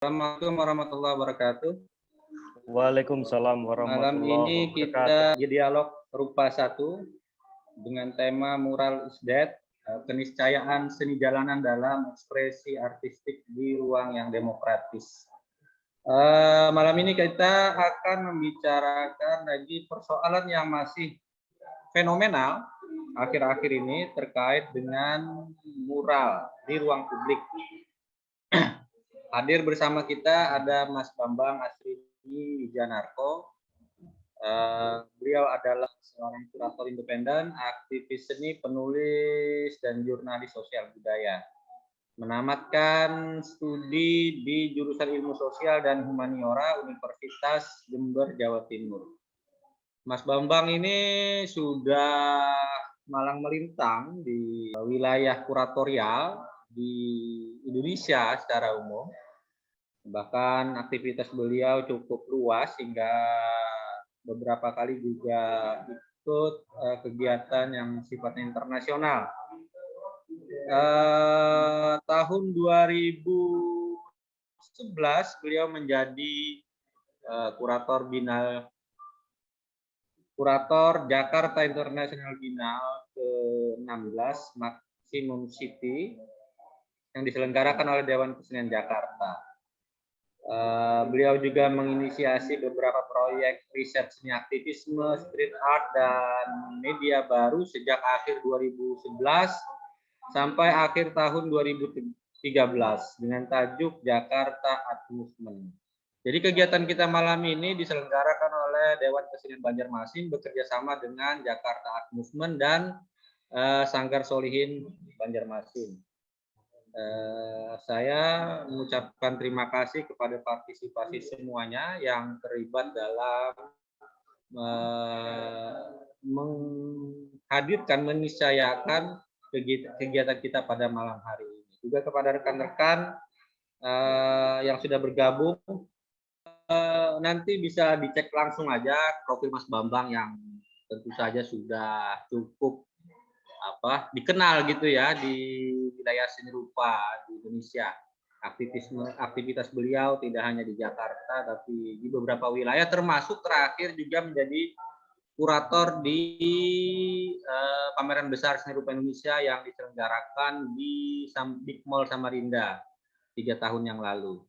Assalamualaikum warahmatullahi wabarakatuh. Waalaikumsalam Malam warahmatullahi ini wabarakatuh. kita dialog rupa satu dengan tema Mural is Dead, keniscayaan seni jalanan dalam ekspresi artistik di ruang yang demokratis. Malam ini kita akan membicarakan lagi persoalan yang masih fenomenal akhir-akhir ini terkait dengan mural di ruang publik. Hadir bersama kita ada Mas Bambang Asrini Wijanarko. Beliau adalah seorang kurator independen, aktivis seni, penulis, dan jurnalis sosial budaya. Menamatkan studi di jurusan Ilmu Sosial dan Humaniora Universitas Jember, Jawa Timur. Mas Bambang ini sudah malang melintang di wilayah kuratorial di Indonesia secara umum. Bahkan aktivitas beliau cukup luas hingga beberapa kali juga ikut kegiatan yang sifatnya internasional. Tahun 2011 beliau menjadi kurator Jakarta International Biennale ke-16 Maximum City yang diselenggarakan oleh Dewan Kesenian Jakarta. Beliau juga menginisiasi beberapa proyek riset seni aktivisme, street art, dan media baru sejak akhir 2011 sampai akhir tahun 2013 dengan tajuk Jakarta Art Movement. Jadi kegiatan kita malam ini diselenggarakan oleh Dewan Kesenian Banjarmasin bekerjasama dengan Jakarta Art Movement dan Sanggar Solihin Banjarmasin. Saya mengucapkan terima kasih kepada partisipasi semuanya yang terlibat dalam menghadirkan, meniscayakan kegiatan kita pada malam hari ini. Juga kepada rekan-rekan yang sudah bergabung, nanti bisa dicek langsung aja profil Mas Bambang yang tentu saja sudah cukup dikenal gitu ya di wilayah seni rupa di Indonesia. Aktivitas beliau tidak hanya di Jakarta tapi di beberapa wilayah, termasuk terakhir juga menjadi kurator di pameran besar seni rupa Indonesia yang diselenggarakan di Big Mall Samarinda 3 tahun yang lalu.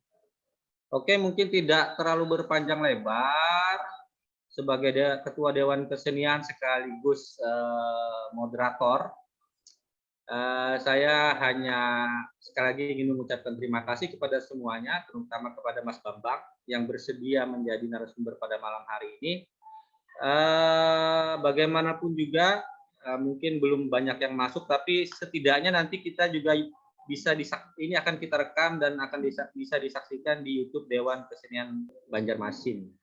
Oke, mungkin tidak terlalu berpanjang lebar. Sebagai Ketua Dewan Kesenian sekaligus moderator, saya hanya sekali lagi ingin mengucapkan terima kasih kepada semuanya, terutama kepada Mas Bambang yang bersedia menjadi narasumber pada malam hari ini. Bagaimanapun juga mungkin belum banyak yang masuk, tapi setidaknya nanti kita juga ini akan kita rekam dan akan bisa disaksikan di YouTube Dewan Kesenian Banjarmasin.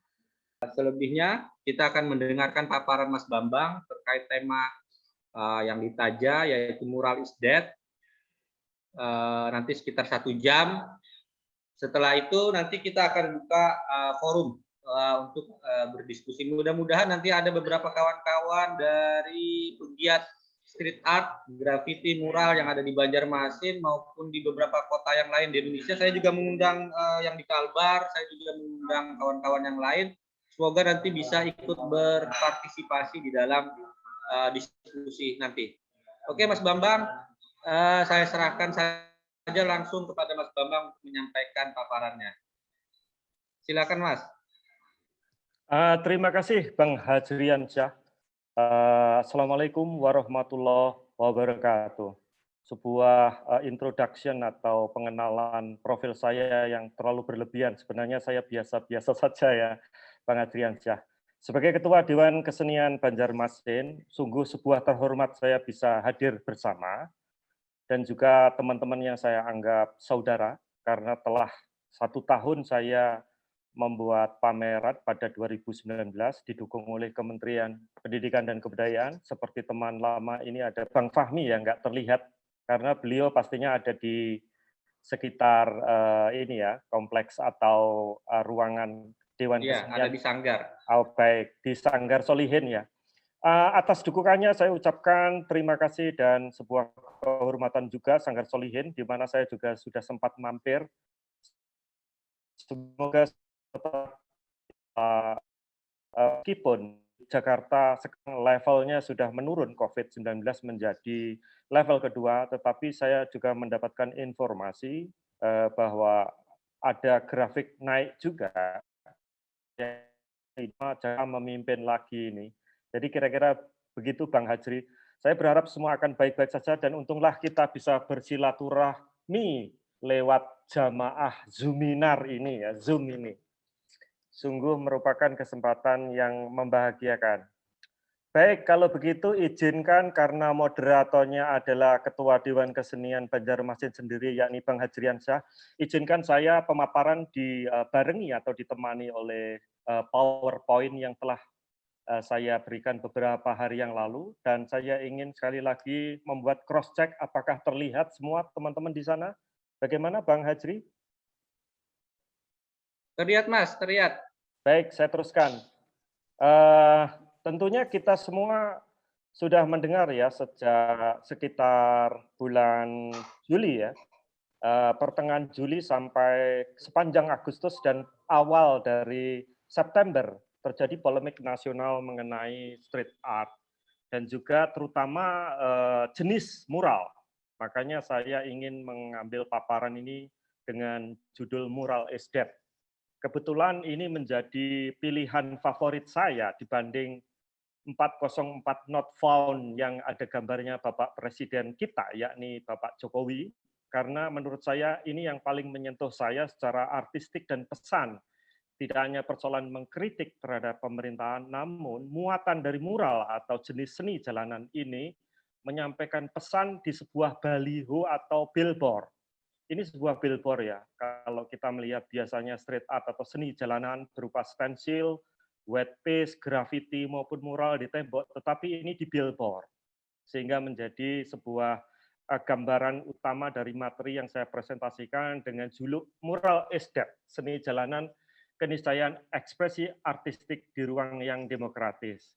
Selebihnya kita akan mendengarkan paparan Mas Bambang terkait tema yang ditaja yaitu Mural is Dead. Nanti sekitar 1 jam. Setelah itu nanti kita akan buka forum untuk berdiskusi. Mudah-mudahan nanti ada beberapa kawan-kawan dari pegiat street art, graffiti, mural yang ada di Banjarmasin maupun di beberapa kota yang lain di Indonesia. Saya juga mengundang yang di Kalbar, saya juga mengundang kawan-kawan yang lain. Semoga nanti bisa ikut berpartisipasi di dalam diskusi nanti. Oke, Mas Bambang, saya serahkan saja langsung kepada Mas Bambang untuk menyampaikan paparannya. Silakan, Mas. Terima kasih Bang Hajriansyah. Assalamualaikum warahmatullahi wabarakatuh. Sebuah introduction atau pengenalan profil saya yang terlalu berlebihan. Sebenarnya saya biasa-biasa saja ya, Bang Hajriansyah. Sebagai Ketua Dewan Kesenian Banjarmasin, sungguh sebuah terhormat saya bisa hadir bersama dan juga teman-teman yang saya anggap saudara karena telah 1 tahun saya membuat pameran pada 2019 didukung oleh Kementerian Pendidikan dan Kebudayaan. Seperti teman lama ini ada Bang Fahmi yang nggak terlihat karena beliau pastinya ada di sekitar ini ya, kompleks atau ruangan Dewan Kesenian. Ada di Sanggar. Baik, di Sanggar Solihin ya. Atas dukungannya saya ucapkan terima kasih dan sebuah kehormatan juga Sanggar Solihin, di mana saya juga sudah sempat mampir Semoga tetap, meskipun Jakarta sekarang levelnya sudah menurun COVID-19 menjadi level kedua, tetapi saya juga mendapatkan informasi bahwa ada grafik naik juga, Jakarta memimpin lagi ini. Jadi kira-kira begitu Bang Hajri. Saya berharap semua akan baik-baik saja dan untunglah kita bisa bersilaturahmi lewat jamaah Zoominar ini ya, Zoom ini. Sungguh merupakan kesempatan yang membahagiakan. Baik, kalau begitu izinkan karena moderatornya adalah Ketua Dewan Kesenian Banjarmasin sendiri, yakni Bang Hajriansyah, izinkan saya pemaparan dibarengi atau ditemani oleh PowerPoint yang telah saya berikan beberapa hari yang lalu, dan saya ingin sekali lagi membuat cross-check apakah terlihat semua teman-teman di sana. Bagaimana Bang Hajri? Terlihat Mas, terlihat. Baik, saya teruskan. Tentunya kita semua sudah mendengar ya sejak sekitar bulan Juli ya, pertengahan Juli sampai sepanjang Agustus dan awal dari September terjadi polemik nasional mengenai street art dan juga terutama jenis mural. Makanya saya ingin mengambil paparan ini dengan judul Mural is Dead. Kebetulan ini menjadi pilihan favorit saya dibanding 404 not found yang ada gambarnya Bapak Presiden kita, yakni Bapak Jokowi, karena menurut saya ini yang paling menyentuh saya secara artistik dan pesan. Tidak hanya persoalan mengkritik terhadap pemerintahan, namun muatan dari mural atau jenis seni jalanan ini menyampaikan pesan di sebuah baliho atau billboard. Ini sebuah billboard ya, kalau kita melihat biasanya street art atau seni jalanan berupa stensil, wet paste, graffiti maupun mural di tembok, tetapi ini di billboard. Sehingga menjadi sebuah gambaran utama dari materi yang saya presentasikan dengan judul Mural is Dead, seni jalanan keniscayaan ekspresi artistik di ruang yang demokratis.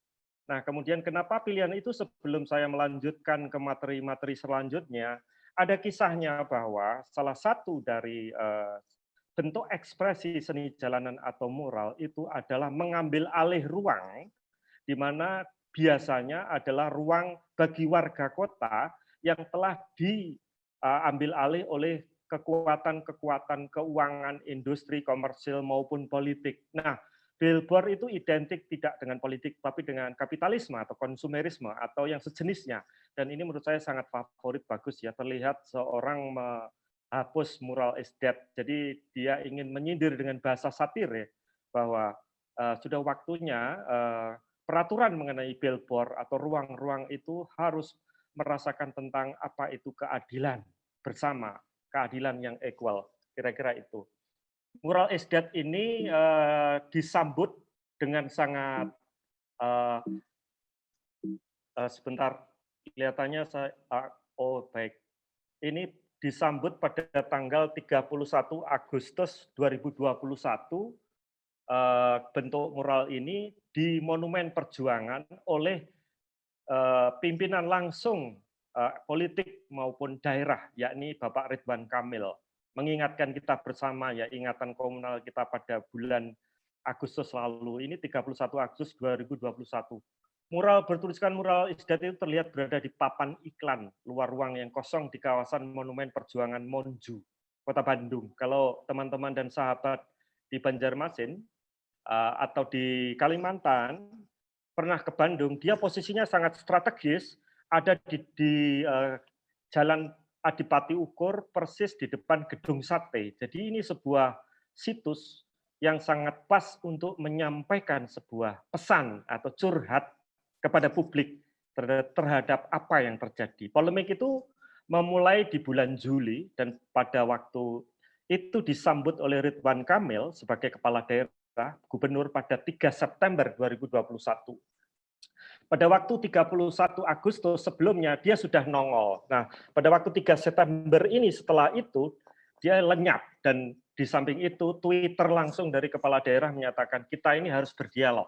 Nah, kemudian kenapa pilihan itu sebelum saya melanjutkan ke materi-materi selanjutnya, ada kisahnya bahwa salah satu dari bentuk ekspresi seni jalanan atau mural itu adalah mengambil alih ruang di mana biasanya adalah ruang bagi warga kota yang telah diambil alih oleh kekuatan-kekuatan keuangan, industri, komersil maupun politik. Nah, billboard itu identik tidak dengan politik, tapi dengan kapitalisme atau konsumerisme atau yang sejenisnya. Dan ini menurut saya sangat favorit, bagus ya. Terlihat seorang menghapus mural is dead. Jadi dia ingin menyindir dengan bahasa satir ya, bahwa sudah waktunya peraturan mengenai billboard atau ruang-ruang itu harus merasakan tentang apa itu keadilan bersama, keadilan yang equal, kira-kira itu. Mural is Dead ini disambut dengan sangat sebentar, kelihatannya saya oh baik. Ini disambut pada tanggal 31 Agustus 2021. Bentuk mural ini di Monumen Perjuangan oleh pimpinan langsung politik maupun daerah, yakni Bapak Ridwan Kamil, mengingatkan kita bersama ya, ingatan komunal kita pada bulan Agustus lalu, ini 31 Agustus 2021. Mural bertuliskan Mural is Dead itu terlihat berada di papan iklan luar ruang yang kosong di kawasan Monumen Perjuangan Monju, Kota Bandung. Kalau teman-teman dan sahabat di Banjarmasin atau di Kalimantan pernah ke Bandung, dia posisinya sangat strategis, ada di Jalan Adipati Ukur, persis di depan Gedung Sate. Jadi ini sebuah situs yang sangat pas untuk menyampaikan sebuah pesan atau curhat kepada publik terhadap apa yang terjadi. Polemik itu memulai di bulan Juli dan pada waktu itu disambut oleh Ridwan Kamil sebagai kepala daerah gubernur pada 3 September 2021. Pada waktu 31 Agustus sebelumnya dia sudah nongol. Nah, pada waktu 3 September ini setelah itu dia lenyap dan di samping itu Twitter langsung dari kepala daerah menyatakan kita ini harus berdialog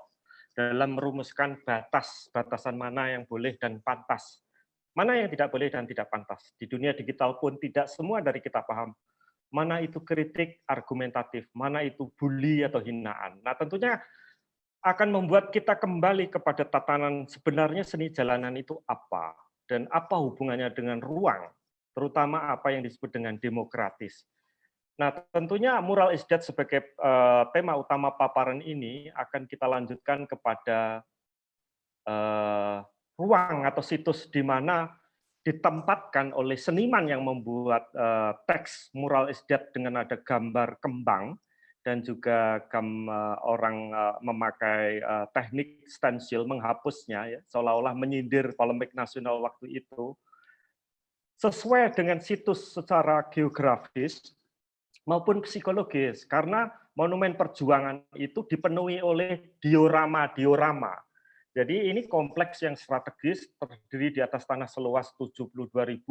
dalam merumuskan batasan mana yang boleh dan pantas. Mana yang tidak boleh dan tidak pantas. Di dunia digital pun tidak semua dari kita paham mana itu kritik argumentatif, mana itu bully atau hinaan. Nah, tentunya akan membuat kita kembali kepada tatanan sebenarnya seni jalanan itu apa, dan apa hubungannya dengan ruang, terutama apa yang disebut dengan demokratis. Nah, tentunya mural is dead sebagai tema utama paparan ini akan kita lanjutkan kepada ruang atau situs di mana ditempatkan oleh seniman yang membuat teks mural is dead dengan ada gambar kembang dan juga orang memakai teknik stensil menghapusnya, ya, seolah-olah menyindir polemik nasional waktu itu, sesuai dengan situs secara geografis maupun psikologis, karena monumen perjuangan itu dipenuhi oleh diorama-diorama. Jadi ini kompleks yang strategis, terdiri di atas tanah seluas 72.040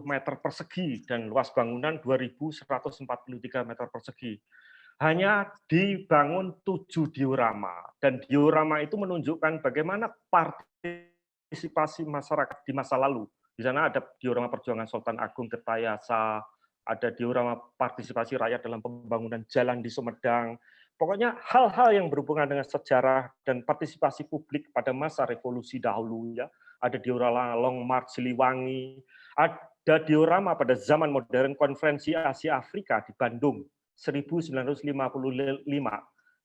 meter persegi dan luas bangunan 2.143 meter persegi. Hanya dibangun 7 diorama, dan diorama itu menunjukkan bagaimana partisipasi masyarakat di masa lalu. Di sana ada diorama perjuangan Sultan Agung Tirtayasa, ada diorama partisipasi rakyat dalam pembangunan jalan di Sumedang. Pokoknya hal-hal yang berhubungan dengan sejarah dan partisipasi publik pada masa revolusi dahulu, ya. Ada diorama Long March Siliwangi, ada diorama pada zaman modern konferensi Asia Afrika di Bandung 1955.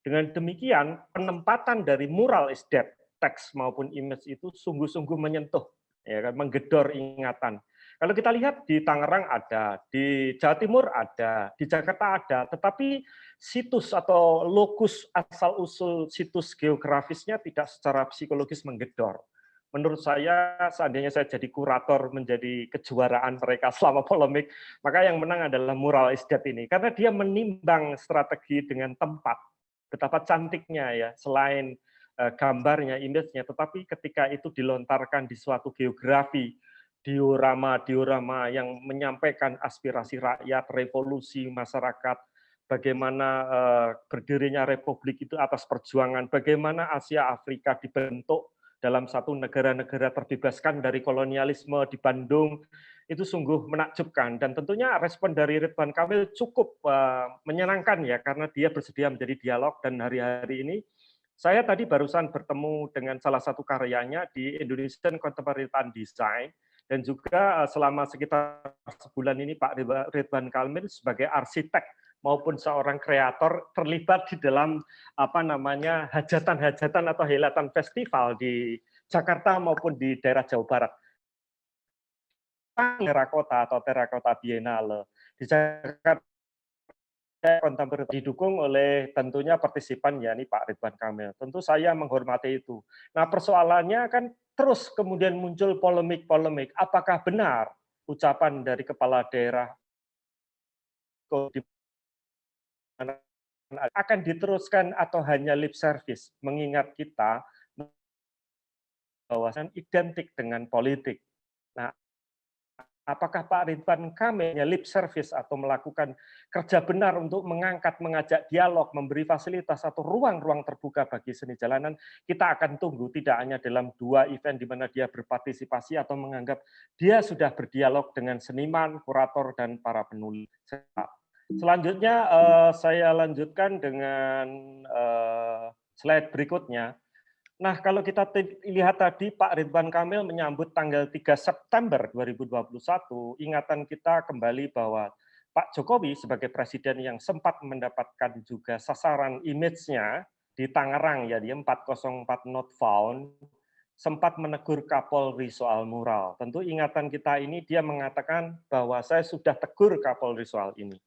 Dengan demikian, penempatan dari mural is dead, teks maupun image itu sungguh-sungguh menyentuh, ya kan, menggedor ingatan. Kalau kita lihat di Tangerang ada, di Jawa Timur ada, di Jakarta ada, tetapi situs atau lokus asal-usul situs geografisnya tidak secara psikologis menggedor. Menurut saya, seandainya saya jadi kurator menjadi kejuaraan mereka selama polemik, maka yang menang adalah mural is dead ini. Karena dia menimbang strategi dengan tempat. Betapa cantiknya, ya, selain gambarnya, image-nya, tetapi ketika itu dilontarkan di suatu geografi, diorama-diorama yang menyampaikan aspirasi rakyat, revolusi masyarakat, bagaimana berdirinya republik itu atas perjuangan, bagaimana Asia Afrika dibentuk dalam satu negara-negara terbebaskan dari kolonialisme di Bandung, itu sungguh menakjubkan. Dan tentunya respon dari Ridwan Kamil cukup menyenangkan, ya, karena dia bersedia menjadi dialog. Dan hari-hari ini saya tadi barusan bertemu dengan salah satu karyanya di Indonesian Contemporary Design, dan juga selama sekitar sebulan ini Pak Ridwan Kamil sebagai arsitek maupun seorang kreator terlibat di dalam hajatan-hajatan atau helatan festival di Jakarta maupun di daerah Jawa Barat. Terakota atau Terakota Biennale di Jakarta kontemporer didukung oleh tentunya partisipan, yakni Pak Ridwan Kamil. Tentu saya menghormati itu. Nah, persoalannya kan terus kemudian muncul polemik-polemik. Apakah benar ucapan dari kepala daerah akan diteruskan atau hanya lip service, mengingat kita bahwasan identik dengan politik. Nah, apakah Pak Ridwan Kamil lip service atau melakukan kerja benar untuk mengajak dialog, memberi fasilitas atau ruang-ruang terbuka bagi seni jalanan? Kita akan tunggu, tidak hanya dalam 2 event di mana dia berpartisipasi atau menganggap dia sudah berdialog dengan seniman, kurator, dan para penulis. Selanjutnya saya lanjutkan dengan slide berikutnya. Nah, kalau kita lihat tadi Pak Ridwan Kamil menyambut tanggal 3 September 2021, ingatan kita kembali bahwa Pak Jokowi sebagai presiden yang sempat mendapatkan juga sasaran image-nya di Tangerang, ya, dia 404 not found, sempat menegur Kapolri soal mural. Tentu ingatan kita ini dia mengatakan bahwa saya sudah tegur Kapolri soal ini,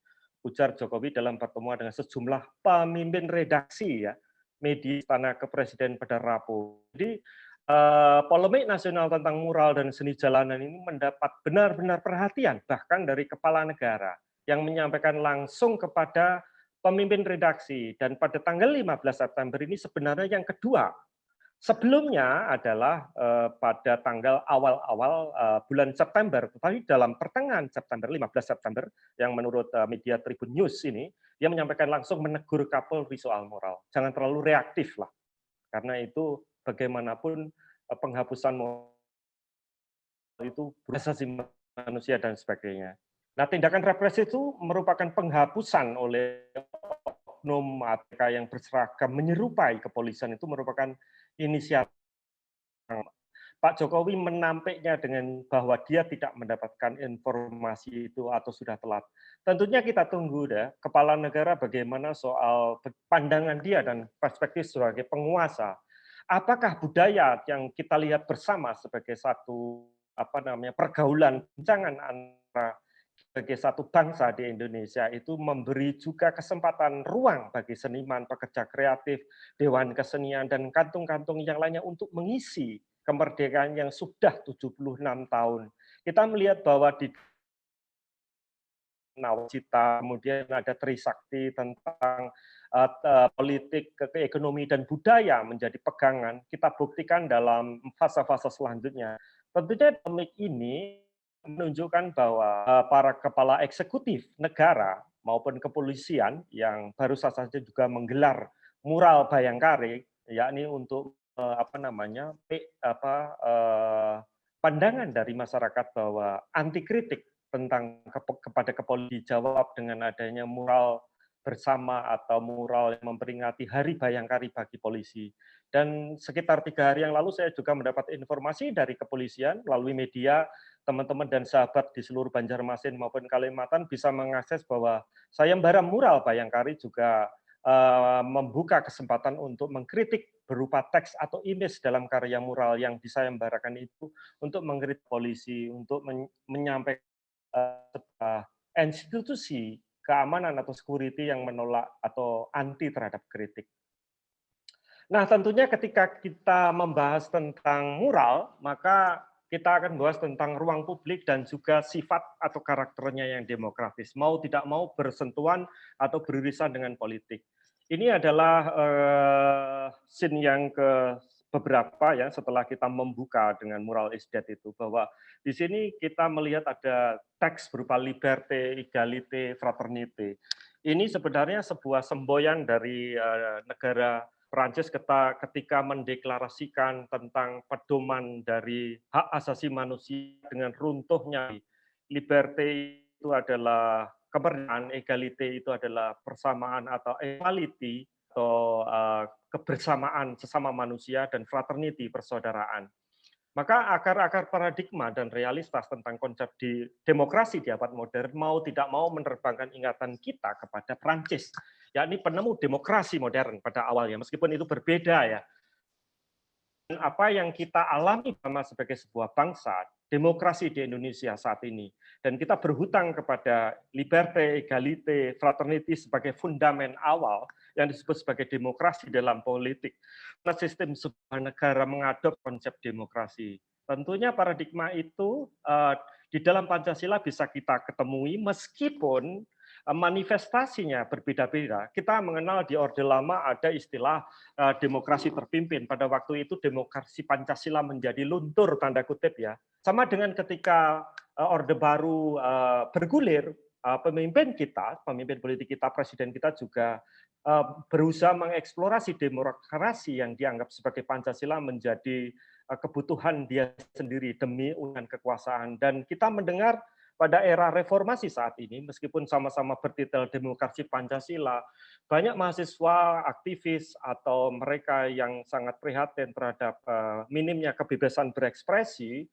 ujar Jokowi dalam pertemuan dengan sejumlah pemimpin redaksi, ya, media Istana Kepresiden pada Rabu. Jadi polemik nasional tentang mural dan seni jalanan ini mendapat benar-benar perhatian bahkan dari kepala negara yang menyampaikan langsung kepada pemimpin redaksi. Dan pada tanggal 15 September ini sebenarnya yang kedua. Sebelumnya adalah pada tanggal awal-awal bulan September, tetapi dalam pertengahan September, 15 September, yang menurut media Tribun News ini, dia menyampaikan langsung menegur Kapolri soal moral. Jangan terlalu reaktif lah, karena itu bagaimanapun penghapusan moral itu berasasi manusia dan sebagainya. Nah, tindakan represi itu merupakan penghapusan oleh oknum APK yang berseragam menyerupai kepolisian, itu merupakan inisiatif. Pak Jokowi menampiknya dengan bahwa dia tidak mendapatkan informasi itu atau sudah telat. Tentunya kita tunggu deh, kepala negara bagaimana soal pandangan dia dan perspektif sebagai penguasa. Apakah budaya yang kita lihat bersama sebagai satu pergaulan bincangan antara sebagai satu bangsa di Indonesia itu memberi juga kesempatan ruang bagi seniman, pekerja kreatif, dewan kesenian, dan kantung-kantung yang lainnya untuk mengisi kemerdekaan yang sudah 76 tahun. Kita melihat bahwa di Nawacita, kemudian ada Trisakti tentang politik, ekonomi, dan budaya menjadi pegangan, kita buktikan dalam fase-fase selanjutnya. Tentunya demik ini menunjukkan bahwa para kepala eksekutif negara maupun kepolisian yang baru saja juga menggelar mural Bayangkari, yakni untuk pandangan dari masyarakat bahwa anti kritik tentang kepada kepolisian dijawab dengan adanya mural bersama atau mural yang memperingati Hari Bayangkari bagi polisi. Dan sekitar 3 hari yang lalu saya juga mendapat informasi dari kepolisian melalui media, teman-teman dan sahabat di seluruh Banjarmasin maupun Kalimantan bisa mengakses bahwa sayembara mural Bayangkari juga membuka kesempatan untuk mengkritik berupa teks atau image dalam karya mural yang disayembarakan itu untuk mengkritik polisi, untuk menyampaikan institusi keamanan atau security yang menolak atau anti terhadap kritik. Nah, tentunya ketika kita membahas tentang mural, maka kita akan bahas tentang ruang publik dan juga sifat atau karakternya yang demokratis. Mau tidak mau bersentuhan atau beririsan dengan politik. Ini adalah scene yang ke beberapa ya setelah kita membuka dengan mural is dead itu, bahwa di sini kita melihat ada teks berupa liberté, égalité, fraternité. Ini sebenarnya sebuah semboyan dari negara Perancis ketika mendeklarasikan tentang pedoman dari hak asasi manusia dengan runtuhnya liberté itu adalah kemerdekaan, egality itu adalah persamaan atau equality atau kebersamaan sesama manusia, dan fraternity persaudaraan. Maka akar-akar paradigma dan realitas tentang konsep di demokrasi di abad modern mau tidak mau menerbangkan ingatan kita kepada Prancis, yakni penemu demokrasi modern pada awalnya, meskipun itu berbeda ya. Dan apa yang kita alami sama sebagai sebuah bangsa, demokrasi di Indonesia saat ini, dan kita berhutang kepada liberté, égalité, fraternity sebagai fundamen awal yang disebut sebagai demokrasi dalam politik. Sistem sebuah negara mengadop konsep demokrasi. Tentunya paradigma itu di dalam Pancasila bisa kita ketemui meskipun manifestasinya berbeda-beda. Kita mengenal di Orde Lama ada istilah demokrasi terpimpin. Pada waktu itu demokrasi Pancasila menjadi luntur tanda kutip ya. Sama dengan ketika Orde Baru bergulir, pemimpin politik kita, presiden kita juga berusaha mengeksplorasi demokrasi yang dianggap sebagai Pancasila menjadi kebutuhan dia sendiri demi undangan kekuasaan. Dan kita mendengar pada era reformasi saat ini, meskipun sama-sama bertitel demokrasi Pancasila, banyak mahasiswa, aktivis, atau mereka yang sangat prihatin terhadap minimnya kebebasan berekspresi,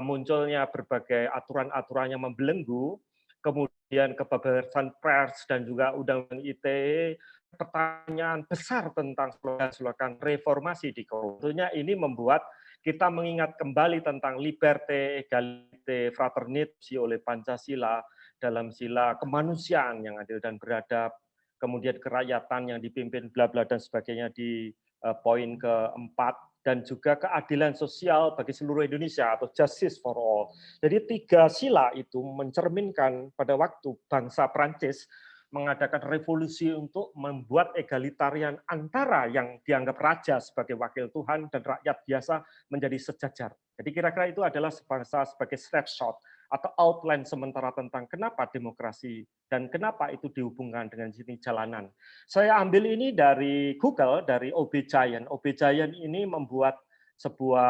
munculnya berbagai aturan-aturan yang membelenggu, kemudian kebebasan pers dan juga undang-undang ITE, pertanyaan besar tentang slogan-slogan reformasi di Kongo. Tentunya ini membuat kita mengingat kembali tentang liberté, égalité, fraternité oleh Pancasila dalam sila kemanusiaan yang adil dan beradab, kemudian kerakyatan yang dipimpin bla bla dan sebagainya di poin keempat, dan juga keadilan sosial bagi seluruh Indonesia atau justice for all. Jadi 3 sila itu mencerminkan pada waktu bangsa Prancis mengadakan revolusi untuk membuat egalitarian antara yang dianggap raja sebagai wakil Tuhan dan rakyat biasa menjadi sejajar. Jadi kira-kira itu adalah sebangsa sebagai snapshot atau outline sementara tentang kenapa demokrasi dan kenapa itu dihubungkan dengan sini jalanan. Saya ambil ini dari Google, dari OB Giant. OB Giant ini membuat sebuah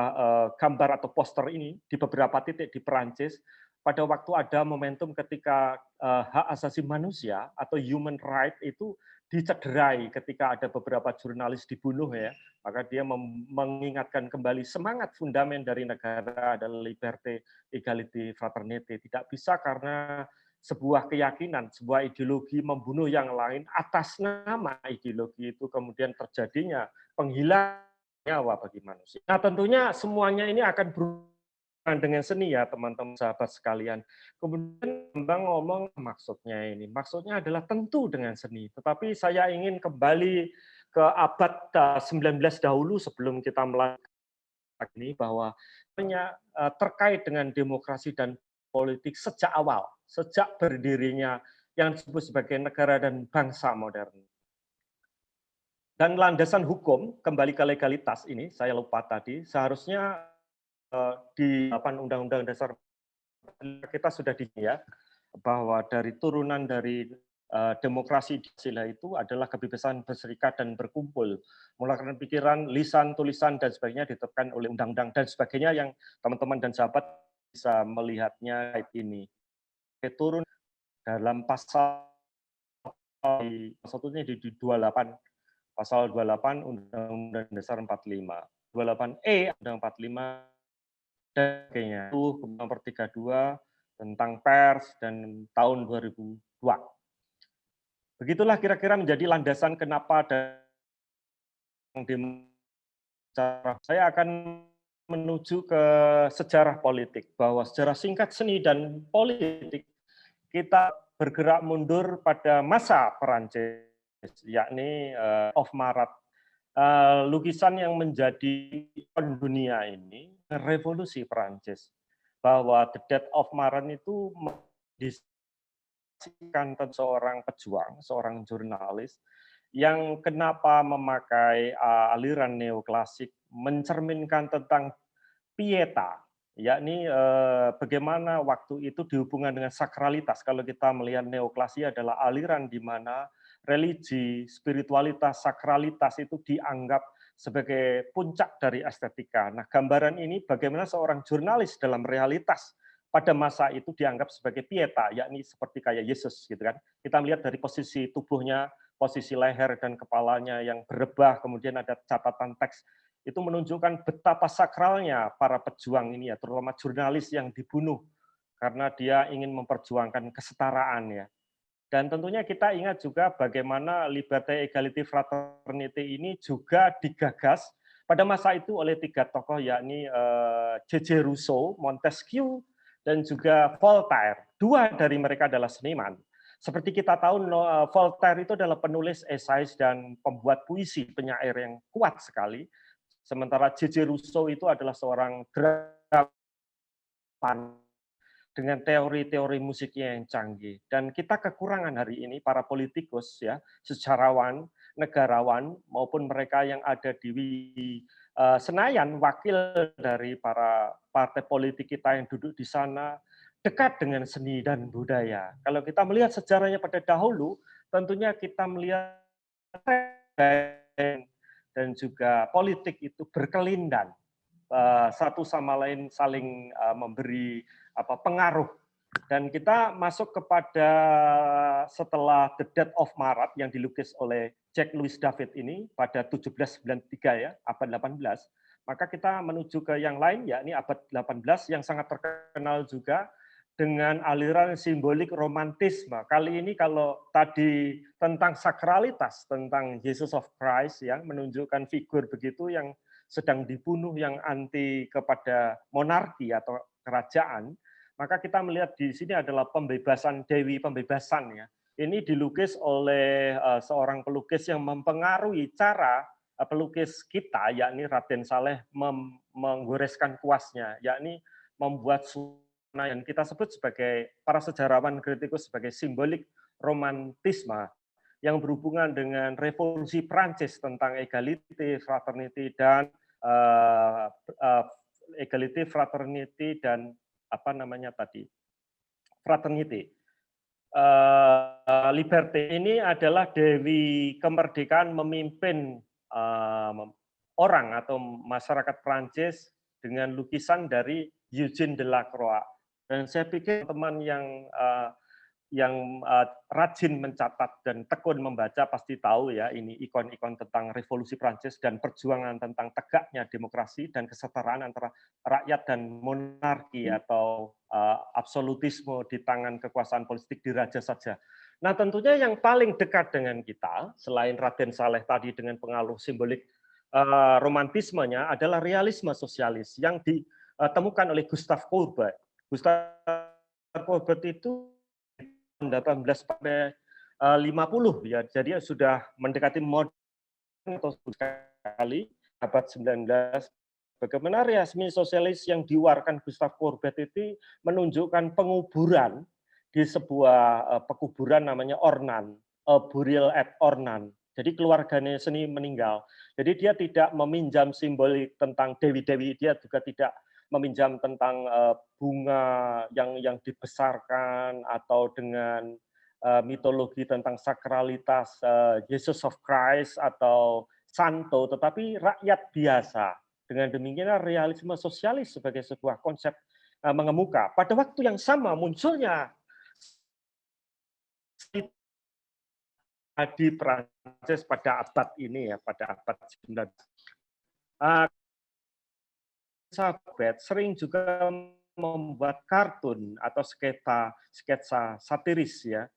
gambar atau poster ini di beberapa titik di Perancis, pada waktu ada momentum ketika hak asasi manusia atau human right itu dicederai ketika ada beberapa jurnalis dibunuh ya, maka dia mengingatkan kembali semangat fundamen dari negara adalah liberty, equality, fraternity. Tidak bisa karena sebuah keyakinan, sebuah ideologi membunuh yang lain atas nama ideologi itu kemudian terjadinya penghilangan nyawa bagi manusia. Nah, tentunya semuanya ini akan berhubungan dengan seni ya, teman-teman sahabat sekalian. Kemudian Bang ngomong maksudnya ini. Maksudnya adalah tentu dengan seni. Tetapi saya ingin kembali ke abad 19 dahulu sebelum kita melanjutkan ini bahwa terkait dengan demokrasi dan politik sejak awal, sejak berdirinya yang disebut sebagai negara dan bangsa modern. Dan landasan hukum, kembali ke legalitas ini, saya lupa tadi, seharusnya di 8 Undang-Undang Dasar kita sudah ya, bahwa dari turunan dari demokrasi sila itu adalah kebebasan berserikat dan berkumpul, melakukan pikiran, lisan, tulisan, dan sebagainya ditetapkan oleh undang-undang dan sebagainya yang teman-teman dan sahabat bisa melihatnya ini. Turun dalam pasal satunya di 28, pasal 28 Undang-Undang Dasar 45, 28E Undang 45 dan sebagainya. Itu nomor 32 tentang pers dan tahun 2002. Begitulah kira-kira menjadi landasan kenapa saya akan menuju ke sejarah politik, bahwa sejarah singkat seni dan politik kita bergerak mundur pada masa Perancis, yakni of Marat. Lukisan yang menjadi dunia ini revolusi Perancis, bahwa The Death of Marat itu mendiskusikan tentang seorang pejuang, seorang jurnalis yang kenapa memakai aliran neoklasik, mencerminkan tentang pieta, yakni bagaimana waktu itu dihubungkan dengan sakralitas. Kalau kita melihat neoklasik adalah aliran di mana religi, spiritualitas, sakralitas itu dianggap sebagai puncak dari estetika. Nah, gambaran ini bagaimana seorang jurnalis dalam realitas pada masa itu dianggap sebagai pieta, yakni seperti kayak Yesus, gitu kan. Kita melihat dari posisi tubuhnya, posisi leher dan kepalanya yang berebah, kemudian ada catatan teks, itu menunjukkan betapa sakralnya para pejuang ini ya, terutama jurnalis yang dibunuh karena dia ingin memperjuangkan kesetaraan ya. Dan tentunya kita ingat juga bagaimana liberty, equality, fraternity ini juga digagas pada masa itu oleh 3 tokoh, yakni J.J. Rousseau, Montesquieu, dan juga Voltaire. 2 dari mereka adalah seniman. Seperti kita tahu, Voltaire itu adalah penulis esais dan pembuat puisi, penyair yang kuat sekali. Sementara J.J. Rousseau itu adalah seorang dramawan dengan teori-teori musiknya yang canggih. Dan kita kekurangan hari ini para politikus ya, sejarawan, negarawan maupun mereka yang ada di Senayan, wakil dari para partai politik kita yang duduk di sana, dekat dengan seni dan budaya. Kalau kita melihat sejarahnya pada dahulu, tentunya kita melihat dan juga politik itu berkelindan, satu sama lain saling memberi pengaruh. Dan kita masuk kepada setelah The Death of Marat yang dilukis oleh Jacques Louis David ini pada 1793 ya, abad 18, maka kita menuju ke yang lain, yakni abad 18 yang sangat terkenal juga dengan aliran simbolik romantisme. Kali ini kalau tadi tentang sakralitas, tentang Jesus of Christ yang menunjukkan figur begitu yang sedang dibunuh, yang anti kepada monarki atau kerajaan, maka kita melihat di sini adalah pembebasan Dewi Pembebasan ya. Ini dilukis oleh seorang pelukis yang mempengaruhi cara pelukis kita, yakni Raden Saleh menggoreskan kuasnya, yakni membuat yang kita sebut sebagai para sejarawan kritikus sebagai simbolik romantisme yang berhubungan dengan revolusi Prancis tentang equality, fraternity dan equality, fraternity dan fraternity. Liberté ini adalah Dewi Kemerdekaan memimpin orang atau masyarakat Prancis dengan lukisan dari Eugène Delacroix. Dan saya pikir teman yang rajin mencatat dan tekun membaca pasti tahu ya ini ikon-ikon tentang revolusi Prancis dan perjuangan tentang tegaknya demokrasi dan kesetaraan antara rakyat dan monarki atau absolutisme di tangan kekuasaan politik di raja saja. Nah, tentunya yang paling dekat dengan kita selain Raden Saleh tadi dengan pengaruh simbolik romantismenya adalah realisme sosialis yang ditemukan oleh Gustav Courbet. Gustav Courbet itu 18 sampai 50 ya. Jadi sudah mendekati modern atau sekali abad 19. Bagaimana realisme sosialis yang diwariskan Gustav Courbet itu menunjukkan penguburan di sebuah pekuburan namanya Ornan, burial at Ornan. Jadi keluarganya seni meninggal. Jadi dia tidak meminjam simbolik tentang dewi-dewi, dia juga tidak meminjam tentang bunga yang dibesarkan atau dengan mitologi tentang sakralitas Jesus of Christ atau Santo, tetapi rakyat biasa. Dengan demikian realisme sosialis sebagai sebuah konsep mengemuka. Pada waktu yang sama munculnya di Prancis pada abad ini ya, pada abad 19. Elizabeth sering juga membuat kartun atau sketsa satiris ya.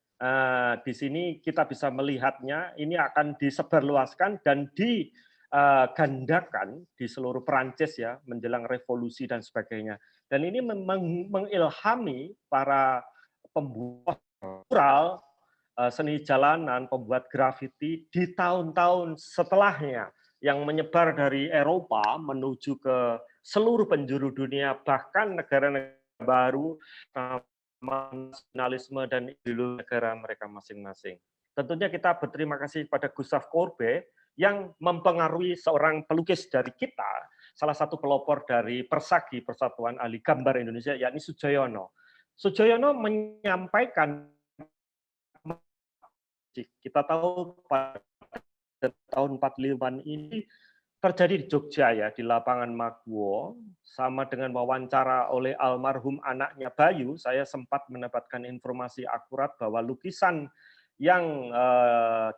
Di sini kita bisa melihatnya, ini akan disebarluaskan dan digandakan di seluruh Perancis ya, menjelang revolusi dan sebagainya. Dan ini mengilhami para pembuat mural, seni jalanan, pembuat grafiti di tahun-tahun setelahnya yang menyebar dari Eropa menuju ke seluruh penjuru dunia, bahkan negara-negara baru, nasionalisme dan ideologi negara mereka masing-masing. Tentunya kita berterima kasih pada Gustav Courbet yang mempengaruhi seorang pelukis dari kita, salah satu pelopor dari Persagi, Persatuan Ahli Gambar Indonesia, yakni Soejoyono. Soejoyono menyampaikan, kita tahu pada tahun 45 ini terjadi di Jogja ya, di lapangan Maguwo, sama dengan wawancara oleh almarhum anaknya Bayu, saya sempat mendapatkan informasi akurat bahwa lukisan yang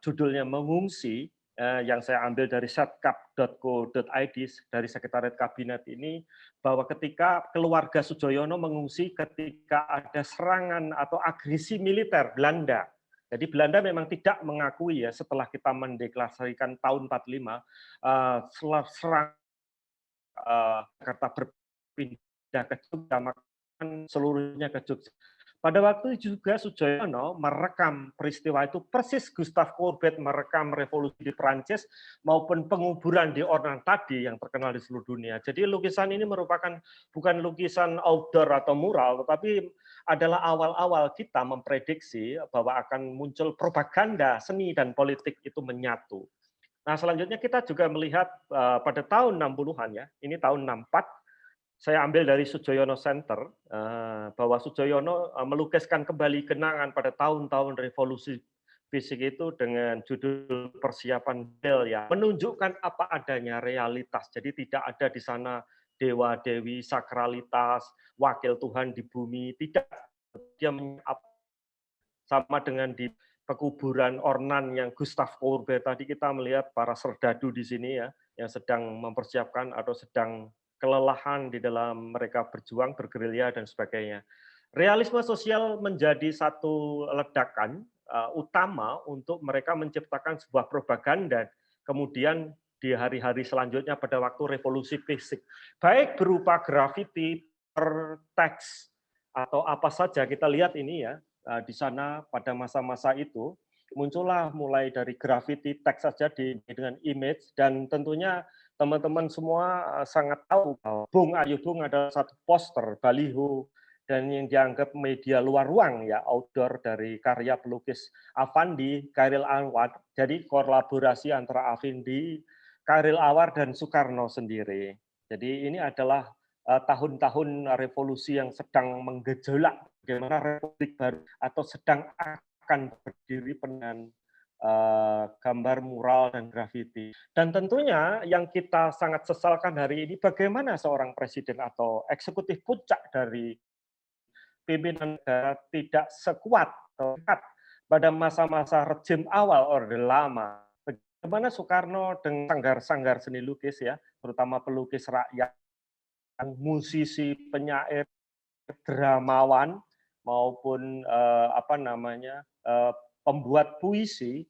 judulnya Mengungsi, yang saya ambil dari setkap.co.id, dari Sekretariat Kabinet ini, bahwa ketika keluarga Soejoyono mengungsi ketika ada serangan atau agresi militer Belanda. Jadi Belanda memang tidak mengakui ya setelah kita mendeklarasikan tahun 45 serang Jakarta berpindah ke Jogja, maka seluruhnya ke Jogja. Pada waktu itu juga Soejoyono merekam peristiwa itu persis Gustav Courbet merekam revolusi di Prancis maupun penguburan di Ornan tadi yang terkenal di seluruh dunia. Jadi lukisan ini merupakan bukan lukisan outdoor atau mural, tetapi adalah awal-awal kita memprediksi bahwa akan muncul propaganda seni dan politik itu menyatu. Nah, selanjutnya kita juga melihat pada tahun 60-an ya, ini tahun 64, saya ambil dari Soejoyono Center, bahwa Soejoyono melukiskan kembali kenangan pada tahun-tahun revolusi fisik itu dengan judul Persiapan Bel ya, menunjukkan apa adanya realitas. Jadi tidak ada di sana dewa-dewi, sakralitas, wakil Tuhan di bumi, tidak. Dia sama dengan di pekuburan Ornan yang Gustav Courbet tadi kita melihat para serdadu di sini ya, yang sedang mempersiapkan atau sedang kelelahan di dalam mereka berjuang, bergerilya dan sebagainya. Realisme sosial menjadi satu ledakan utama untuk mereka menciptakan sebuah propaganda. Kemudian di hari-hari selanjutnya pada waktu revolusi fisik, baik berupa grafiti, teks atau apa saja kita lihat ini ya, di sana pada masa-masa itu muncullah mulai dari grafiti teks saja dengan image, dan tentunya teman-teman semua sangat tahu bahwa Bung Ayu Bung adalah satu poster baliho dan yang dianggap media luar ruang ya, outdoor dari karya pelukis Affandi Chairil Anwar. Jadi kolaborasi antara Affandi, Chairil Anwar dan Soekarno sendiri. Jadi ini adalah tahun-tahun revolusi yang sedang menggejolak bagaimana republik baru atau sedang akan berdiri dengan gambar mural dan grafiti. Dan tentunya yang kita sangat sesalkan hari ini bagaimana seorang presiden atau eksekutif puncak dari pimpinan negara tidak sekuat atau dekat pada masa-masa rejim awal Orde Lama. Bagaimana Soekarno dengan sanggar-sanggar seni lukis ya, terutama pelukis rakyat, musisi, penyair, dramawan maupun pembuat puisi,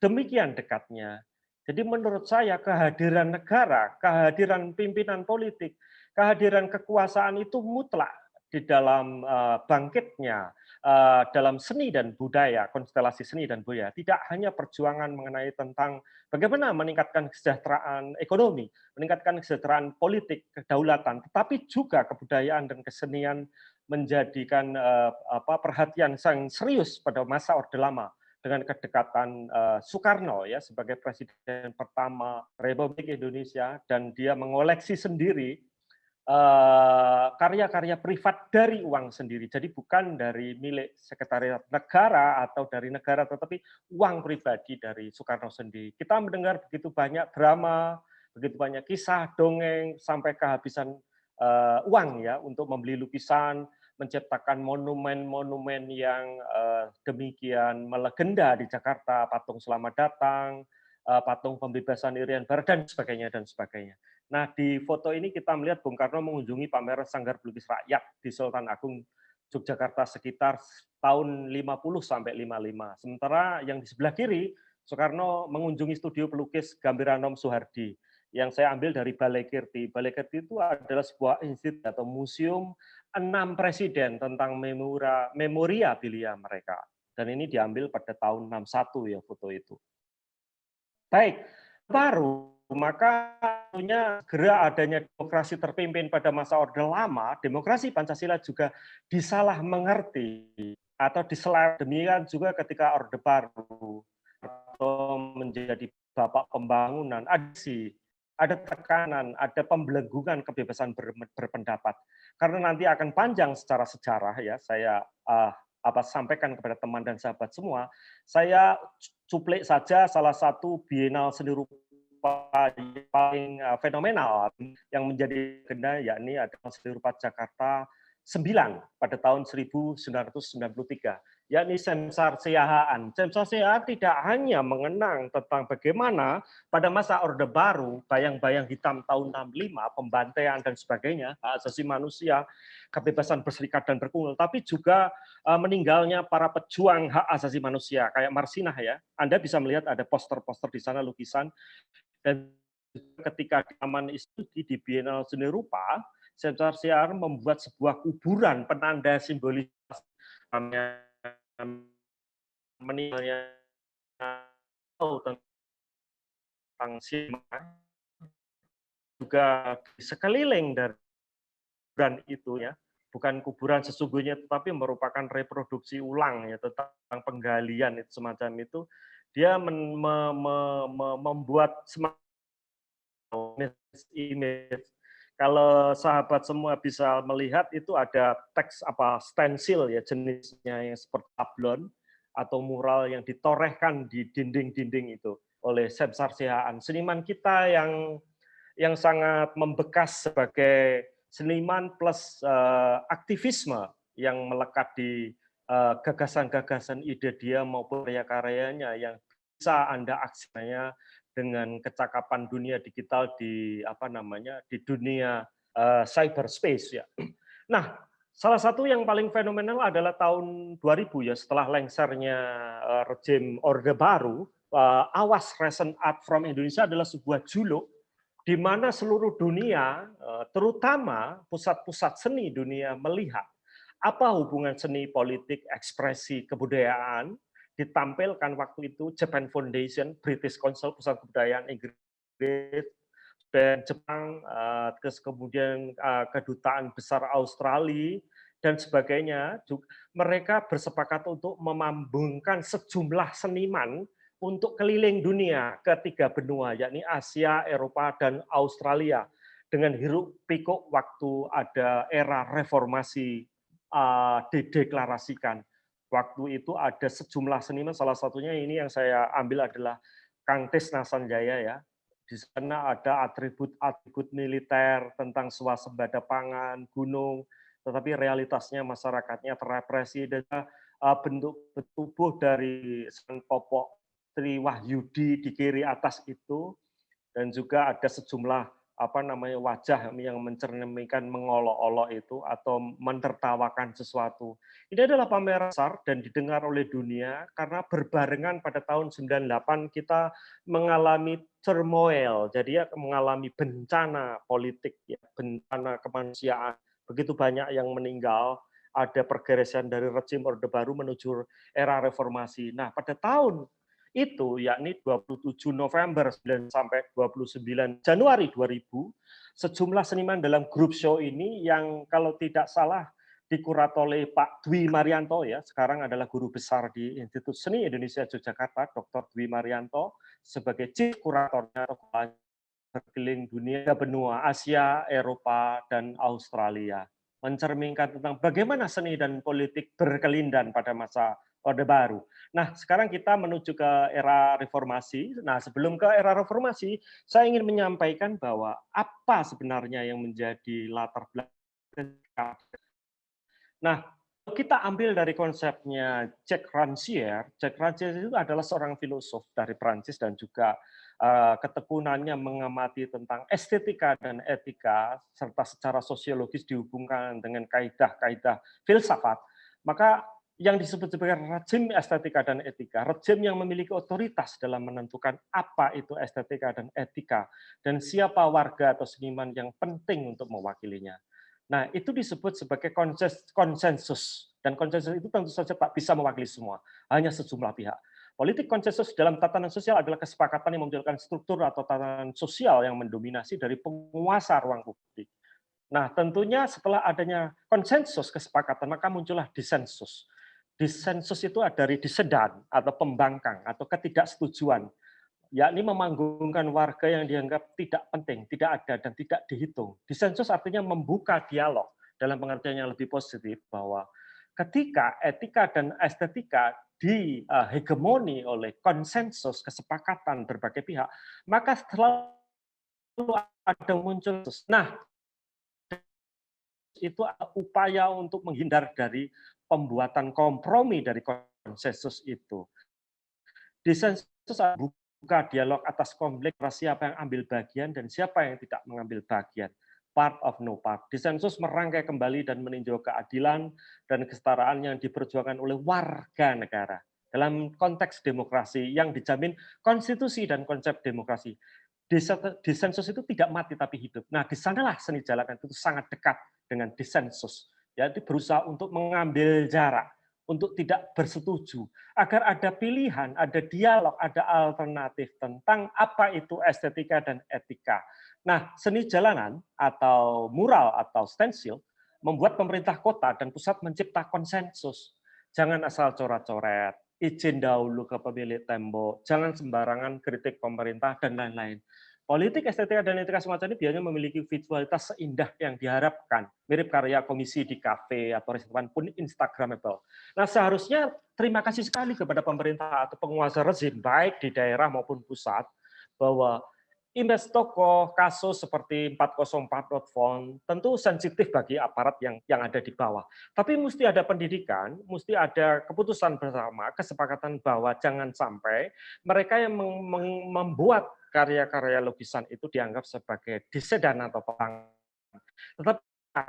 demikian dekatnya. Jadi menurut saya kehadiran negara, kehadiran pimpinan politik, kehadiran kekuasaan itu mutlak di dalam bangkitnya dalam seni dan budaya, konstelasi seni dan budaya. Tidak hanya perjuangan mengenai tentang bagaimana meningkatkan kesejahteraan ekonomi, meningkatkan kesejahteraan politik, kedaulatan, tetapi juga kebudayaan dan kesenian menjadikan perhatian yang serius pada masa Orde Lama dengan kedekatan Soekarno ya sebagai presiden pertama Republik Indonesia, dan dia mengoleksi sendiri karya-karya privat dari uang sendiri. Jadi bukan dari milik sekretariat negara atau dari negara, tetapi uang pribadi dari Soekarno sendiri. Kita mendengar begitu banyak drama, begitu banyak kisah, dongeng, sampai kehabisan uang ya untuk membeli lukisan, menciptakan monumen-monumen yang demikian melegenda di Jakarta, patung Selamat Datang, patung pembebasan Irian Barat, dan sebagainya, dan sebagainya. Nah, di foto ini kita melihat Bung Karno mengunjungi pameran Sanggar Pelukis Rakyat di Sultan Agung, Yogyakarta sekitar tahun 50 sampai 55. Sementara yang di sebelah kiri, Soekarno mengunjungi studio pelukis Gambiranom Soehardi yang saya ambil dari Balai Kirti. Balai Kirti itu adalah sebuah institut atau museum 6 presiden tentang memorabilia mereka. Dan ini diambil pada tahun 61 ya foto itu. Baik, baru maka tentunya segera adanya demokrasi terpimpin pada masa Orde Lama, demokrasi Pancasila juga disalah mengerti atau demikian juga ketika Orde Baru atau menjadi bapak pembangunan, ada tekanan, ada pembelenggungan kebebasan berpendapat. Karena nanti akan panjang secara sejarah ya, saya sampaikan kepada teman dan sahabat semua, saya cuplik saja salah satu bienal seni rupa paling fenomenal yang menjadi legenda, yakni adalah seni rupa Jakarta 9 pada tahun 1993. Yakni Semsar Siahaan. Semsar Siahaan tidak hanya mengenang tentang bagaimana pada masa Orde Baru, bayang-bayang hitam tahun 65, pembantaian dan sebagainya, hak asasi manusia, kebebasan berserikat dan berkumpul, tapi juga meninggalnya para pejuang hak asasi manusia, kayak Marsinah ya. Anda bisa melihat ada poster-poster di sana, lukisan, dan ketika di Taman Istudi di Bienal Seni Rupa, Semsar Siahaan membuat sebuah kuburan penanda simbolis meninggalnya tentang Sima, juga di sekeliling dari kuburan itu ya, bukan kuburan sesungguhnya tetapi merupakan reproduksi ulang ya tentang penggalian itu semacam itu. Dia membuat semacam image. Kalau sahabat semua bisa melihat itu ada teks stensil ya jenisnya yang seperti sablon atau mural yang ditorehkan di dinding-dinding itu oleh Semsar Siahaan. Seniman kita yang sangat membekas sebagai seniman plus aktivisme yang melekat di gagasan-gagasan ide dia maupun karya-karyanya yang bisa Anda aksinya dengan kecakapan dunia digital di di dunia cyberspace ya. Nah, salah satu yang paling fenomenal adalah tahun 2000 ya, setelah lengsernya rejim Orde Baru, Awas Recent Art from Indonesia adalah sebuah juluk di mana seluruh dunia, terutama pusat-pusat seni dunia melihat apa hubungan seni, politik, ekspresi, kebudayaan ditampilkan waktu itu Japan Foundation, British Council, Pusat Kebudayaan Inggris, dan Jepang, terus kemudian Kedutaan Besar Australia, dan sebagainya. Mereka bersepakat untuk memambungkan sejumlah seniman untuk keliling dunia ke 3 benua, yakni Asia, Eropa, dan Australia. Dengan hiruk pikuk waktu ada era reformasi dideklarasikan. Waktu itu ada sejumlah seniman, salah satunya ini yang saya ambil adalah Kang Tisna Sanjaya ya. Di sana ada atribut-atribut militer tentang swasembada pangan, gunung, tetapi realitasnya masyarakatnya terrepresi dan bentuk tubuh dari Sang Popok Tri Wahyudi di kiri atas itu, dan juga ada sejumlah wajah yang mencerminkan mengolok-olok itu atau menertawakan sesuatu. Ini adalah pameran besar dan didengar oleh dunia karena berbarengan pada tahun 98 kita mengalami turmoil, jadi ya mengalami bencana politik, ya, bencana kemanusiaan. Begitu banyak yang meninggal, ada pergeseran dari rezim Orde Baru menuju era reformasi. Nah, pada tahun itu yakni 27 November sampai 29 Januari 2000, sejumlah seniman dalam grup show ini yang kalau tidak salah dikurat oleh Pak Dwi Marianto, ya, sekarang adalah guru besar di Institut Seni Indonesia Yogyakarta, Dr. Dwi Marianto, sebagai chief kuratornya berkeliling dunia, benua Asia, Eropa, dan Australia, mencerminkan tentang bagaimana seni dan politik berkelindan pada masa Orde Baru. Nah, sekarang kita menuju ke era reformasi. Nah, sebelum ke era reformasi, saya ingin menyampaikan bahwa apa sebenarnya yang menjadi latar belakang. Nah, kita ambil dari konsepnya Jacques Rancière. Jacques Rancière itu adalah seorang filosof dari Prancis dan juga ketekunannya mengamati tentang estetika dan etika serta secara sosiologis dihubungkan dengan kaidah-kaidah filsafat. Maka yang disebut sebagai rezim estetika dan etika, rezim yang memiliki otoritas dalam menentukan apa itu estetika dan etika, dan siapa warga atau seniman yang penting untuk mewakilinya. Nah, itu disebut sebagai konsensus. Dan konsensus itu tentu saja tak bisa mewakili semua, hanya sejumlah pihak. Politik konsensus dalam tatanan sosial adalah kesepakatan yang memunculkan struktur atau tatanan sosial yang mendominasi dari penguasa ruang publik. Nah, tentunya setelah adanya konsensus kesepakatan, maka muncullah disensus. Disensus itu dari disedan atau pembangkang atau ketidaksetujuan, yakni memanggungkan warga yang dianggap tidak penting, tidak ada, dan tidak dihitung. Disensus artinya membuka dialog dalam pengertian yang lebih positif, bahwa ketika etika dan estetika dihegemoni oleh konsensus kesepakatan berbagai pihak, maka selalu ada muncul. Nah, itu upaya untuk menghindar dari pembuatan kompromi dari konsensus itu. Disensus buka dialog atas konflik siapa yang ambil bagian dan siapa yang tidak mengambil bagian. Part of no part. Disensus merangkai kembali dan meninjau keadilan dan kesetaraan yang diperjuangkan oleh warga negara dalam konteks demokrasi yang dijamin konstitusi dan konsep demokrasi. Disensus itu tidak mati tapi hidup. Nah, di sanalah seni jalanan itu sangat dekat dengan disensus. Jadi berusaha untuk mengambil jarak, untuk tidak bersetuju, agar ada pilihan, ada dialog, ada alternatif tentang apa itu estetika dan etika. Nah, seni jalanan atau mural atau stensil membuat pemerintah kota dan pusat mencipta konsensus. Jangan asal coret-coret, izin dahulu ke pemilik tembok, jangan sembarangan kritik pemerintah, dan lain-lain. Politik estetika dan etika semacam ini biasanya memiliki visualitas seindah yang diharapkan, mirip karya komisi di kafe atau restoran pun instagramable. Nah, seharusnya terima kasih sekali kepada pemerintah atau penguasa rezim, baik di daerah maupun pusat, bahwa image tokoh, kasus seperti 404.font tentu sensitif bagi aparat yang ada di bawah. Tapi mesti ada pendidikan, mesti ada keputusan bersama, kesepakatan bahwa jangan sampai mereka yang membuat karya-karya lukisan itu dianggap sebagai disedan atau pembangkang. Tetapi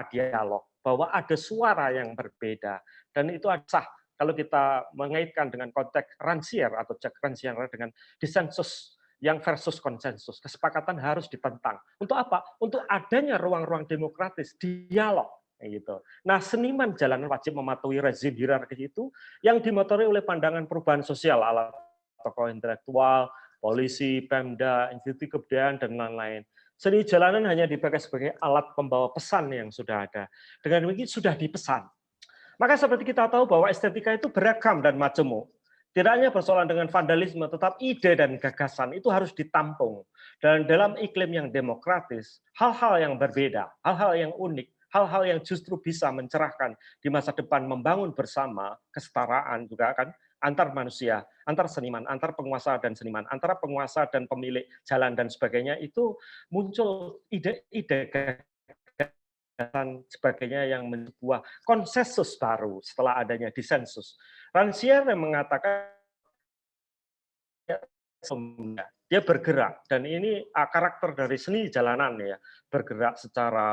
dialog, bahwa ada suara yang berbeda, dan itu sah kalau kita mengaitkan dengan konteks Rancière atau Jacques Rancière dengan disensus yang versus konsensus. Kesepakatan harus ditentang. Untuk apa? Untuk adanya ruang-ruang demokratis, dialog. Gitu. Nah, seniman jalanan wajib mematuhi rezim hierarkis itu yang dimotori oleh pandangan perubahan sosial ala tokoh intelektual, polisi, Pemda, institusi kebudayaan, dan lain-lain. Seni jalanan hanya dipakai sebagai alat pembawa pesan yang sudah ada. Dengan begitu sudah dipesan. Maka seperti kita tahu bahwa estetika itu beragam dan majemuk. Tidak hanya persoalan dengan vandalisme, tetap ide dan gagasan itu harus ditampung. Dan dalam iklim yang demokratis, hal-hal yang berbeda, hal-hal yang unik, hal-hal yang justru bisa mencerahkan di masa depan, membangun bersama kesetaraan juga kan, antar manusia, antar seniman, antar penguasa dan seniman, antara penguasa dan pemilik jalan dan sebagainya, itu muncul ide-ide dan sebagainya yang sebuah konsensus baru setelah adanya disensus. Rancière yang mengatakan dia bergerak dan ini karakter dari seni jalanan ya, bergerak secara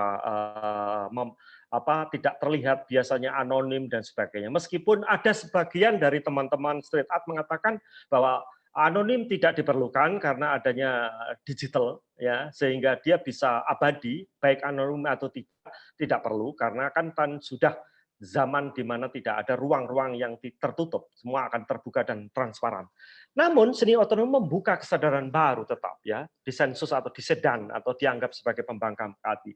tidak terlihat, biasanya anonim dan sebagainya. Meskipun ada sebagian dari teman-teman street art mengatakan bahwa anonim tidak diperlukan karena adanya digital ya, sehingga dia bisa abadi baik anonim atau tidak perlu karena kan sudah zaman di mana tidak ada ruang-ruang yang tertutup, semua akan terbuka dan transparan. Namun seni otonom membuka kesadaran baru tetap ya, disensus atau disedan atau dianggap sebagai pembangkang hati.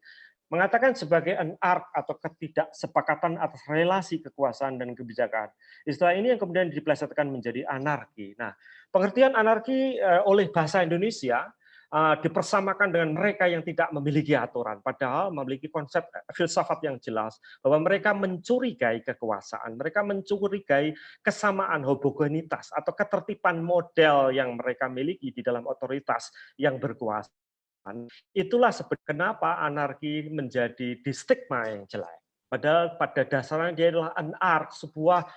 Mengatakan sebagai an art atau ketidaksepakatan atas relasi kekuasaan dan kebijakan. Istilah ini yang kemudian dipelesetkan menjadi anarki. Nah, pengertian anarki oleh bahasa Indonesia dipersamakan dengan mereka yang tidak memiliki aturan, padahal memiliki konsep filsafat yang jelas bahwa mereka mencurigai kekuasaan, mereka mencurigai kesamaan homogenitas atau ketertiban model yang mereka miliki di dalam otoritas yang berkuasa. Itulah kenapa anarki menjadi distigma yang jelek. Padahal pada dasarnya dia adalah an art, sebuah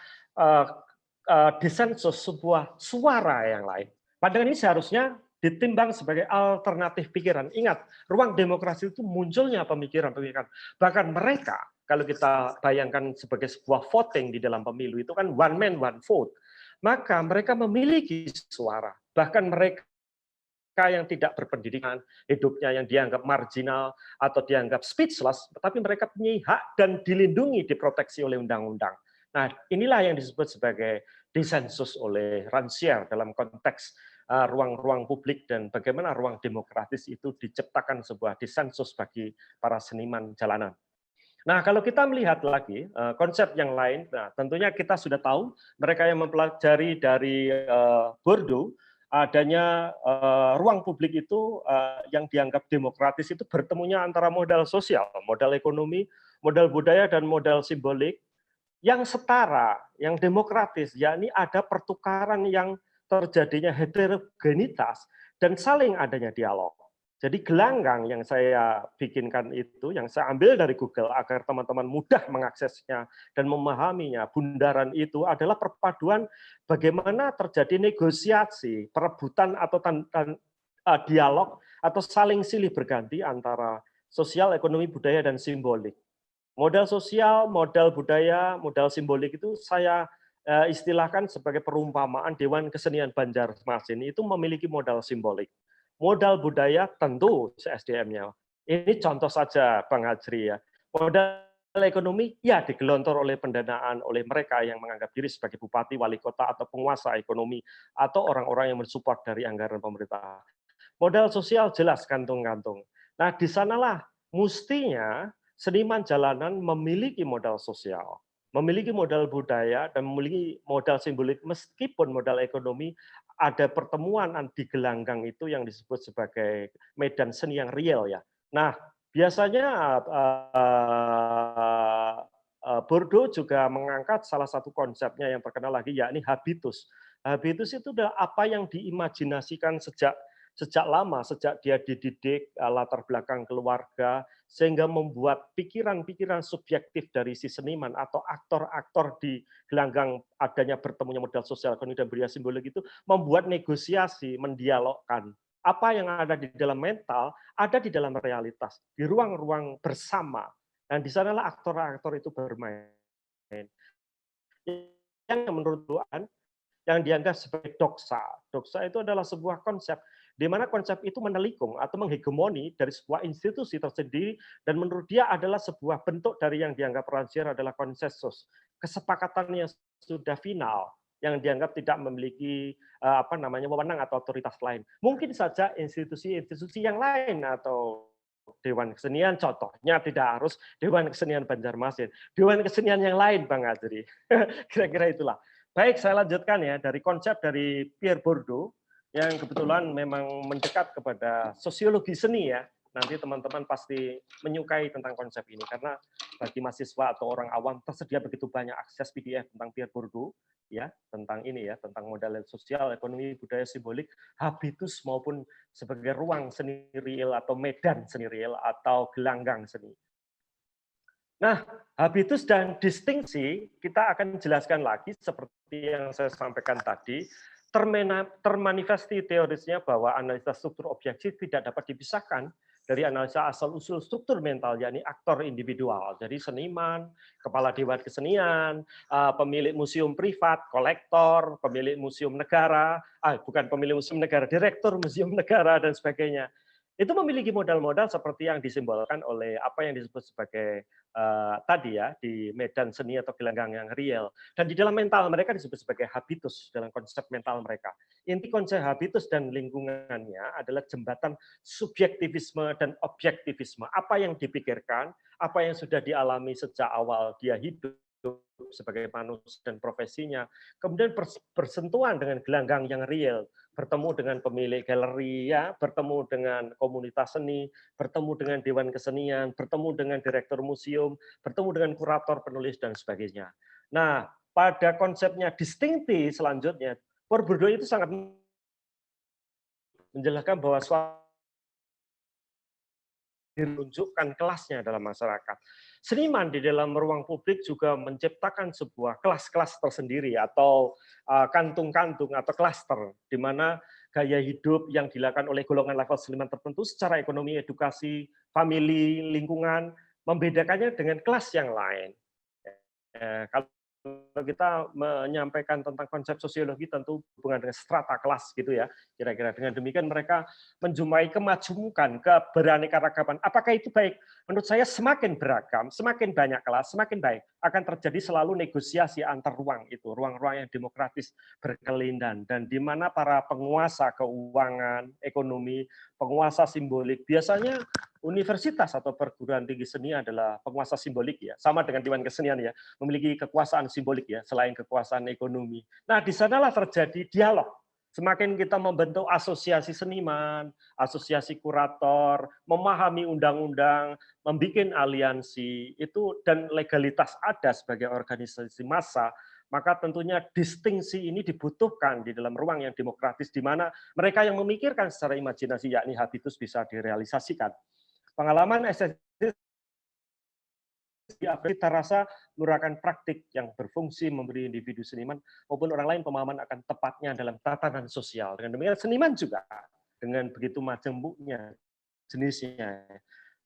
disensus, sebuah suara yang lain. Padahal ini seharusnya ditimbang sebagai alternatif pikiran. Ingat, ruang demokrasi itu munculnya pemikiran-pemikiran. Bahkan mereka, kalau kita bayangkan sebagai sebuah voting di dalam pemilu, itu kan one man, one vote. Maka mereka memiliki suara. Bahkan mereka yang tidak berpendidikan, hidupnya yang dianggap marginal atau dianggap speechless, tetapi mereka punya hak dan dilindungi, diproteksi oleh undang-undang. Nah, inilah yang disebut sebagai disensus oleh Rancière dalam konteks ruang-ruang publik dan bagaimana ruang demokratis itu diciptakan sebuah disensus bagi para seniman jalanan. Nah, kalau kita melihat lagi konsep yang lain, nah tentunya kita sudah tahu mereka yang mempelajari dari Bourdieu, adanya ruang publik itu yang dianggap demokratis itu bertemunya antara modal sosial, modal ekonomi, modal budaya, dan modal simbolik yang setara, yang demokratis, yakni ada pertukaran yang terjadinya heterogenitas dan saling adanya dialog. Jadi gelanggang yang saya bikinkan itu, yang saya ambil dari Google agar teman-teman mudah mengaksesnya dan memahaminya, bundaran itu adalah perpaduan bagaimana terjadi negosiasi, perebutan atau dialog atau saling silih berganti antara sosial, ekonomi, budaya, dan simbolik. Modal sosial, modal budaya, modal simbolik itu saya istilahkan sebagai perumpamaan Dewan Kesenian Banjarmasin itu memiliki modal simbolik. Modal budaya tentu SDM-nya. Ini contoh saja Bang Hajri ya. Modal ekonomi ya digelontor oleh pendanaan oleh mereka yang menganggap diri sebagai bupati, wali kota atau penguasa ekonomi atau orang-orang yang mensupport dari anggaran pemerintah. Modal sosial jelas kantung-kantung. Nah, di sanalah mestinya seniman jalanan memiliki modal sosial, memiliki modal budaya, dan memiliki modal simbolik meskipun modal ekonomi ada pertemuan di gelanggang itu yang disebut sebagai medan seni yang real ya. Nah, biasanya Bourdieu juga mengangkat salah satu konsepnya yang terkenal lagi yakni habitus. Habitus itu adalah apa yang diimajinasikan sejak lama, sejak dia dididik, latar belakang keluarga, sehingga membuat pikiran-pikiran subjektif dari si seniman atau aktor-aktor di gelanggang adanya bertemunya modal sosial ekonomi dan budaya simbolik itu membuat negosiasi, mendialogkan. Apa yang ada di dalam mental, ada di dalam realitas, di ruang-ruang bersama. Dan di sanalah aktor-aktor itu bermain. Yang menurut Tuhan, yang dianggap sebagai doksa. Doksa itu adalah sebuah konsep di mana konsep itu menelikung atau menghegemoni dari sebuah institusi tersendiri dan menurut dia adalah sebuah bentuk dari yang dianggap Rancière adalah konsensus, kesepakatan yang sudah final yang dianggap tidak memiliki wewenang atau otoritas lain. Mungkin saja institusi-institusi yang lain atau Dewan Kesenian contohnya tidak harus Dewan Kesenian Banjarmasin, Dewan Kesenian yang lain Bang Azri. Kira-kira itulah. Baik, saya lanjutkan ya dari konsep dari Pierre Bourdieu yang kebetulan memang mendekat kepada sosiologi seni ya. Nanti teman-teman pasti menyukai tentang konsep ini karena bagi mahasiswa atau orang awam tersedia begitu banyak akses PDF tentang Pierre Bourdieu ya, tentang ini ya, tentang modal sosial, ekonomi, budaya, simbolik, habitus maupun sebagai ruang seni real atau medan seni real atau gelanggang seni. Nah, habitus dan distingsi kita akan jelaskan lagi seperti yang saya sampaikan tadi, termanifesti teorisnya bahwa analisa struktur objektif tidak dapat dipisahkan dari analisa asal-usul struktur mental, yakni aktor individual. Jadi seniman, kepala dewan kesenian, pemilik museum privat, kolektor, pemilik museum negara, bukan pemilik museum negara, direktur museum negara, dan sebagainya. Itu memiliki modal-modal seperti yang disimbolkan oleh apa yang disebut sebagai tadi ya, di medan seni atau gelanggang yang real. Dan di dalam mental mereka disebut sebagai habitus dalam konsep mental mereka. Inti konsep habitus dan lingkungannya adalah jembatan subjektivisme dan objektivisme. Apa yang dipikirkan, apa yang sudah dialami sejak awal dia hidup sebagai manusia dan profesinya, kemudian bersentuhan dengan gelanggang yang real, bertemu dengan pemilik galeri, ya, bertemu dengan komunitas seni, bertemu dengan dewan kesenian, bertemu dengan direktur museum, bertemu dengan kurator, penulis, dan sebagainya. Nah, pada konsepnya distinktif selanjutnya, Bourdieu itu sangat menjelaskan bahwa suatu menunjukkan kelasnya dalam masyarakat. Seniman di dalam ruang publik juga menciptakan sebuah kelas-kelas tersendiri atau kantung-kantung atau klaster, di mana gaya hidup yang dilakukan oleh golongan level seniman tertentu secara ekonomi, edukasi, famili, lingkungan, membedakannya dengan kelas yang lain. Kalau kita menyampaikan tentang konsep sosiologi tentu hubungan dengan strata kelas gitu ya. Kira-kira dengan demikian mereka menjumpai kemajemukan, keberaneka-ragaman. Apakah itu baik? Menurut saya semakin beragam, semakin banyak kelas, semakin baik. Akan terjadi selalu negosiasi antar ruang itu, ruang-ruang yang demokratis berkelindan dan di mana para penguasa keuangan, ekonomi, penguasa simbolik biasanya universitas atau perguruan tinggi seni adalah penguasa simbolik ya, sama dengan Dewan Kesenian ya, memiliki kekuasaan simbolik ya, selain kekuasaan ekonomi. Nah, di sanalah terjadi dialog. Semakin kita membentuk asosiasi seniman, asosiasi kurator, memahami undang-undang, membuat aliansi, itu dan legalitas ada sebagai organisasi massa, maka tentunya distingsi ini dibutuhkan di dalam ruang yang demokratis, di mana mereka yang memikirkan secara imajinasi, yakni habitus, bisa direalisasikan. Pengalaman esensi kita rasa merupakan praktik yang berfungsi memberi individu seniman maupun orang lain pemahaman akan tepatnya dalam tatanan sosial. Dengan demikian seniman juga dengan begitu majemuknya jenisnya.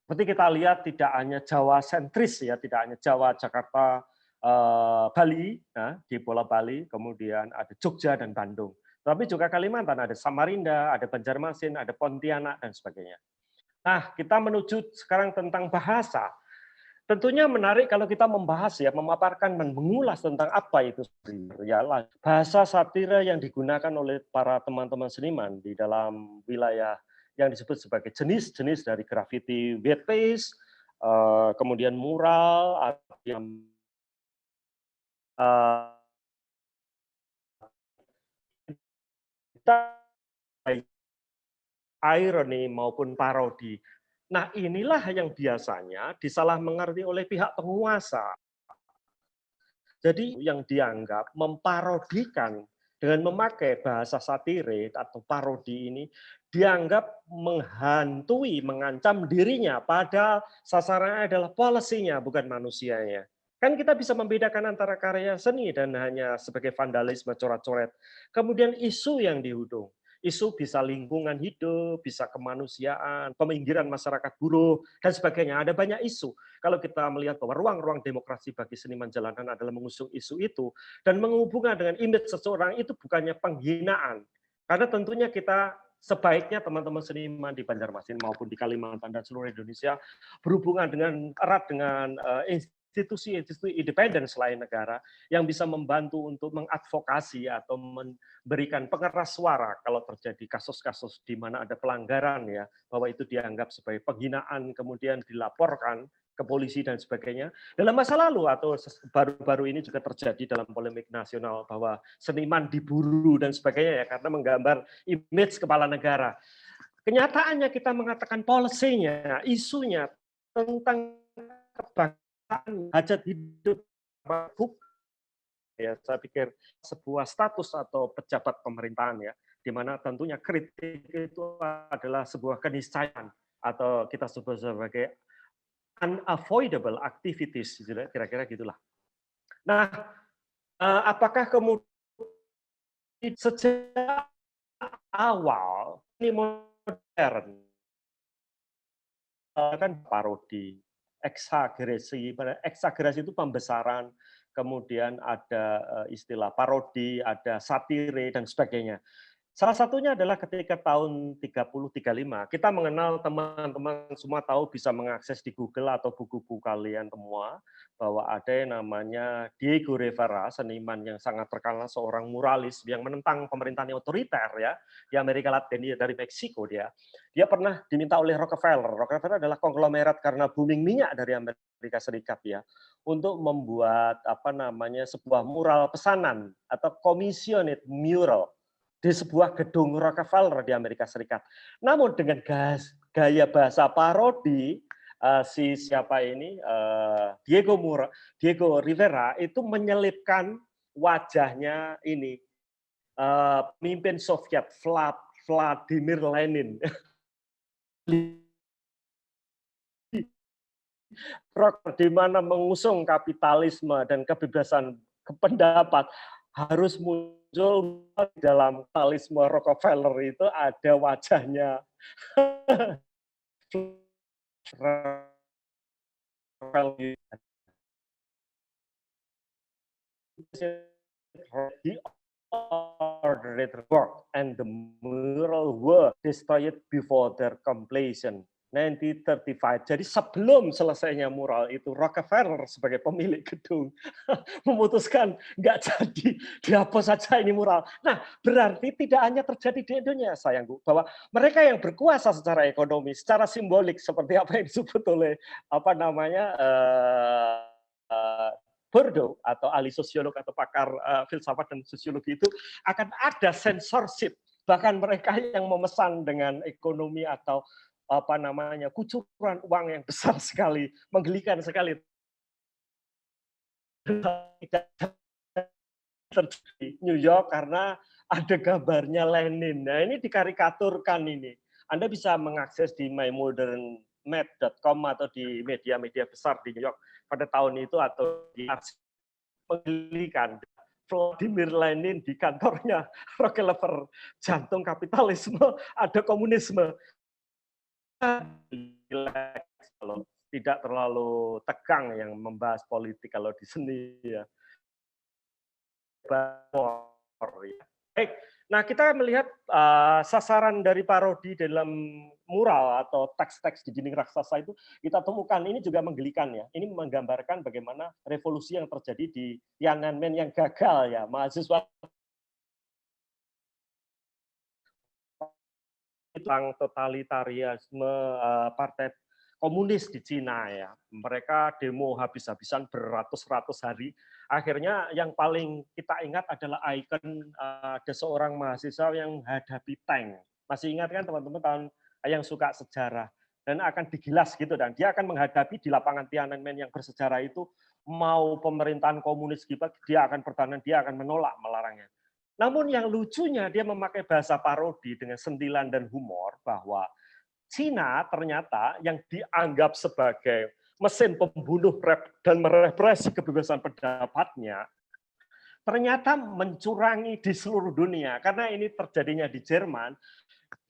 Seperti kita lihat tidak hanya Jawa sentris ya, tidak hanya Jawa, Jakarta, Bali, ya, di Pulau Bali, kemudian ada Jogja dan Bandung. Tapi juga Kalimantan, ada Samarinda, ada Banjarmasin, ada Pontianak dan sebagainya. Nah, kita menuju sekarang tentang bahasa. Tentunya menarik kalau kita membahas ya, memaparkan dan mengulas tentang apa itu ya, bahasa satira yang digunakan oleh para teman-teman seniman di dalam wilayah yang disebut sebagai jenis-jenis dari graffiti, white paste, kemudian mural, yang ironi maupun parodi. Nah, inilah yang biasanya disalah mengerti oleh pihak penguasa. Jadi yang dianggap memparodikan dengan memakai bahasa satire atau parodi ini dianggap menghantui, mengancam dirinya, padahal sasarannya adalah policy-nya, bukan manusianya. Kan kita bisa membedakan antara karya seni dan hanya sebagai vandalisme, coret-coret. Kemudian isu yang dihudung. Isu bisa lingkungan hidup, bisa kemanusiaan, peminggiran masyarakat buruh, dan sebagainya. Ada banyak isu. Kalau kita melihat bahwa ruang-ruang demokrasi bagi seniman jalanan adalah mengusung isu itu, dan menghubungkan dengan image seseorang itu bukannya penghinaan. Karena tentunya kita sebaiknya teman-teman seniman di Banjarmasin maupun di Kalimantan dan seluruh Indonesia berhubungan dengan erat dengan institusi-institusi independen selain negara yang bisa membantu untuk mengadvokasi atau memberikan pengeras suara kalau terjadi kasus-kasus di mana ada pelanggaran ya, bahwa itu dianggap sebagai penghinaan kemudian dilaporkan ke polisi dan sebagainya. Dalam masa lalu atau baru-baru ini juga terjadi dalam polemik nasional bahwa seniman diburu dan sebagainya ya karena menggambar image kepala negara. Kenyataannya kita mengatakan policy-nya, isunya tentang kebangsaan, hajat hidup, ya saya pikir sebuah status atau pejabat pemerintahan ya, di mana tentunya kritik itu adalah sebuah keniscayaan atau kita sebut sebagai unavoidable activities, kira-kira gitulah. Nah, apakah kemudian sejak awal ini modern kan parodi, eksagerasi itu pembesaran, kemudian ada istilah parodi, ada satire dan sebagainya. Salah satunya adalah ketika tahun 30-35, kita mengenal teman-teman semua tahu bisa mengakses di Google atau buku-buku kalian semua, bahwa ada yang namanya Diego Rivera, seniman yang sangat terkenal, seorang muralis yang menentang pemerintahan otoriter ya di Amerika Latin, dia dari Meksiko dia. Dia pernah diminta oleh Rockefeller. Rockefeller adalah konglomerat karena booming minyak dari Amerika Serikat ya, untuk membuat sebuah mural pesanan atau commissioned mural di sebuah gedung Rockefeller di Amerika Serikat. Namun dengan gaya bahasa parodi, Diego Rivera itu menyelipkan wajahnya ini pemimpin Soviet Vladimir Lenin. Di mana mengusung kapitalisme dan kebebasan pendapat harus muncul dalam kapitalisme Rockefeller itu ada wajahnya the ordered work and the mural were destroyed before their completion. 1935. Jadi sebelum selesainya mural itu, Rockefeller sebagai pemilik gedung memutuskan nggak jadi, dihapus saja ini mural. Nah, berarti tidak hanya terjadi di Indonesia, sayangku, bahwa mereka yang berkuasa secara ekonomi, secara simbolik, seperti apa yang disebut oleh Bourdieu atau ahli sosiolog atau pakar filsafat dan sosiologi itu akan ada censorship, bahkan mereka yang memesan dengan ekonomi atau kucuran uang yang besar sekali, menggelikan sekali terjadi New York karena ada gambarnya Lenin. Nah, ini dikarikaturkan ini. Anda bisa mengakses di mymodernmap.com atau di media-media besar di New York pada tahun itu, atau di menggelikan. Vladimir Lenin di kantornya Rockefeller, jantung kapitalisme, ada komunisme. Kalau tidak terlalu tegang yang membahas politik kalau di seni ya. Baik, nah kita melihat sasaran dari parodi dalam mural atau teks-teks di dinding raksasa itu kita temukan, ini juga menggelikan ya. Ini menggambarkan bagaimana revolusi yang terjadi di Tiananmen yang gagal ya, mahasiswa tentang totalitarisme partai komunis di Cina ya. Mereka demo habis-habisan beratus-ratus hari. Akhirnya yang paling kita ingat adalah ikon ada seorang mahasiswa yang menghadapi tank. Masih ingat kan teman-teman tahun yang suka sejarah, dan akan digilas gitu, dan dia akan menghadapi di lapangan Tiananmen yang bersejarah itu, mau pemerintahan komunis gitu, dia akan bertahan, dia akan menolak, melarangnya. Namun yang lucunya dia memakai bahasa parodi dengan sentilan dan humor bahwa Cina ternyata yang dianggap sebagai mesin pembunuh dan merepresi kebebasan pendapatnya ternyata mencurangi di seluruh dunia. Karena ini terjadinya di Jerman,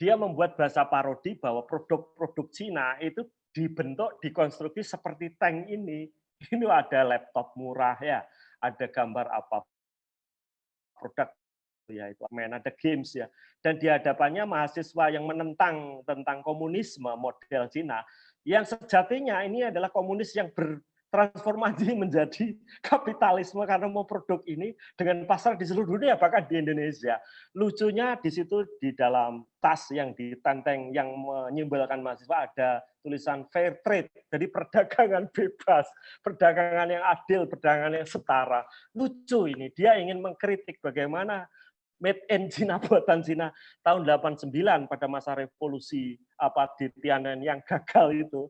dia membuat bahasa parodi bahwa produk-produk Cina itu dibentuk, dikonstruksi seperti tank ini. Ini ada laptop murah ya, ada gambar apa produk ya, itu ada games ya, dan di hadapannya mahasiswa yang menentang tentang komunisme model Cina, yang sejatinya ini adalah komunis yang bertransformasi menjadi kapitalisme karena mau produk ini dengan pasar di seluruh dunia, bahkan di Indonesia. Lucunya di situ, di dalam tas yang ditenteng yang menyimbolkan mahasiswa ada tulisan fair trade, jadi perdagangan bebas, perdagangan yang adil, perdagangan yang setara. Lucu ini, dia ingin mengkritik bagaimana made in China, buatan Cina tahun 89 pada masa revolusi di Tiananmen yang gagal itu.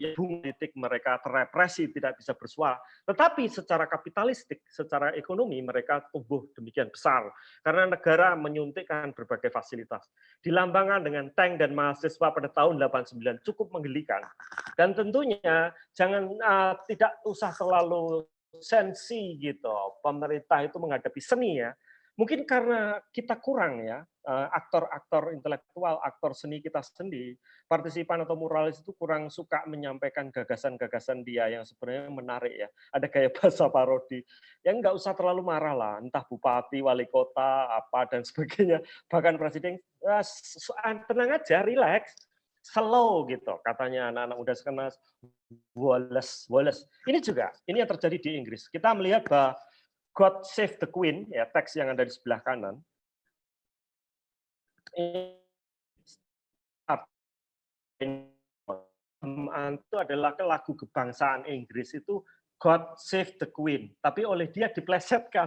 ya, politik mereka terrepresi, tidak bisa bersuara. Tetapi secara kapitalistik, secara ekonomi mereka tumbuh demikian besar karena negara menyuntikkan berbagai fasilitas. Dilambangkan dengan tank dan mahasiswa pada tahun 89 cukup menggelikan. Dan tentunya jangan tidak usah terlalu sensi gitu. Pemerintah itu menghadapi seni ya. Mungkin karena kita kurang ya, aktor-aktor intelektual, aktor seni kita sendiri, partisipan atau muralis itu kurang suka menyampaikan gagasan-gagasan dia yang sebenarnya menarik ya. Ada gaya bahasa parodi. Yang nggak usah terlalu marah lah, entah bupati, wali kota, apa dan sebagainya, bahkan presiden, tenang aja, relax, slow gitu, katanya anak-anak muda sekarang, Wallace, Wallace. Ini juga, ini yang terjadi di Inggris. Kita melihat bahwa God Save the Queen, ya teks yang ada di sebelah kanan, itu adalah lagu kebangsaan Inggris itu God Save the Queen, tapi oleh dia diplesetkan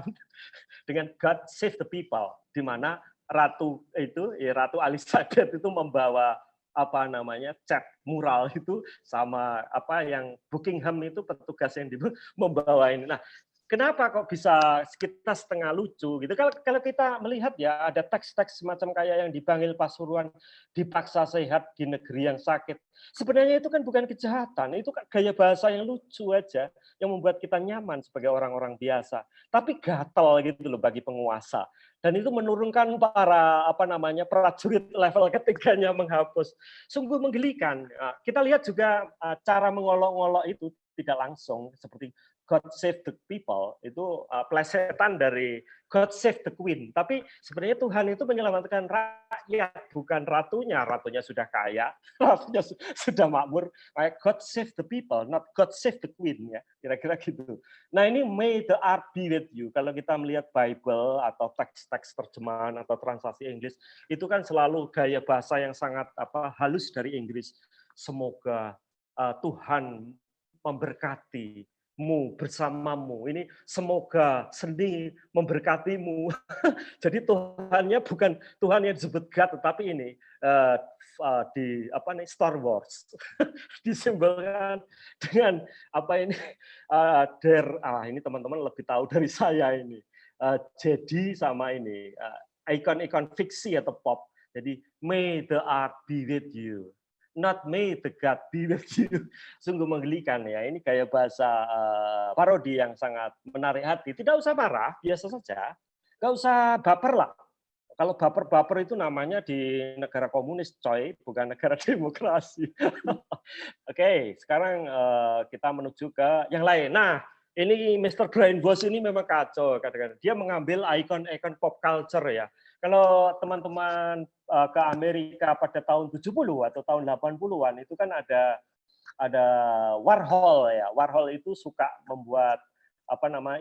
dengan God Save the People, di mana ratu itu, ya, Ratu Elizabeth itu membawa apa namanya cat mural itu sama apa yang Buckingham itu petugas yang membawa ini. Nah, kenapa kok bisa kita setengah lucu gitu? Kalau kita melihat ya ada teks-teks semacam kayak yang di Bangil Pasuruan dipaksa sehat di negeri yang sakit. Sebenarnya itu kan bukan kejahatan, itu kan gaya bahasa yang lucu aja yang membuat kita nyaman sebagai orang-orang biasa. Tapi gatel gitu loh bagi penguasa. Dan itu menurunkan para apa namanya prajurit level ketiganya menghapus. Sungguh menggelikan. Kita lihat juga cara mengolok-olok itu tidak langsung seperti God Save the People itu plesetan dari God Save the Queen. Tapi sebenarnya Tuhan itu menyelamatkan rakyat, bukan ratunya. Ratunya sudah kaya, ratunya sudah makmur. God Save the People, not God Save the Queen ya, kira-kira gitu. Nah ini May the Art be with you. Kalau kita melihat Bible atau teks-teks terjemahan atau translasi Inggris, itu kan selalu gaya bahasa yang sangat halus dari Inggris. Semoga Tuhan memberkati bersamamu. Ini semoga seni memberkatimu. Jadi Tuhannya bukan Tuhan yang disebut God, tetapi ini di Star Wars disimbolkan dengan apa ini ini teman-teman lebih tahu dari saya ini. Jadi sama ini ikon-ikon fiksi atau pop. Jadi may the art be with you. Not may the God be with you. Sungguh menggelikan ya. Ini gaya bahasa parodi yang sangat menarik hati. Tidak usah marah, biasa saja. Nggak usah baper lah. Kalau baper-baper itu namanya di negara komunis, coy, bukan negara demokrasi. Oke, sekarang kita menuju ke yang lain. Nah, ini Mr. Brian Boss ini memang kacau kadang-kadang. Dia mengambil ikon-ikon pop culture ya. Kalau teman-teman ke Amerika pada tahun 70 atau tahun 80-an itu kan ada Warhol ya. Warhol itu suka membuat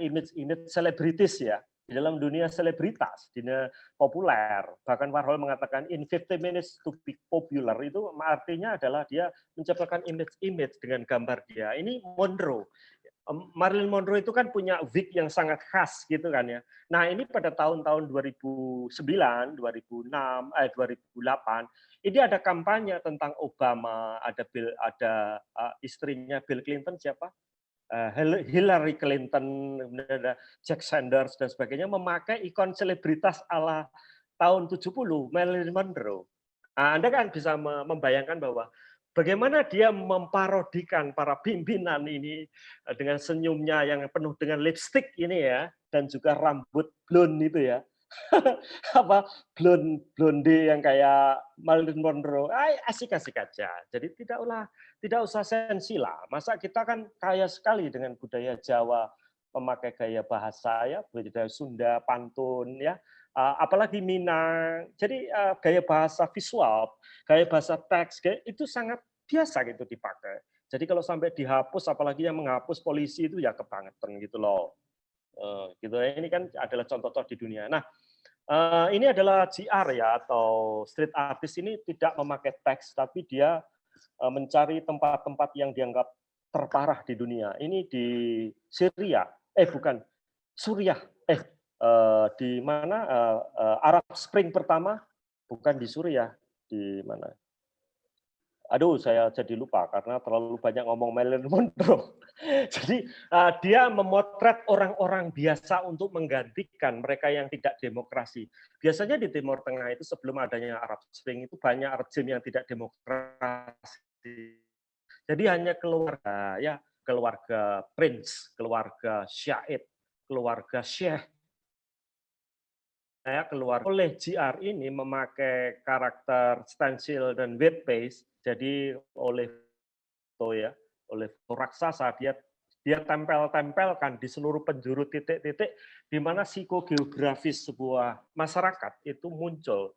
image selebritis ya. Di dalam dunia selebritas, dunia populer. Bahkan Warhol mengatakan in 50 minutes to be popular itu artinya adalah dia menciptakan image dengan gambar dia. Ini Monroe. Marilyn Monroe itu kan punya wig yang sangat khas gitu kan ya. Nah, ini pada tahun-tahun 2009, 2006, 2008, ini ada kampanye tentang Obama, ada istrinya Bill Clinton siapa? Hillary Clinton, ada Jack Sanders dan sebagainya memakai ikon selebritas ala tahun 70, Marilyn Monroe. Nah, Anda kan bisa membayangkan bahwa bagaimana dia memparodikan para pimpinan ini dengan senyumnya yang penuh dengan lipstick ini ya, dan juga rambut blonde itu ya. Blonde yang kayak Marilyn Monroe, asik-asik aja. Jadi tidak usah sensi lah. Masa kita kan kaya sekali dengan budaya Jawa, memakai gaya bahasa ya, budaya Sunda, pantun ya, apalagi Minang. Jadi gaya bahasa visual, gaya bahasa teks itu sangat biasa gitu dipakai. Jadi kalau sampai dihapus, apalagi yang menghapus polisi itu ya kebangetan gitu loh. Gitu. Ini kan adalah contoh-contoh di dunia. Nah, ini adalah GR ya atau street artist ini tidak memakai teks, tapi dia mencari tempat-tempat yang dianggap terparah di dunia. Ini di Syria, Suriah, di mana Arab Spring pertama, bukan di Suriah, di mana? Aduh, saya jadi lupa karena terlalu banyak ngomong Marilyn Monroe. Jadi dia memotret orang-orang biasa untuk menggantikan mereka yang tidak demokrasi. Biasanya di Timur Tengah itu sebelum adanya Arab Spring itu banyak rejim yang tidak demokrasi. Jadi hanya keluarga, ya keluarga prince, keluarga syahid, keluarga syekh, saya keluar oleh GR ini memakai karakter stensil dan web base, jadi oleh foto ya, oleh foto raksasa dia tempel-tempelkan di seluruh penjuru titik-titik di mana psikogeografis sebuah masyarakat itu muncul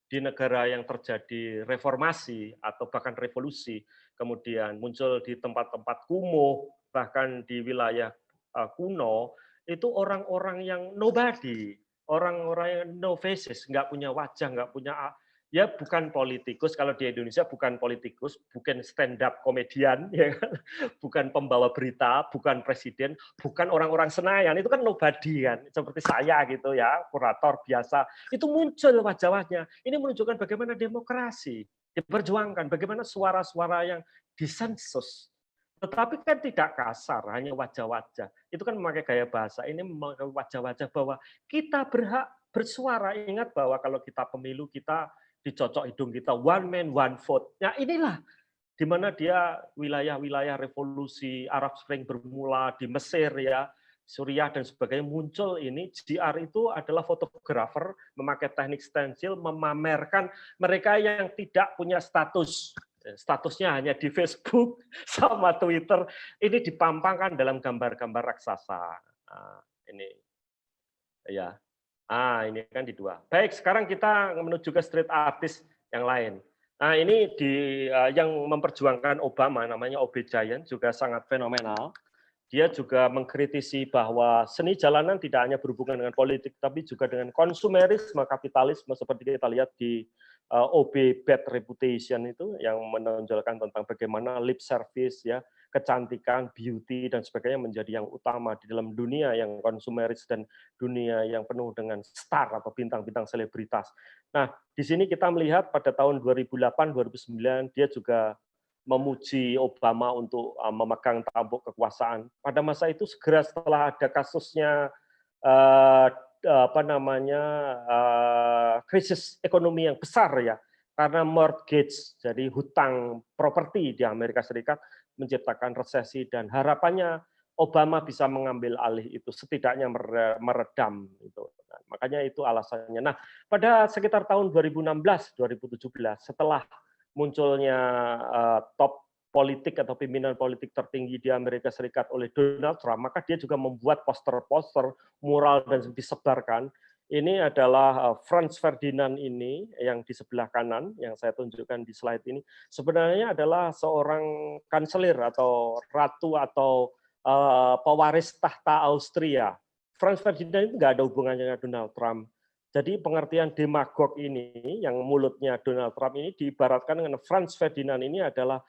di negara yang terjadi reformasi atau bahkan revolusi, kemudian muncul di tempat-tempat kumuh, bahkan di wilayah kuno, itu orang-orang yang nobody, orang-orang yang no faces, nggak punya wajah, nggak punya ya bukan politikus, kalau di Indonesia bukan politikus, bukan stand up komedian, ya kan? Bukan pembawa berita, bukan presiden, bukan orang-orang Senayan, itu kan nobody kan, seperti saya gitu ya, kurator biasa, itu muncul wajah-wajahnya. Ini menunjukkan bagaimana demokrasi diperjuangkan, bagaimana suara-suara yang disensus. Tetapi kan tidak kasar, hanya wajah-wajah. Itu kan memakai gaya bahasa, ini memakai wajah-wajah bahwa kita berhak bersuara. Ingat bahwa kalau kita pemilu, kita dicocok hidung kita, one man, one vote. Nah inilah di mana dia wilayah-wilayah revolusi Arab Spring bermula di Mesir ya, Suriah dan sebagainya muncul ini. GR itu adalah fotografer memakai teknik stensil memamerkan mereka yang tidak punya statusnya hanya di Facebook sama Twitter, ini dipampangkan dalam gambar-gambar raksasa. Nah, ini ya. Ini kan di dua. Baik, sekarang kita menuju ke street artist yang lain. Nah, ini yang memperjuangkan Obama, namanya OB Giant, juga sangat fenomenal. Dia juga mengkritisi bahwa seni jalanan tidak hanya berhubungan dengan politik, tapi juga dengan konsumerisme, kapitalisme, seperti kita lihat di OB Bad Reputation itu, yang menonjolkan tentang bagaimana lip service, ya, kecantikan, beauty, dan sebagainya menjadi yang utama di dalam dunia yang konsumeris dan dunia yang penuh dengan star atau bintang-bintang selebritas. Nah, di sini kita melihat pada tahun 2008-2009 dia juga memuji Obama untuk memegang tampuk kekuasaan. Pada masa itu segera setelah ada kasusnya krisis ekonomi yang besar ya, karena mortgage, jadi hutang properti di Amerika Serikat menciptakan resesi dan harapannya Obama bisa mengambil alih itu, setidaknya meredam itu. Nah, makanya itu alasannya. Nah, pada sekitar tahun 2016-2017 setelah munculnya top politik atau pimpinan politik tertinggi di Amerika Serikat oleh Donald Trump, maka dia juga membuat poster-poster, mural dan disebarkan. Ini adalah Franz Ferdinand ini yang di sebelah kanan yang saya tunjukkan di slide ini sebenarnya adalah seorang kanselir atau ratu atau pewaris tahta Austria. Franz Ferdinand itu nggak ada hubungannya dengan Donald Trump. Jadi pengertian demagog ini, yang mulutnya Donald Trump ini diibaratkan dengan Franz Ferdinand ini adalah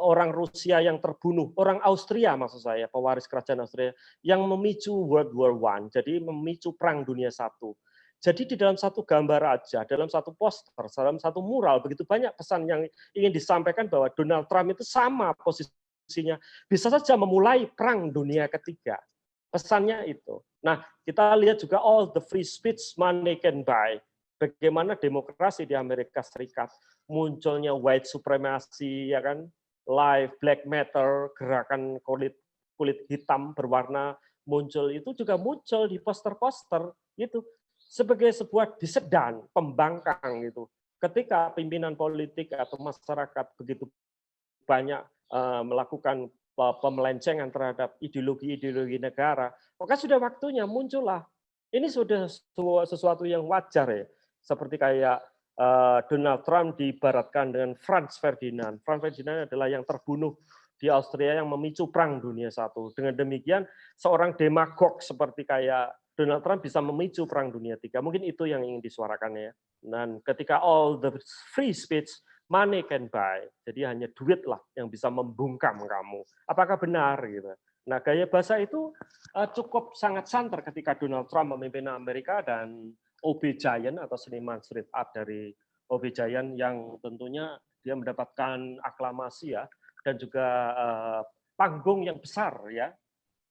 orang Rusia yang terbunuh, orang Austria maksud saya, pewaris kerajaan Austria, yang memicu World War I, jadi memicu Perang Dunia I. Jadi di dalam satu gambar aja, dalam satu poster, dalam satu mural, begitu banyak pesan yang ingin disampaikan bahwa Donald Trump itu sama posisinya, bisa saja memulai Perang Dunia Ketiga. Pesannya itu. Nah, kita lihat juga all the free speech money can buy. Bagaimana demokrasi di Amerika Serikat, munculnya white supremacy, ya kan, life, black matter, gerakan kulit hitam berwarna muncul, itu juga muncul di poster-poster gitu sebagai sebuah disedan, pembangkang gitu. Ketika pimpinan politik atau masyarakat begitu banyak melakukan pemelencengan terhadap ideologi-ideologi negara, maka sudah waktunya muncullah. Ini sudah sesuatu yang wajar ya. Seperti kayak Donald Trump diibaratkan dengan Franz Ferdinand. Franz Ferdinand adalah yang terbunuh di Austria yang memicu Perang Dunia I. Dengan demikian, seorang demagog seperti kayak Donald Trump bisa memicu Perang Dunia III. Mungkin itu yang ingin disuarakan ya. Dan ketika all the free speech money can buy. Jadi hanya duit lah yang bisa membungkam kamu. Apakah benar gitu? Nah, gaya bahasa itu cukup sangat santer ketika Donald Trump memimpin Amerika dan OB Giant atau seniman street art dari OB Giant yang tentunya dia mendapatkan aklamasi ya, dan juga panggung yang besar ya,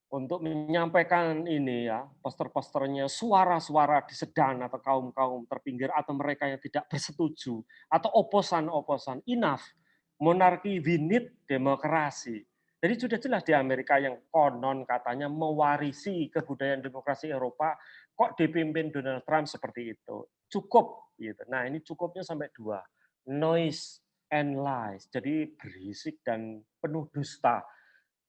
untuk menyampaikan ini ya, poster-posternya, suara-suara di Sedan atau kaum-kaum terpinggir atau mereka yang tidak bersetuju atau oposan-oposan, enough, monarki we need demokrasi. Jadi sudah jelas di Amerika yang konon katanya mewarisi kebudayaan demokrasi Eropa, kok dipimpin Donald Trump seperti itu. Cukup gitu. Nah, ini cukupnya sampai 2. Noise and lies. Jadi berisik dan penuh dusta.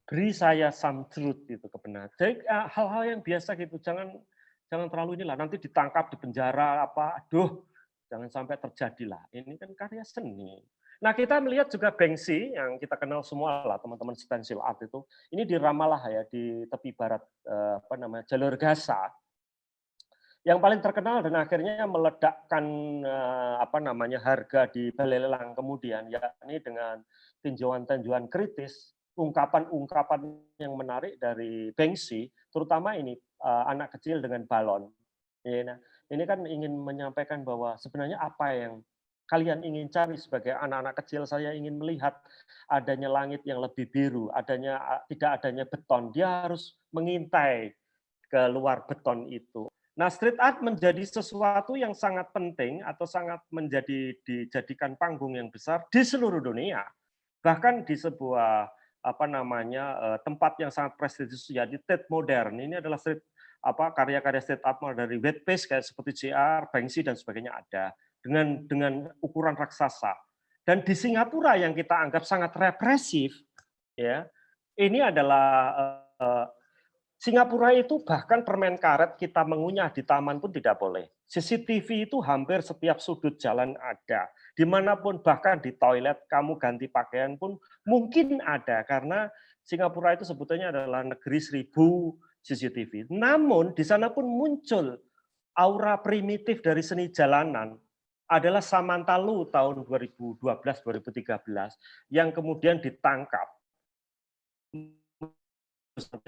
Beri saya some truth gitu, kebenaran. Jadi hal-hal yang biasa gitu, jangan terlalu inilah, nanti ditangkap, di penjara apa, aduh, jangan sampai terjadilah. Ini kan karya seni. Nah, kita melihat juga Banksy yang kita kenal semua lah, teman-teman stencil art itu. Ini di Ramallah ya, di tepi barat jalur Gaza. Yang paling terkenal dan akhirnya meledakkan harga di balai lelang kemudian, yakni dengan tinjauan-tinjauan kritis, ungkapan-ungkapan yang menarik dari Banksy, terutama ini anak kecil dengan balon. Nah, ini kan ingin menyampaikan bahwa sebenarnya apa yang kalian ingin cari sebagai anak-anak kecil, saya ingin melihat adanya langit yang lebih biru, tidak adanya beton. Dia harus mengintai ke luar beton itu. Nah, street art menjadi sesuatu yang sangat penting atau sangat dijadikan panggung yang besar di seluruh dunia. Bahkan di sebuah tempat yang sangat prestisius ya, di Tate Modern. Ini adalah karya-karya street art dari White Pace kayak seperti JR, Banksy dan sebagainya ada dengan ukuran raksasa. Dan di Singapura yang kita anggap sangat represif, ya, ini adalah Singapura itu bahkan permen karet kita mengunyah di taman pun tidak boleh. CCTV itu hampir setiap sudut jalan ada. Dimanapun, bahkan di toilet, kamu ganti pakaian pun mungkin ada. Karena Singapura itu sebetulnya adalah negeri 1000 CCTV. Namun di sana pun muncul aura primitif dari seni jalanan adalah Samantalu tahun 2012-2013 yang kemudian ditangkap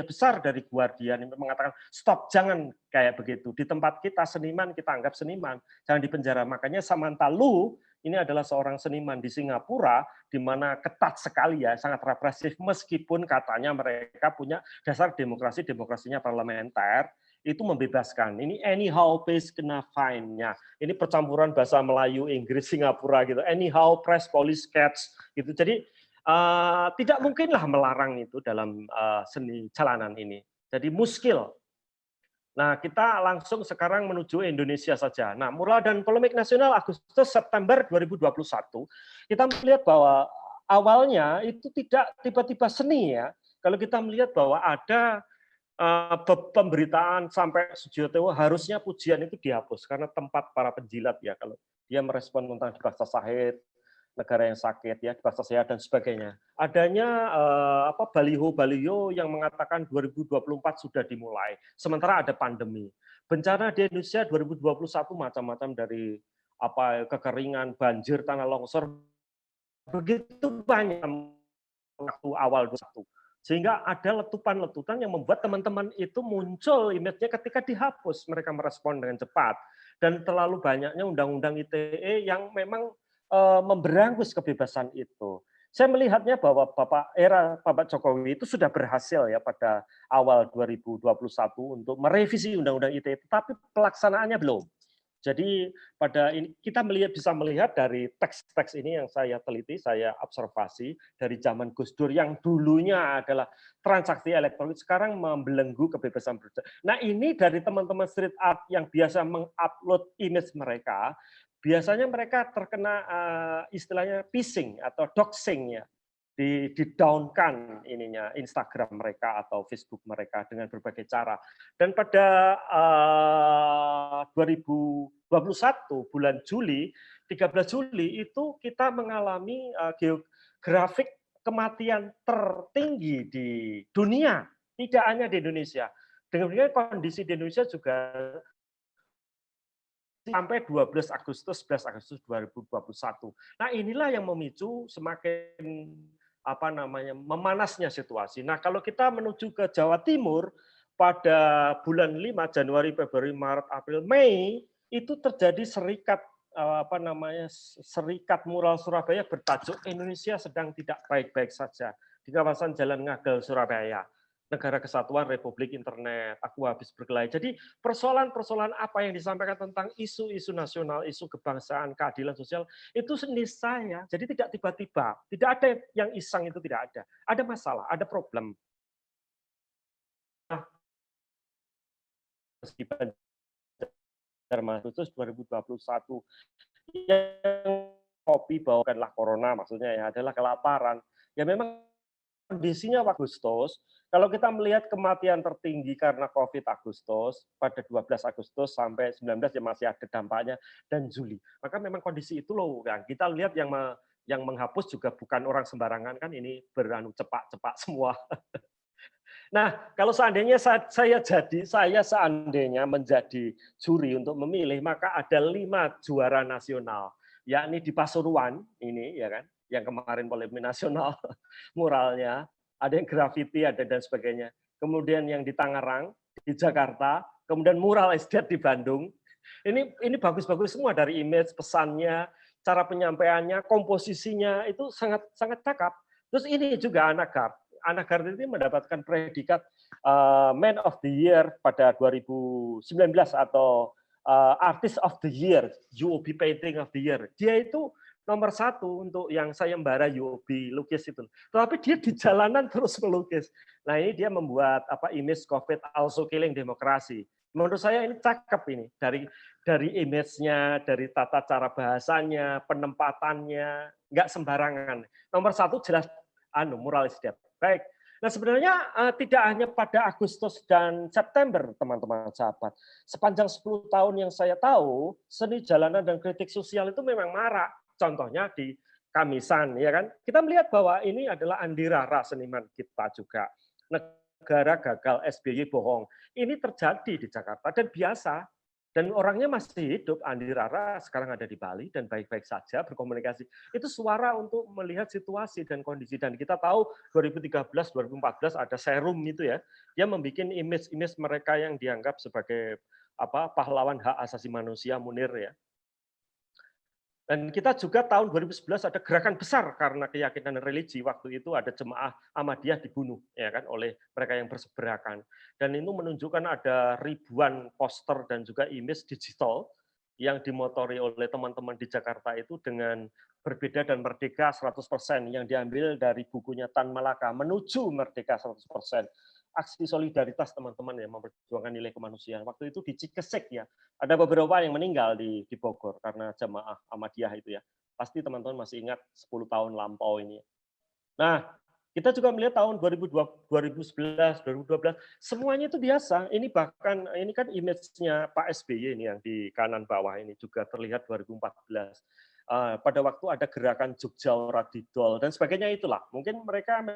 besar dari Guardian yang mengatakan stop, jangan kayak begitu. Di tempat kita seniman, kita anggap seniman, jangan dipenjara. Makanya Samantha Lu ini adalah seorang seniman di Singapura di mana ketat sekali ya, sangat represif meskipun katanya mereka punya dasar demokrasinya parlementer, itu membebaskan. Ini anyhow pace kena fine-nya. Ini percampuran bahasa Melayu, Inggris, Singapura gitu. Anyhow press police catch gitu. Jadi tidak mungkinlah melarang itu dalam seni jalanan ini. Jadi muskil. Nah, kita langsung sekarang menuju Indonesia saja. Nah, mural dan polemik nasional Agustus September 2021, kita melihat bahwa awalnya itu tidak tiba-tiba seni ya. Kalau kita melihat bahwa ada pemberitaan sampai Sujiwo harusnya pujian itu dihapus karena tempat para penjilat ya, kalau dia merespon tentang dibaksa Sahid, negara yang sakit ya, dibaksa sehat dan sebagainya. Adanya baliho-baliho yang mengatakan 2024 sudah dimulai, sementara ada pandemi. Bencana di Indonesia 2021 macam-macam dari kekeringan, banjir, tanah longsor, begitu banyak waktu awal 2021. Sehingga ada letupan-letupan yang membuat teman-teman itu muncul image-nya ketika dihapus, mereka merespon dengan cepat. Dan terlalu banyaknya undang-undang ITE yang memang memberangus kebebasan itu. Saya melihatnya bahwa Bapak Jokowi itu sudah berhasil ya pada awal 2021 untuk merevisi Undang-Undang ITE, tetapi pelaksanaannya belum. Jadi pada ini kita bisa melihat dari teks-teks ini yang saya teliti, saya observasi dari zaman Gus Dur yang dulunya adalah transaksi elektronik, sekarang membelenggu kebebasan berbicara. Nah, ini dari teman-teman street art yang biasa mengupload image mereka, biasanya mereka terkena istilahnya phishing atau doxing ya, di-down-kan ininya Instagram mereka atau Facebook mereka dengan berbagai cara. Dan pada 2021 bulan Juli, 13 Juli itu kita mengalami grafik kematian tertinggi di dunia, tidak hanya di Indonesia. Dengan kondisi di Indonesia juga sampai 12 Agustus 2021. Nah, inilah yang memicu semakin memanasnya situasi. Nah, kalau kita menuju ke Jawa Timur pada bulan 5 Januari, Februari, Maret, April, Mei itu terjadi serikat apa namanya, Serikat Mural Surabaya bertajuk Indonesia sedang tidak baik-baik saja di kawasan Jalan Ngagel Surabaya. Negara Kesatuan Republik Internet, aku habis berkelahi. Jadi persoalan-persoalan apa yang disampaikan tentang isu-isu nasional, isu kebangsaan, keadilan sosial, itu sendiri saya. Jadi tidak tiba-tiba, tidak ada yang iseng, itu tidak ada. Ada masalah, ada problem. Di Agustus 2021 yang kopi bawakanlah corona, maksudnya ya adalah kelaparan. Ya memang kondisinya Agustus, kalau kita melihat kematian tertinggi karena COVID Agustus, pada 12 Agustus sampai 19 ya masih ada dampaknya, dan Juli. Maka memang kondisi itu loh, yang kita lihat yang menghapus juga bukan orang sembarangan kan, ini beranu cepat-cepat semua. Nah, kalau seandainya saya seandainya menjadi juri untuk memilih, maka ada 5 juara nasional, yakni di Pasuruan ini ya kan, yang kemarin polemik nasional muralnya, ada yang graffiti, ada dan sebagainya. Kemudian yang di Tangerang, di Jakarta, kemudian mural estate di Bandung. Ini bagus-bagus semua dari image, pesannya, cara penyampaiannya, komposisinya itu sangat sangat cakep. Terus ini juga Anak Gard ini mendapatkan predikat Man of the Year pada 2019 atau Artist of the Year, UOB Painting of the Year. Dia itu nomor 1 untuk yang sayembara UOB lukis itu. Tapi dia di jalanan terus melukis. Nah ini dia membuat image COVID also killing demokrasi. Menurut saya ini cakep ini dari image-nya, dari tata cara bahasanya, penempatannya, nggak sembarangan. Nomor 1 jelas muralis dia. Baik. Nah sebenarnya tidak hanya pada Agustus dan September, teman-teman sahabat. Sepanjang 10 tahun yang saya tahu, seni jalanan dan kritik sosial itu memang marak. Contohnya di Kamisan, ya kan? Kita melihat bahwa ini adalah Andi Rara, seniman kita juga. Negara gagal, SBY bohong. Ini terjadi di Jakarta dan biasa. Dan orangnya masih hidup, Andi Rara sekarang ada di Bali dan baik-baik saja berkomunikasi. Itu suara untuk melihat situasi dan kondisi. Dan kita tahu 2013-2014 ada Serum itu ya, dia membuat image mereka yang dianggap sebagai pahlawan hak asasi manusia, Munir ya. Dan kita juga tahun 2011 ada gerakan besar karena keyakinan religi. Waktu itu ada jemaah Ahmadiyah dibunuh ya kan oleh mereka yang berseberangan. Dan itu menunjukkan ada ribuan poster dan juga image digital yang dimotori oleh teman-teman di Jakarta itu dengan berbeda dan merdeka 100% yang diambil dari bukunya Tan Malaka menuju merdeka 100%. Aksi solidaritas teman-teman yang memperjuangkan nilai kemanusiaan. Waktu itu di Cikesik ya, ada beberapa yang meninggal di Bogor karena jamaah Ahmadiyah itu ya. Pasti teman-teman masih ingat 10 tahun lampau ini. Nah, kita juga melihat tahun 2011, 2012, semuanya itu biasa. Ini bahkan, ini kan image-nya Pak SBY ini yang di kanan bawah ini juga terlihat 2014. Pada waktu ada gerakan Jogja Ora Didol dan sebagainya itulah. Mungkin mereka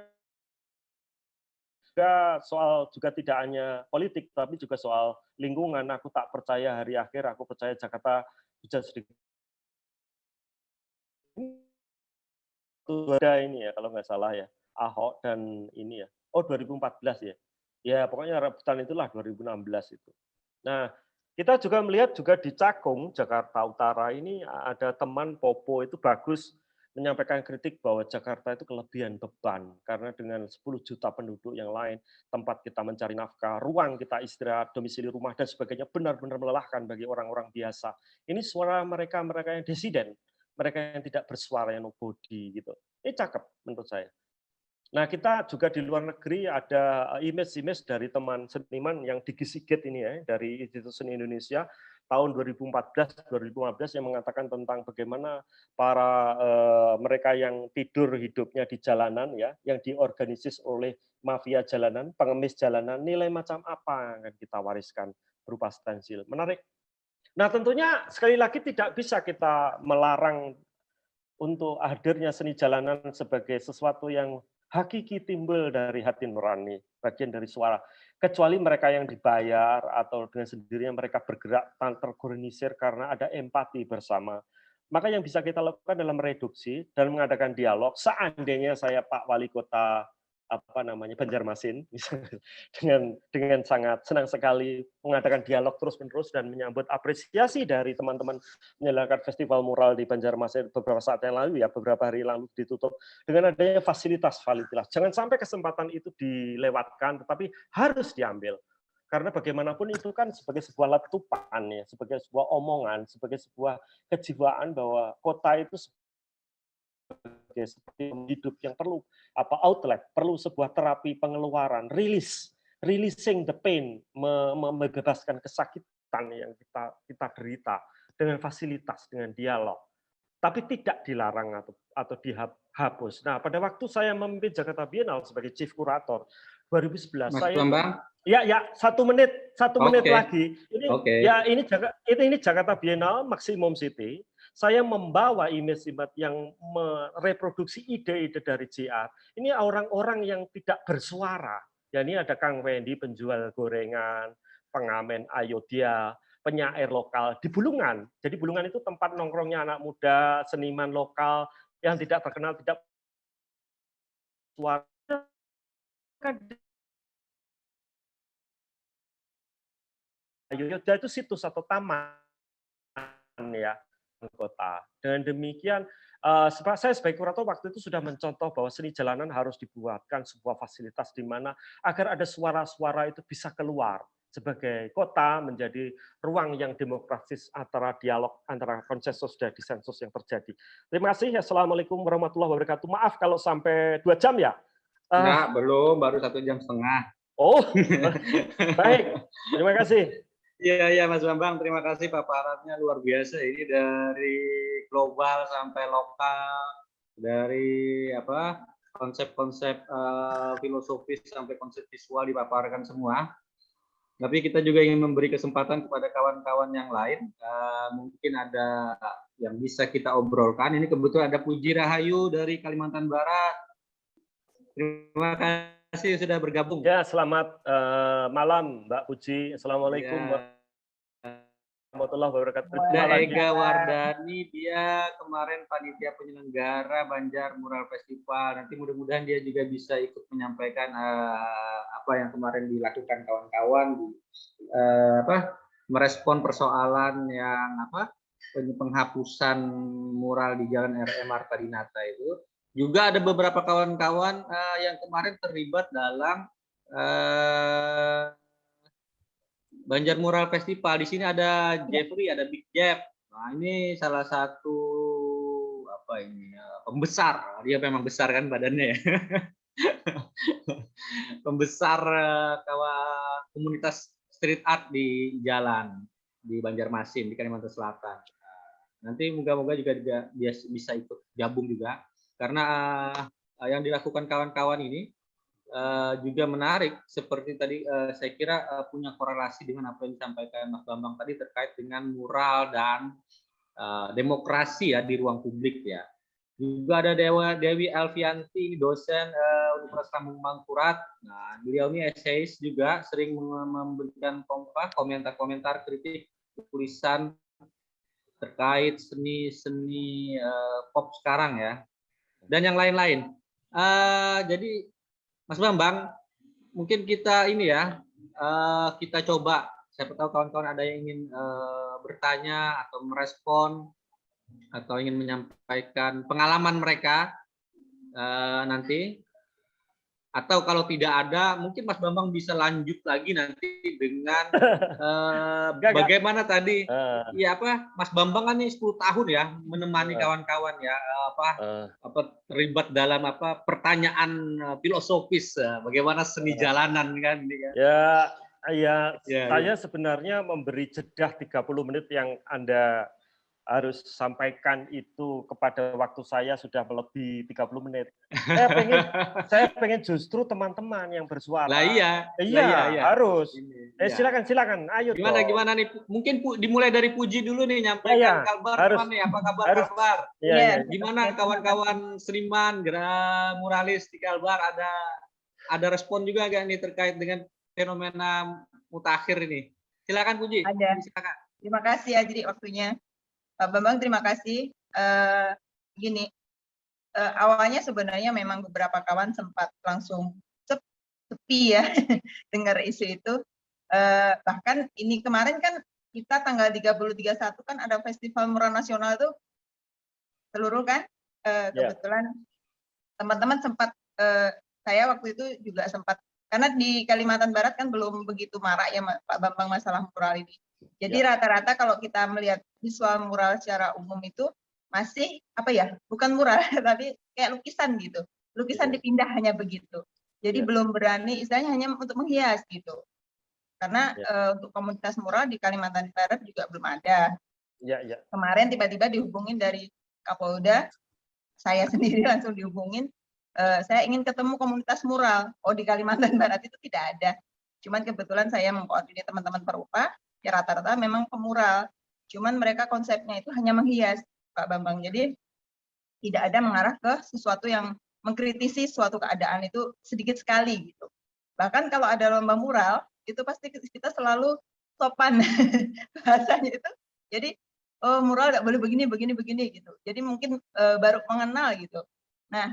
soal juga tidak hanya politik, tapi juga soal lingkungan. Aku tak percaya hari akhir, aku percaya Jakarta bisa sedikit. Ada ini ya, kalau nggak salah ya, Ahok dan ini ya. Oh 2014 ya. Ya pokoknya rebutan itulah 2016 itu. Nah, kita juga melihat juga di Cakung, Jakarta Utara ini ada teman Popo itu bagus menyampaikan kritik bahwa Jakarta itu kelebihan beban karena dengan 10 juta penduduk yang lain, tempat kita mencari nafkah, ruang kita istirahat, domisili rumah dan sebagainya benar-benar melelahkan bagi orang-orang biasa. Ini suara mereka yang disiden, mereka yang tidak bersuara, yang nobody gitu. Ini cakep menurut saya. Nah, kita juga di luar negeri ada image-image dari teman seniman yang di Sigit ini ya, dari Institut Seni Indonesia tahun 2014-2015 yang mengatakan tentang bagaimana para mereka yang tidur hidupnya di jalanan ya, yang diorganisir oleh mafia jalanan, pengemis jalanan, nilai macam apa yang akan kita wariskan berupa stensil. Menarik. Nah, tentunya sekali lagi tidak bisa kita melarang untuk hadirnya seni jalanan sebagai sesuatu yang hakiki timbul dari hati nurani, bagian dari suara. Kecuali mereka yang dibayar atau dengan sendirinya mereka bergerak terorganisir karena ada empati bersama. Maka yang bisa kita lakukan adalah mereduksi dan mengadakan dialog. Seandainya saya Pak Wali Kota Banjarmasin dengan sangat senang sekali mengadakan dialog terus-menerus dan menyambut apresiasi dari teman-teman menyelenggarakan festival mural di Banjarmasin beberapa saat yang lalu, ya beberapa hari lalu ditutup dengan adanya fasilitas. Jangan sampai kesempatan itu dilewatkan, tetapi harus diambil. Karena bagaimanapun itu kan sebagai sebuah letupan, ya, sebagai sebuah omongan, sebagai sebuah kejiwaan bahwa kota itu seperti hidup yang perlu outlet, perlu sebuah terapi pengeluaran, releasing the pain, membebaskan kesakitan yang kita derita dengan fasilitas, dengan dialog, tapi tidak dilarang atau dihapus. Nah, pada waktu saya memimpin Jakarta Biennale sebagai Chief Kurator 2011, Mas saya Bambang. Ya, 1 menit lagi. Ini Jakarta Biennale Maximum City. Saya membawa image yang mereproduksi ide-ide dari JR. Ini orang-orang yang tidak bersuara. Ya, ini ada Kang Wendy, penjual gorengan, pengamen Ayodhya, penyair lokal di Bulungan. Jadi Bulungan itu tempat nongkrongnya anak muda, seniman lokal yang tidak terkenal, tidak suara. Ayodhya itu situs atau taman, ya, kota. Dengan demikian, saya sebagai kurator waktu itu sudah mencontoh bahwa seni jalanan harus dibuatkan sebuah fasilitas di mana agar ada suara-suara itu bisa keluar sebagai kota menjadi ruang yang demokratis antara dialog antara konsensus dan disensus yang terjadi. Terima kasih. Assalamualaikum warahmatullahi wabarakatuh. Maaf kalau sampai 2 jam ya. Enggak, belum, baru 1,5 jam. Oh, baik. Terima kasih. Iya, Mas Bambang, terima kasih paparannya luar biasa. Ini dari global sampai lokal, dari konsep-konsep filosofis sampai konsep visual dipaparkan semua. Tapi kita juga ingin memberi kesempatan kepada kawan-kawan yang lain. Mungkin ada yang bisa kita obrolkan. Ini kebetulan ada Puji Rahayu dari Kalimantan Barat. Terima kasih sudah bergabung. Ya, selamat malam Mbak Puji. Assalamualaikum warahmatullahi wabarakatuh. Ada Ega Wardani, dia kemarin panitia penyelenggara Banjar Mural Festival. Nanti mudah-mudahan dia juga bisa ikut menyampaikan apa yang kemarin dilakukan kawan-kawan, merespon persoalan yang penghapusan mural di Jalan RM Marta Dinata itu. Juga ada beberapa kawan-kawan yang kemarin terlibat dalam Banjar Mural Festival. Di sini ada Jeffrey, ada Big Jeff. Nah, ini salah satu pembesar. Dia memang besar kan badannya ya. Pembesar komunitas street art di jalan di Banjarmasin di Kalimantan Selatan. Nanti moga-moga juga dia bisa ikut gabung juga. Karena yang dilakukan kawan-kawan ini juga menarik, seperti tadi saya kira punya korelasi dengan apa yang disampaikan Mas Bambang tadi terkait dengan mural dan demokrasi ya di ruang publik ya. Juga ada Dewi Alfianti, dosen Universitas Lambung Mangkurat. Nah, beliau ini eseis juga, sering memberikan komentar-komentar kritik tulisan terkait seni pop sekarang ya. Dan yang lain-lain. Jadi Mas Bambang, mungkin kita ini ya, kita coba, siapa tahu kawan-kawan ada yang ingin bertanya atau merespon atau ingin menyampaikan pengalaman mereka nanti. Atau kalau tidak ada, mungkin Mas Bambang bisa lanjut lagi nanti dengan bagaimana tadi Mas Bambang kan ini 10 tahun ya menemani kawan-kawan ya terlibat dalam pertanyaan filosofis bagaimana seni jalanan kan ini kan. Saya sebenarnya memberi jeda 30 menit yang Anda harus sampaikan itu kepada waktu saya sudah melebihi 30 menit. Saya pengen justru teman-teman yang bersuara. Lah iya. Harus. Silakan. Ayo. Gimana nih? Mungkin dimulai dari Puji dulu nih, nyampaikan kabar gimana nih? Apa kabar? Gimana kawan-kawan seniman, muralis di Kalbar, ada respon juga nggak nih terkait dengan fenomena mutakhir ini? Silakan Puji. Ada. Silakan. Terima kasih ya jadi waktunya. Pak Bambang, terima kasih. Awalnya sebenarnya memang beberapa kawan sempat langsung sepi ya dengar isu itu. Bahkan ini kemarin kan kita tanggal 30-31 kan ada Festival Mural Nasional itu seluruh kan. Kebetulan teman-teman sempat, saya waktu itu juga sempat, karena di Kalimantan Barat kan belum begitu marak ya Pak Bambang masalah mural ini. Jadi rata-rata kalau kita melihat visual mural secara umum itu masih apa ya, bukan mural tapi kayak lukisan gitu. Lukisan dipindah hanya begitu. Jadi belum berani, istilahnya hanya untuk menghias gitu. Karena untuk komunitas mural di Kalimantan Barat juga belum ada. Kemarin tiba-tiba dihubungin dari Kapolda, saya sendiri langsung dihubungin, saya ingin ketemu komunitas mural. Oh, di Kalimantan Barat itu tidak ada. Cuman kebetulan saya mengkoordinir teman-teman perupa, ya rata-rata memang pemural. Cuman mereka konsepnya itu hanya menghias, Pak Bambang. Jadi tidak ada mengarah ke sesuatu yang mengkritisi suatu keadaan, itu sedikit sekali gitu. Bahkan kalau ada lomba mural, itu pasti kita selalu sopan bahasanya itu. Jadi oh, mural nggak boleh begini gitu. Jadi mungkin baru mengenal gitu. Nah,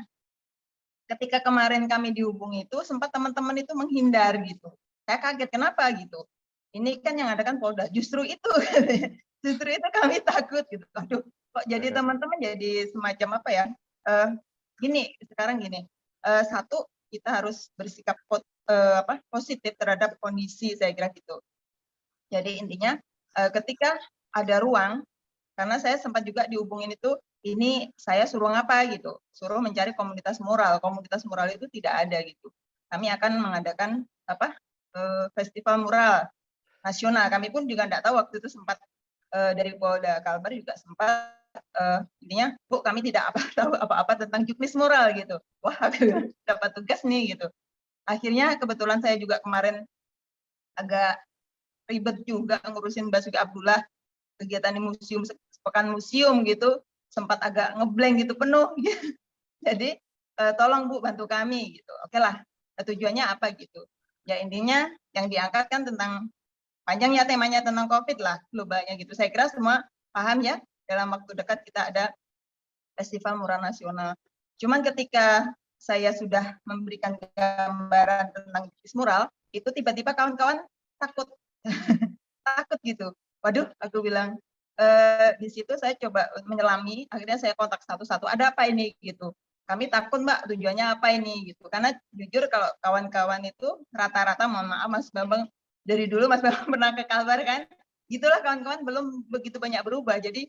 ketika kemarin kami dihubungi itu sempat teman-teman itu menghindar gitu. Saya kaget kenapa gitu. Ini kan yang ada kan Polda. Justru itu kami takut gitu. Aduh, kok jadi teman-teman jadi semacam apa ya? Sekarang gini. Satu, kita harus bersikap positif terhadap kondisi, saya kira gitu. Jadi intinya ketika ada ruang, karena saya sempat juga dihubungin itu, ini saya suruh ngapa gitu, suruh mencari komunitas mural. Komunitas mural itu tidak ada gitu. Kami akan mengadakan festival mural nasional. Kami pun juga tidak tahu waktu itu sempat dari Polda Kalbar juga sempat intinya, Bu, kami tidak tahu apa-apa tentang juknis mural gitu. Wah, aku dapat tugas nih gitu. Akhirnya kebetulan saya juga kemarin agak ribet juga ngurusin Basuki Abdullah, kegiatan di museum, sepekan museum gitu, sempat agak ngeblank gitu penuh. Jadi tolong Bu bantu kami gitu. Oke lah, tujuannya apa gitu. Ya intinya yang diangkat kan tentang, panjangnya temanya tentang COVID lah, globalnya gitu. Saya kira semua paham ya, dalam waktu dekat kita ada Festival Mural Nasional. Cuman ketika saya sudah memberikan gambaran tentang juknis mural, itu tiba-tiba kawan-kawan takut. Takut gitu. Waduh, aku bilang, di situ saya coba menyelami, akhirnya saya kontak satu-satu, ada apa ini gitu. Kami takut Mbak, tujuannya apa ini gitu. Karena jujur kalau kawan-kawan itu rata-rata, mohon maaf Mas Bambang, dari dulu Mas Bambang pernah ke Kalbar kan, gitulah kawan-kawan belum begitu banyak berubah. Jadi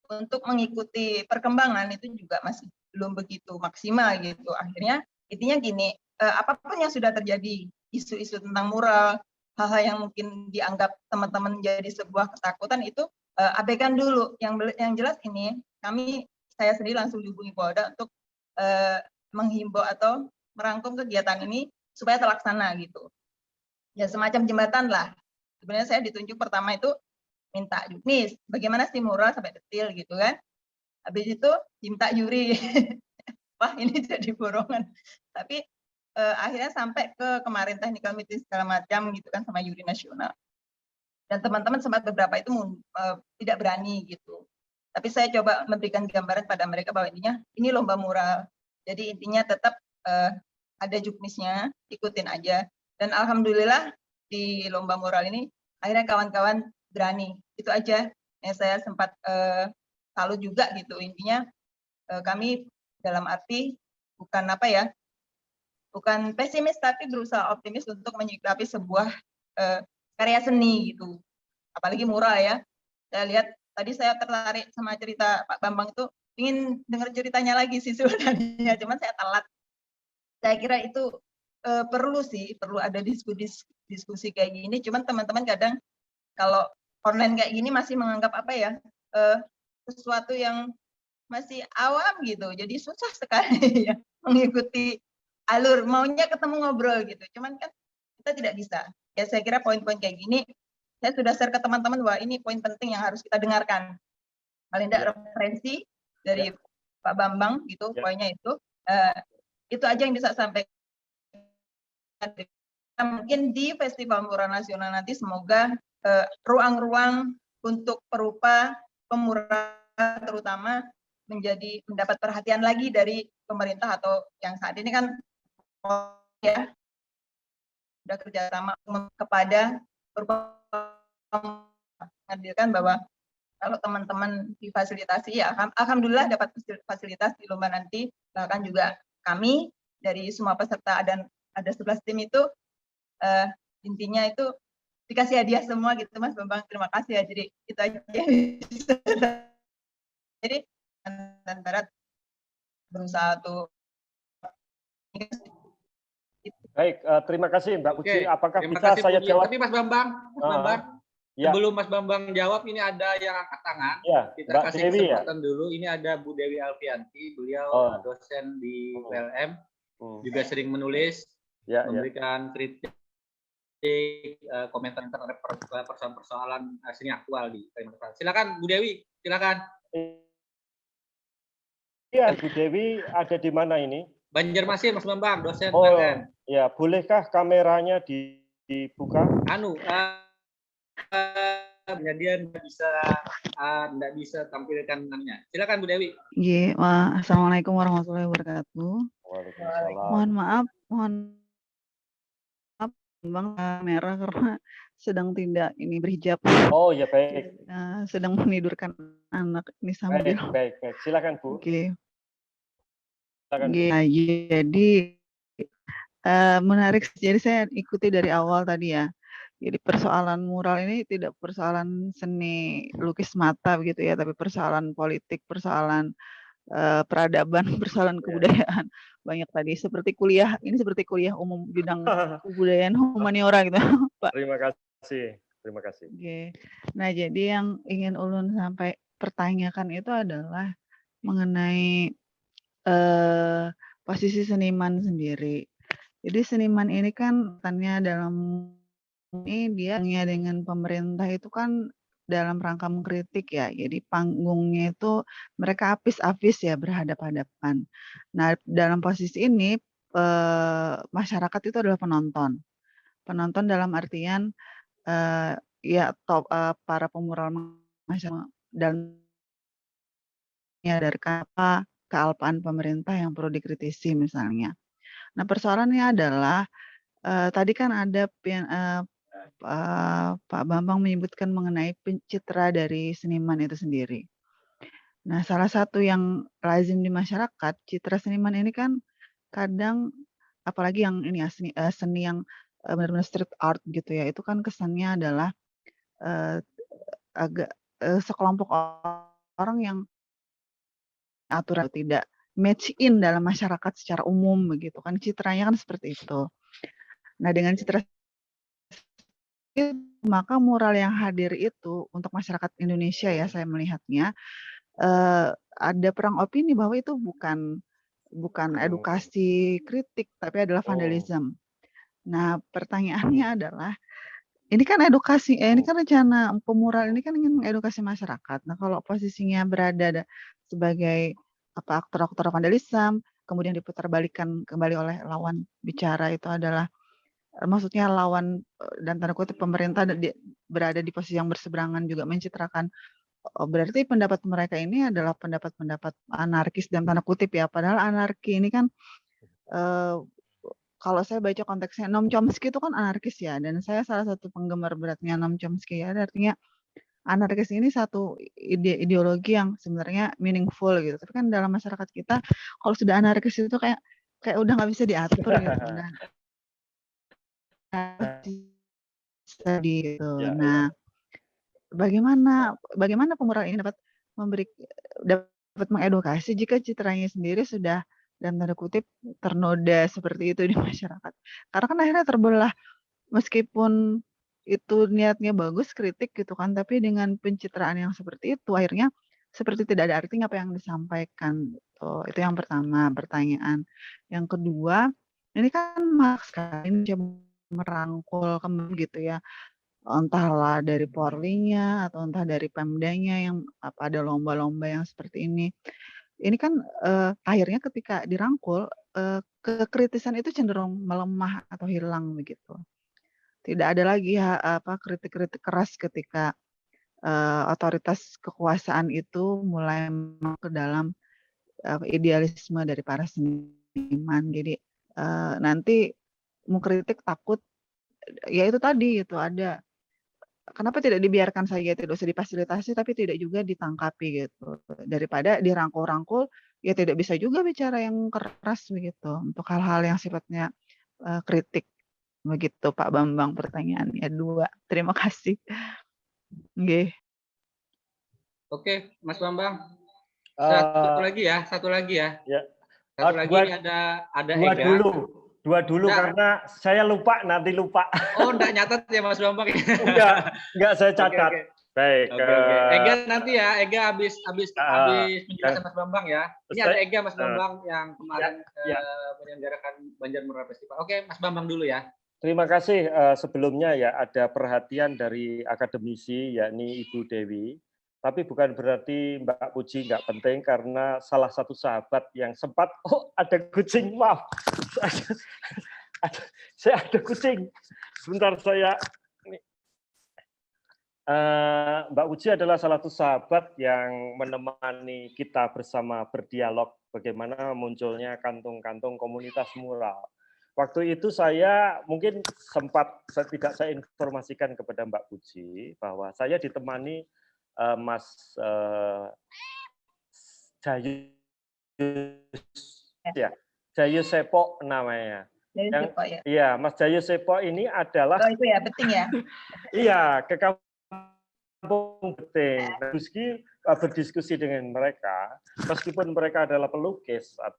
untuk mengikuti perkembangan itu juga masih belum begitu maksimal gitu. Akhirnya intinya gini, apapun yang sudah terjadi, isu-isu tentang mural, hal-hal yang mungkin dianggap teman-teman jadi sebuah ketakutan itu abaikan dulu. Yang jelas ini saya sendiri langsung dihubungi Polda untuk menghimbau atau merangkum kegiatan ini supaya terlaksana gitu. Ya semacam jembatan lah. Sebenarnya saya ditunjuk pertama itu minta juknis, bagaimana sih mural sampai detail gitu kan. Habis itu minta juri. Wah, ini jadi borongan. Tapi akhirnya sampai ke kemarin technical meeting segala macam gitu kan sama juri nasional. Dan teman-teman sempat beberapa itu tidak berani gitu. Tapi saya coba memberikan gambaran pada mereka bahwa intinya ini lomba mural. Jadi intinya tetap ada juknisnya, ikutin aja. Dan alhamdulillah di lomba mural ini akhirnya kawan-kawan berani. Itu aja yang saya sempat salut juga gitu. Intinya kami dalam arti bukan apa ya, bukan pesimis tapi berusaha optimis untuk menyikapi sebuah karya seni gitu. Apalagi mural ya. Saya lihat tadi saya tertarik sama cerita Pak Bambang itu, ingin dengar ceritanya lagi sih sebenarnya, cuman saya telat. Saya kira itu perlu ada diskusi kayak gini, cuman teman-teman kadang kalau online kayak gini masih menganggap apa ya, sesuatu yang masih awam gitu, jadi susah sekali ya mengikuti alur, maunya ketemu ngobrol gitu, cuman kan kita tidak bisa. Ya saya kira poin-poin kayak gini, saya sudah share ke teman-teman bahwa ini poin penting yang harus kita dengarkan. Paling tidak referensi dari Pak Bambang gitu, poinnya itu aja yang bisa sampaikan. Mungkin di Festival Mural Nasional nanti semoga ruang-ruang untuk perupa pemural terutama mendapat perhatian lagi dari pemerintah, atau yang saat ini kan ya sudah kerjasama kepada menghadirkan bahwa kalau teman-teman difasilitasi ya alhamdulillah dapat fasilitas di lomba nanti, bahkan juga kami dari semua peserta dan ada 11 tim itu intinya itu dikasih hadiah semua gitu Mas Bambang, terima kasih ya, jadi itu aja. Jadi antara berusaha tuh. Baik, terima kasih Mbak Puji. Oke, Apakah terima bisa kasih, saya Puji. jawab? Tapi Mas Bambang, Ya. sebelum Mas Bambang jawab, ini ada yang angkat tangan. Ya, Kita Mbak kasih Dewi ya. kesempatan dulu. Ini ada Bu Dewi Alfianti, beliau dosen di ULM, juga sering menulis, memberikan kritik, komentar terhadap persoalan seni aktual di Kalimantan. Silakan Bu Dewi, silakan. Iya, Bu Dewi ada di mana ini? Banjarmasin, Mas Bambang, dosen Oh, ULM. ya, bolehkah kameranya dibuka? Kemudian nggak bisa tampilkan namanya. Silakan Bu Dewi. Iya, Assalamualaikum warahmatullahi wabarakatuh. Waalaikumsalam. Mohon maaf, Bang, kamera karena sedang tidak ini berhijab. Oh ya baik. Sedang menidurkan anak ini sambil. Baik. Silakan Bu. Oke. Silakan, Bu. Nah, jadi menarik. Jadi saya ikuti dari awal tadi ya. Jadi persoalan mural ini tidak persoalan seni lukis mata begitu ya, tapi persoalan politik, persoalan peradaban, persoalan kebudayaan, banyak tadi seperti kuliah, ini seperti kuliah umum bidang kebudayaan humaniora gitu Pak. Terima kasih. Oke. Nah jadi yang ingin ulun sampai pertanyakan itu adalah mengenai posisi seniman sendiri. Jadi seniman ini kan tanya dalam ini dia dengan pemerintah itu kan dalam rangka mengkritik ya, jadi panggungnya itu mereka apis-apis ya berhadap-hadapan. Nah dalam posisi ini masyarakat itu adalah penonton. Penonton dalam artian ya para pemural masyarakat dan menyadarkan apa kealpaan pemerintah yang perlu dikritisi misalnya. Nah persoalannya adalah tadi kan ada Pak Bambang menyebutkan mengenai pencitra dari seniman itu sendiri. Nah, salah satu yang lazim di masyarakat, citra seniman ini kan kadang, apalagi yang ini ya, seni yang benar-benar street art gitu ya, itu kan kesannya adalah agak sekelompok orang yang aturan tidak match in dalam masyarakat secara umum begitu kan, citranya kan seperti itu. Nah, dengan citra maka mural yang hadir itu untuk masyarakat Indonesia ya saya melihatnya ada perang opini bahwa itu bukan edukasi kritik tapi adalah vandalisme. Nah pertanyaannya adalah ini kan edukasi, ini kan rencana pemural ini kan ingin mengedukasi masyarakat. Nah kalau posisinya berada sebagai aktor-aktor vandalisme, kemudian diputarbalikkan kembali oleh lawan bicara itu adalah maksudnya lawan dan tanda kutip pemerintah berada di posisi yang berseberangan juga mencitrakan berarti pendapat mereka ini adalah pendapat-pendapat anarkis dan tanda kutip ya, padahal anarki ini kan kalau saya baca konteksnya Noam Chomsky itu kan anarkis ya, dan saya salah satu penggemar beratnya Noam Chomsky ya, artinya anarkis ini satu ideologi yang sebenarnya meaningful gitu, tapi kan dalam masyarakat kita kalau sudah anarkis itu kayak udah nggak bisa diatur gitu. Gitu. Nah, bagaimana pemural ini dapat mengedukasi jika citranya sendiri sudah dan tanda kutip ternoda seperti itu di masyarakat. Karena kan akhirnya terbelah meskipun itu niatnya bagus kritik gitu kan, tapi dengan pencitraan yang seperti itu akhirnya seperti tidak ada artinya apa yang disampaikan gitu. Itu yang pertama pertanyaan. Yang kedua, ini kan Mas sekali merangkul kembali gitu ya, entahlah dari Polri-nya atau entah dari Pemdanya yang ada lomba-lomba yang seperti ini. Ini kan akhirnya ketika dirangkul kekritisan itu cenderung melemah atau hilang begitu. Tidak ada lagi kritik-kritik keras ketika otoritas kekuasaan itu mulai masuk ke dalam idealisme dari para seniman. Jadi nanti mengkritik takut ya itu tadi itu ada. Kenapa tidak dibiarkan saja, tidak usah difasilitasi, tapi tidak juga ditangkapi gitu. Daripada dirangkul-rangkul, ya tidak bisa juga bicara yang keras begitu untuk hal-hal yang sifatnya kritik. Begitu Pak Bambang pertanyaannya 2. Terima kasih. Nggih. Oke, Mas Bambang. Satu lagi ya. Ya, Satu lagi dua, ini ada dua Ega. dulu Enggak. karena saya nanti lupa. Oh, enggak nyatet ya Mas Bambang. Enggak saya catat. Oke. Baik. Oke. Ega nanti ya, Ega habis penjelasan Mas Bambang ya. Ini ada Ega Mas Bambang yang kemarin menyelenggarakan Banjarmurah Festival. Oke, Mas Bambang dulu ya. Terima kasih. Sebelumnya ya ada perhatian dari akademisi yakni Ibu Dewi. Tapi bukan berarti Mbak Puji nggak penting karena salah satu sahabat yang sempat ada kucing, maaf. Saya ada kucing. Sebentar saya Mbak Uci adalah salah satu sahabat yang menemani kita bersama berdialog bagaimana munculnya kantung-kantung komunitas mural. Waktu itu saya mungkin tidak saya informasikan kepada Mbak Puji bahwa saya ditemani Mas Jayu Sepo namanya. Iya, Mas Jayu Sepo ini adalah itu ya, Beting ya. Iya, ke Kampung Beting. Meski berdiskusi dengan mereka, meskipun mereka adalah pelukis atau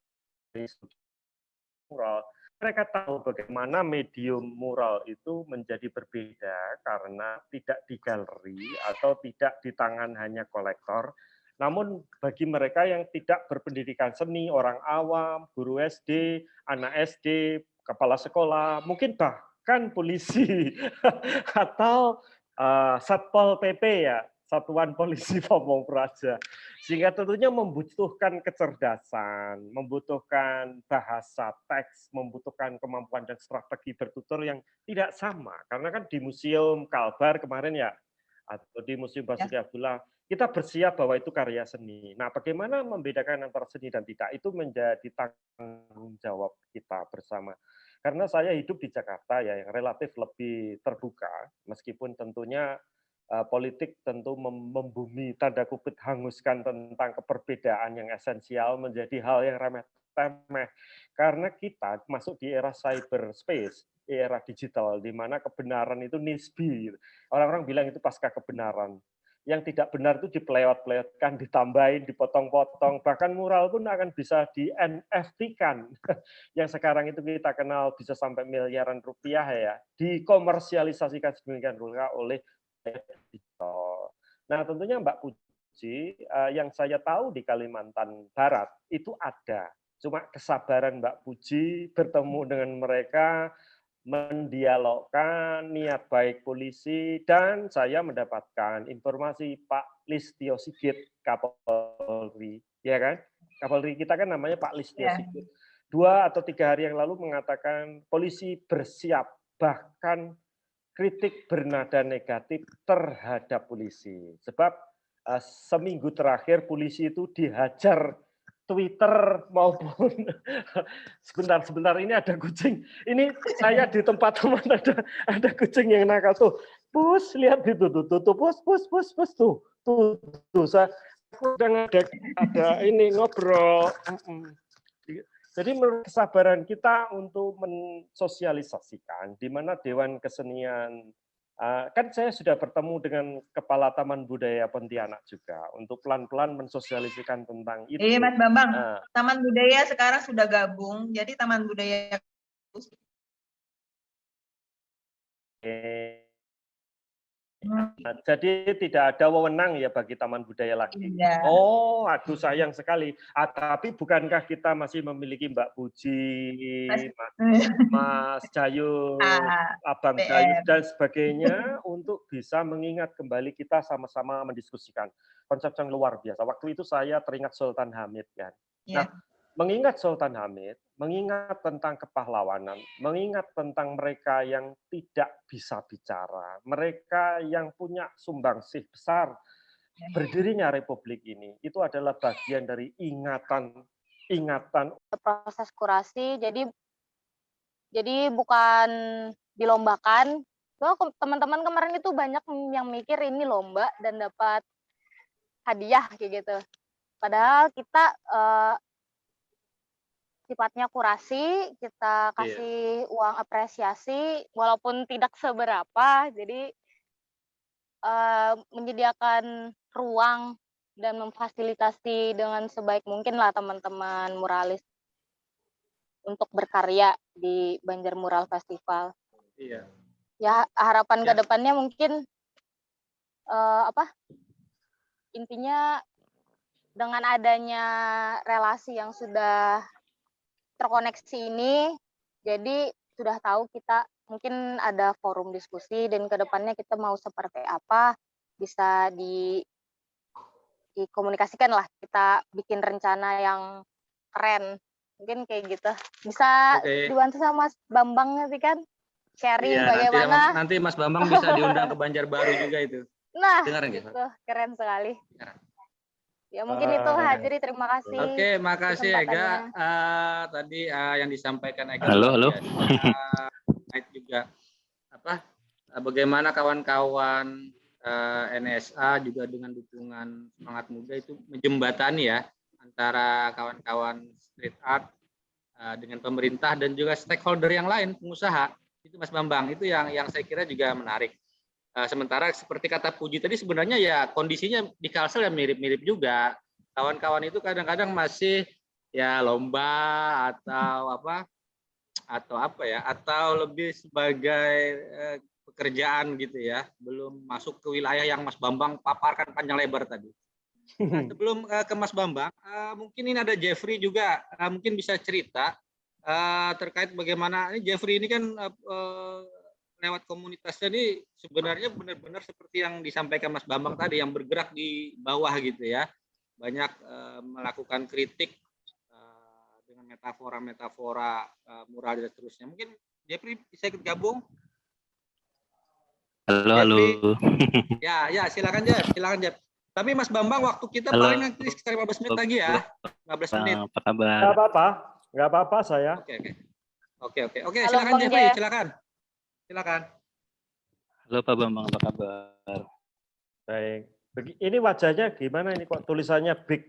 mural, mereka tahu bagaimana medium mural itu menjadi berbeda karena tidak di galeri atau tidak di tangan hanya kolektor. Namun bagi mereka yang tidak berpendidikan seni, orang awam, guru SD, anak SD, kepala sekolah, mungkin bahkan polisi atau Satpol PP ya, Satuan Polisi Pamong Praja. Sehingga tentunya membutuhkan kecerdasan, membutuhkan bahasa teks, membutuhkan kemampuan dan strategi bertutur yang tidak sama. Karena kan di Museum Kalbar kemarin ya, atau di Museum Basuki Abdullah, kita bersiap bahwa itu karya seni. Nah, bagaimana membedakan antara seni dan tidak, itu menjadi tanggung jawab kita bersama. Karena saya hidup di Jakarta ya, yang relatif lebih terbuka, meskipun tentunya politik tentu membumi tanda kutip hanguskan tentang keperbedaan yang esensial menjadi hal yang remeh-temeh. Karena kita masuk di era cyberspace, era digital, di mana kebenaran itu nisbi. Orang-orang bilang itu pasca kebenaran. Yang tidak benar itu dipelewat-pelewatkan, ditambahin, dipotong-potong, bahkan mural pun akan bisa di NFT-kan. Yang sekarang itu kita kenal bisa sampai miliaran rupiah ya, dikomersialisasikan sedemikian rupa oleh digital. Nah, tentunya Mbak Puji, yang saya tahu di Kalimantan Barat itu ada. Cuma kesabaran Mbak Puji bertemu dengan mereka, mendialogkan niat baik polisi, dan saya mendapatkan informasi Pak Listio Sigit, Kapolri, ya kan? Kapolri kita kan namanya Pak Listio Sigit. 2 atau 3 hari yang lalu mengatakan polisi bersiap, bahkan kritik bernada negatif terhadap polisi. Sebab seminggu terakhir polisi itu dihajar Twitter maupun sebentar ini ada kucing. Ini saya di tempat teman ada kucing yang nakal tuh. Pus, lihat itu tuh pus tuh. Saya sedang ada ini ngobrol. Jadi menurut kesabaran kita untuk mensosialisasikan di mana Dewan Kesenian, kan saya sudah bertemu dengan Kepala Taman Budaya Pontianak juga untuk pelan-pelan mensosialisasikan tentang itu. Iya Mas Bambang, Taman Budaya sekarang sudah gabung, jadi Taman Budaya. Nah, jadi tidak ada wewenang ya bagi Taman Budaya lagi. Iya. Oh, aduh sayang sekali. Tapi bukankah kita masih memiliki Mbak Puji, Mas Jayu, Abang Jayu dan sebagainya untuk bisa mengingat kembali kita sama-sama mendiskusikan konsep yang luar biasa. Waktu itu saya teringat Sultan Hamid kan. Nah, mengingat Sultan Hamid, mengingat tentang kepahlawanan, mengingat tentang mereka yang tidak bisa bicara, mereka yang punya sumbangsih besar berdirinya Republik ini, itu adalah bagian dari ingatan. Proses kurasi, jadi bukan dilombakan. Teman-teman kemarin itu banyak yang mikir ini lomba dan dapat hadiah kayak gitu. Padahal kita sifatnya kurasi, kita kasih uang apresiasi walaupun tidak seberapa. Jadi menyediakan ruang dan memfasilitasi dengan sebaik mungkin lah teman-teman muralis untuk berkarya di Banjar Mural Festival. Iya. Ya harapan kedepannya mungkin intinya dengan adanya relasi yang sudah terkoneksi ini, jadi sudah tahu kita mungkin ada forum diskusi dan kedepannya kita mau seperti apa bisa dikomunikasikan lah, kita bikin rencana yang keren mungkin kayak gitu, bisa dibantu sama Mas Bambang nanti kan sharing bagaimana nanti Mas Bambang bisa diundang ke Banjarbaru juga itu. Nah gitu, keren sekali ya. Mungkin itu Hajri, terima kasih. Oke, makasih Ega. Tadi yang disampaikan Ega. Halo. Juga bagaimana kawan-kawan NSA juga dengan dukungan Semangat Muda itu menjembatani ya antara kawan-kawan street art dengan pemerintah dan juga stakeholder yang lain, pengusaha. Itu Mas Bambang, itu yang saya kira juga menarik. Sementara seperti kata Puji tadi sebenarnya ya kondisinya di Kalsel ya mirip-mirip juga. Kawan-kawan itu kadang-kadang masih ya lomba atau lebih sebagai pekerjaan gitu ya, belum masuk ke wilayah yang Mas Bambang paparkan panjang lebar tadi. Nah, sebelum ke Mas Bambang, mungkin ini ada Jeffrey juga, mungkin bisa cerita terkait bagaimana ini Jeffrey ini kan lewat komunitasnya ini sebenarnya benar-benar seperti yang disampaikan Mas Bambang tadi, yang bergerak di bawah gitu ya, banyak melakukan kritik dengan metafora mural dan seterusnya. Mungkin Jeffrey bisa ikut gabung. Jeffrey. Ya silakan Jeff. Tapi Mas Bambang, waktu kita paling nanti sekitar 15 menit lagi ya. 15 menit. Apa kabar? Nggak apa-apa saya. Oke. Silakan Jeffrey, silakan. Halo Pak Bambang, apa kabar? Baik. Ini wajahnya gimana ini kok tulisannya big?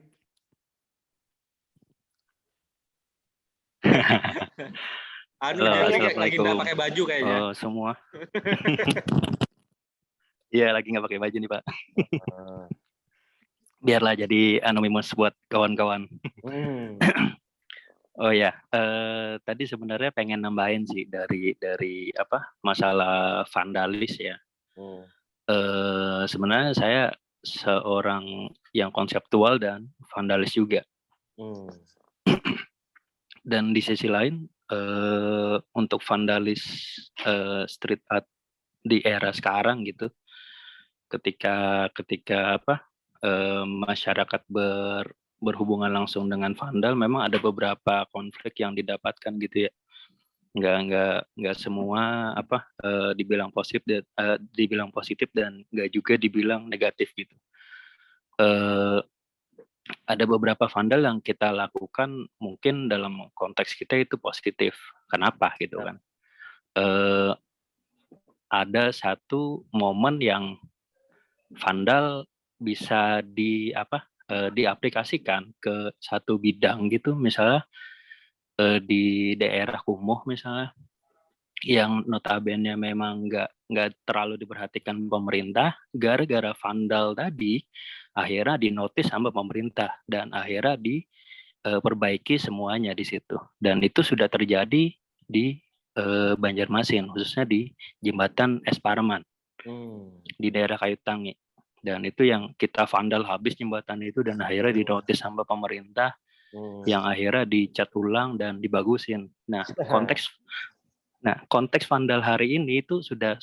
Lagi nggak pakai baju kayaknya. Oh, semua. Iya, lagi nggak pakai baju nih Pak. Biarlah jadi anonymous buat kawan-kawan. Oh ya, tadi sebenarnya pengen nambahin sih dari masalah vandalis ya. Sebenarnya saya seorang yang konseptual dan vandalis juga. Dan di sisi lain untuk vandalis street art di era sekarang gitu, ketika masyarakat berhubungan langsung dengan vandal, memang ada beberapa konflik yang didapatkan gitu ya. Nggak semua dibilang positif dan nggak juga dibilang negatif gitu. Ada beberapa vandal yang kita lakukan mungkin dalam konteks kita itu positif. Kenapa gitu kan? Ada satu momen yang vandal bisa diaplikasikan ke satu bidang gitu, misalnya di daerah kumuh misalnya, yang notabene memang nggak terlalu diperhatikan pemerintah, gara-gara vandal tadi akhirnya dinotis sama pemerintah dan akhirnya diperbaiki semuanya di situ. Dan itu sudah terjadi di Banjarmasin, khususnya di Jembatan Es Parman di daerah Kayu Tangi. Dan itu yang kita vandal habis jembatan itu dan akhirnya dinotis sama pemerintah, yang akhirnya dicat ulang dan dibagusin. Nah, konteks vandal hari ini itu sudah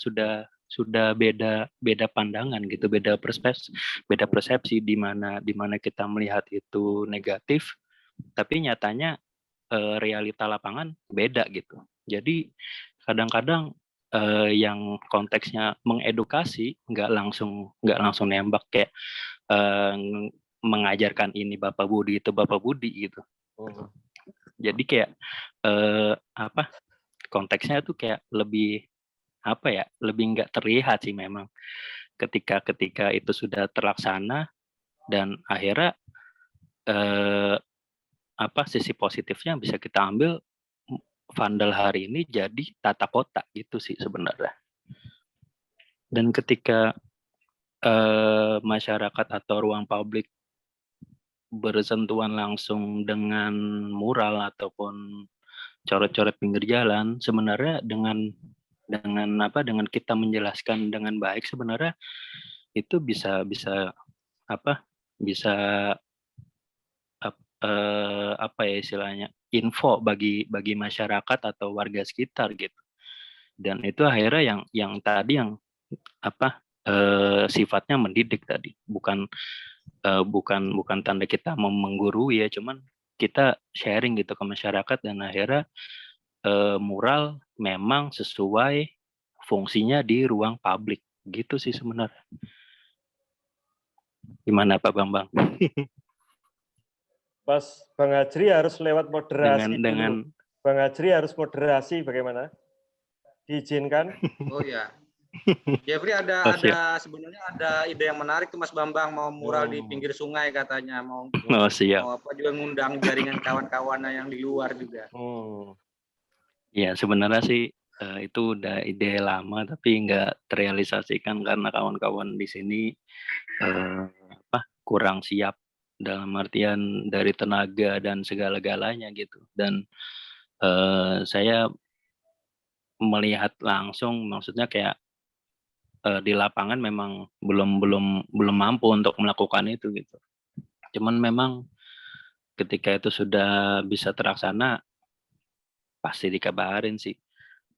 beda pandangan gitu, beda persepsi di mana kita melihat itu negatif, tapi nyatanya realita lapangan beda gitu. Jadi kadang-kadang yang konteksnya mengedukasi nggak langsung nembak kayak mengajarkan ini Bapak Budi itu Bapak Budi gitu. Jadi kayak konteksnya tuh kayak lebih apa ya, lebih nggak terlihat sih memang ketika itu sudah terlaksana dan akhirnya sisi positifnya bisa kita ambil Vandal hari ini jadi tata kota gitu sih sebenarnya. Dan ketika masyarakat atau ruang publik bersentuhan langsung dengan mural ataupun coret-coret pinggir jalan, sebenarnya dengan kita menjelaskan dengan baik sebenarnya itu bisa ya istilahnya info bagi masyarakat atau warga sekitar gitu. Dan itu akhirnya yang tadi yang sifatnya mendidik tadi, bukan tanda kita mau menggurui ya, cuman kita sharing gitu ke masyarakat dan akhirnya mural memang sesuai fungsinya di ruang publik gitu sih sebenarnya. Gimana Pak Bambang? Mas Bang Hajri harus lewat moderasi dengan dulu. Bang Hajri harus moderasi bagaimana? Diizinkan? Oh ya. Jeffrey sebenarnya ada ide yang menarik tuh Mas Bambang, mau mural di pinggir sungai katanya, mau siap. mau juga ngundang jaringan kawan-kawannya yang di luar juga. Ya sebenarnya sih itu udah ide lama tapi nggak terrealisasikan karena kawan-kawan di sini kurang siap dalam artian dari tenaga dan segala-galanya gitu. Dan saya melihat langsung, maksudnya kayak di lapangan memang belum mampu untuk melakukan itu gitu. Cuman memang ketika itu sudah bisa terlaksana pasti dikabarin sih,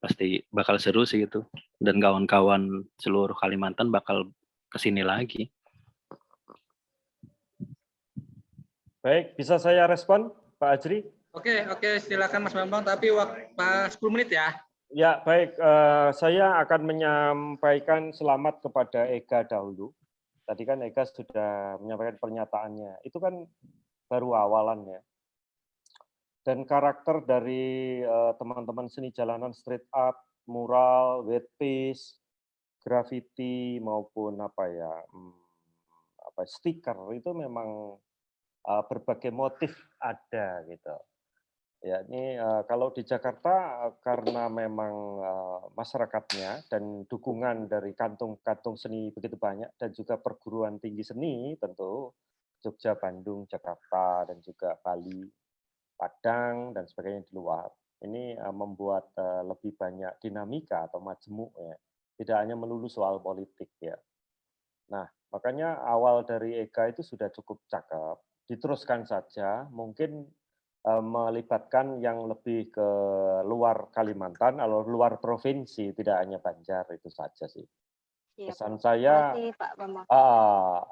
pasti bakal seru sih itu, dan kawan-kawan seluruh Kalimantan bakal kesini lagi. Baik, bisa saya respon Pak Hajri? Oke, silakan Mas Bambang, tapi waktu 10 menit ya. Ya, baik. Saya akan menyampaikan selamat kepada Ega dahulu. Tadi kan Ega sudah menyampaikan pernyataannya. Itu kan baru awalan ya. Dan karakter dari teman-teman seni jalanan, street art, mural, wet piece, graffiti maupun stiker itu memang berbagai motif ada gitu. Ya, ini kalau di Jakarta karena memang masyarakatnya dan dukungan dari kantung-kantung seni begitu banyak dan juga perguruan tinggi seni tentu Jogja, Bandung, Jakarta dan juga Bali, Padang dan sebagainya di luar. Ini membuat lebih banyak dinamika atau majemuk ya. Tidak hanya melulu soal politik ya. Nah, makanya awal dari Ega itu sudah cukup cakep. Diteruskan saja, mungkin melibatkan yang lebih ke luar Kalimantan atau luar provinsi, tidak hanya Banjar, itu saja sih. Pesan saya,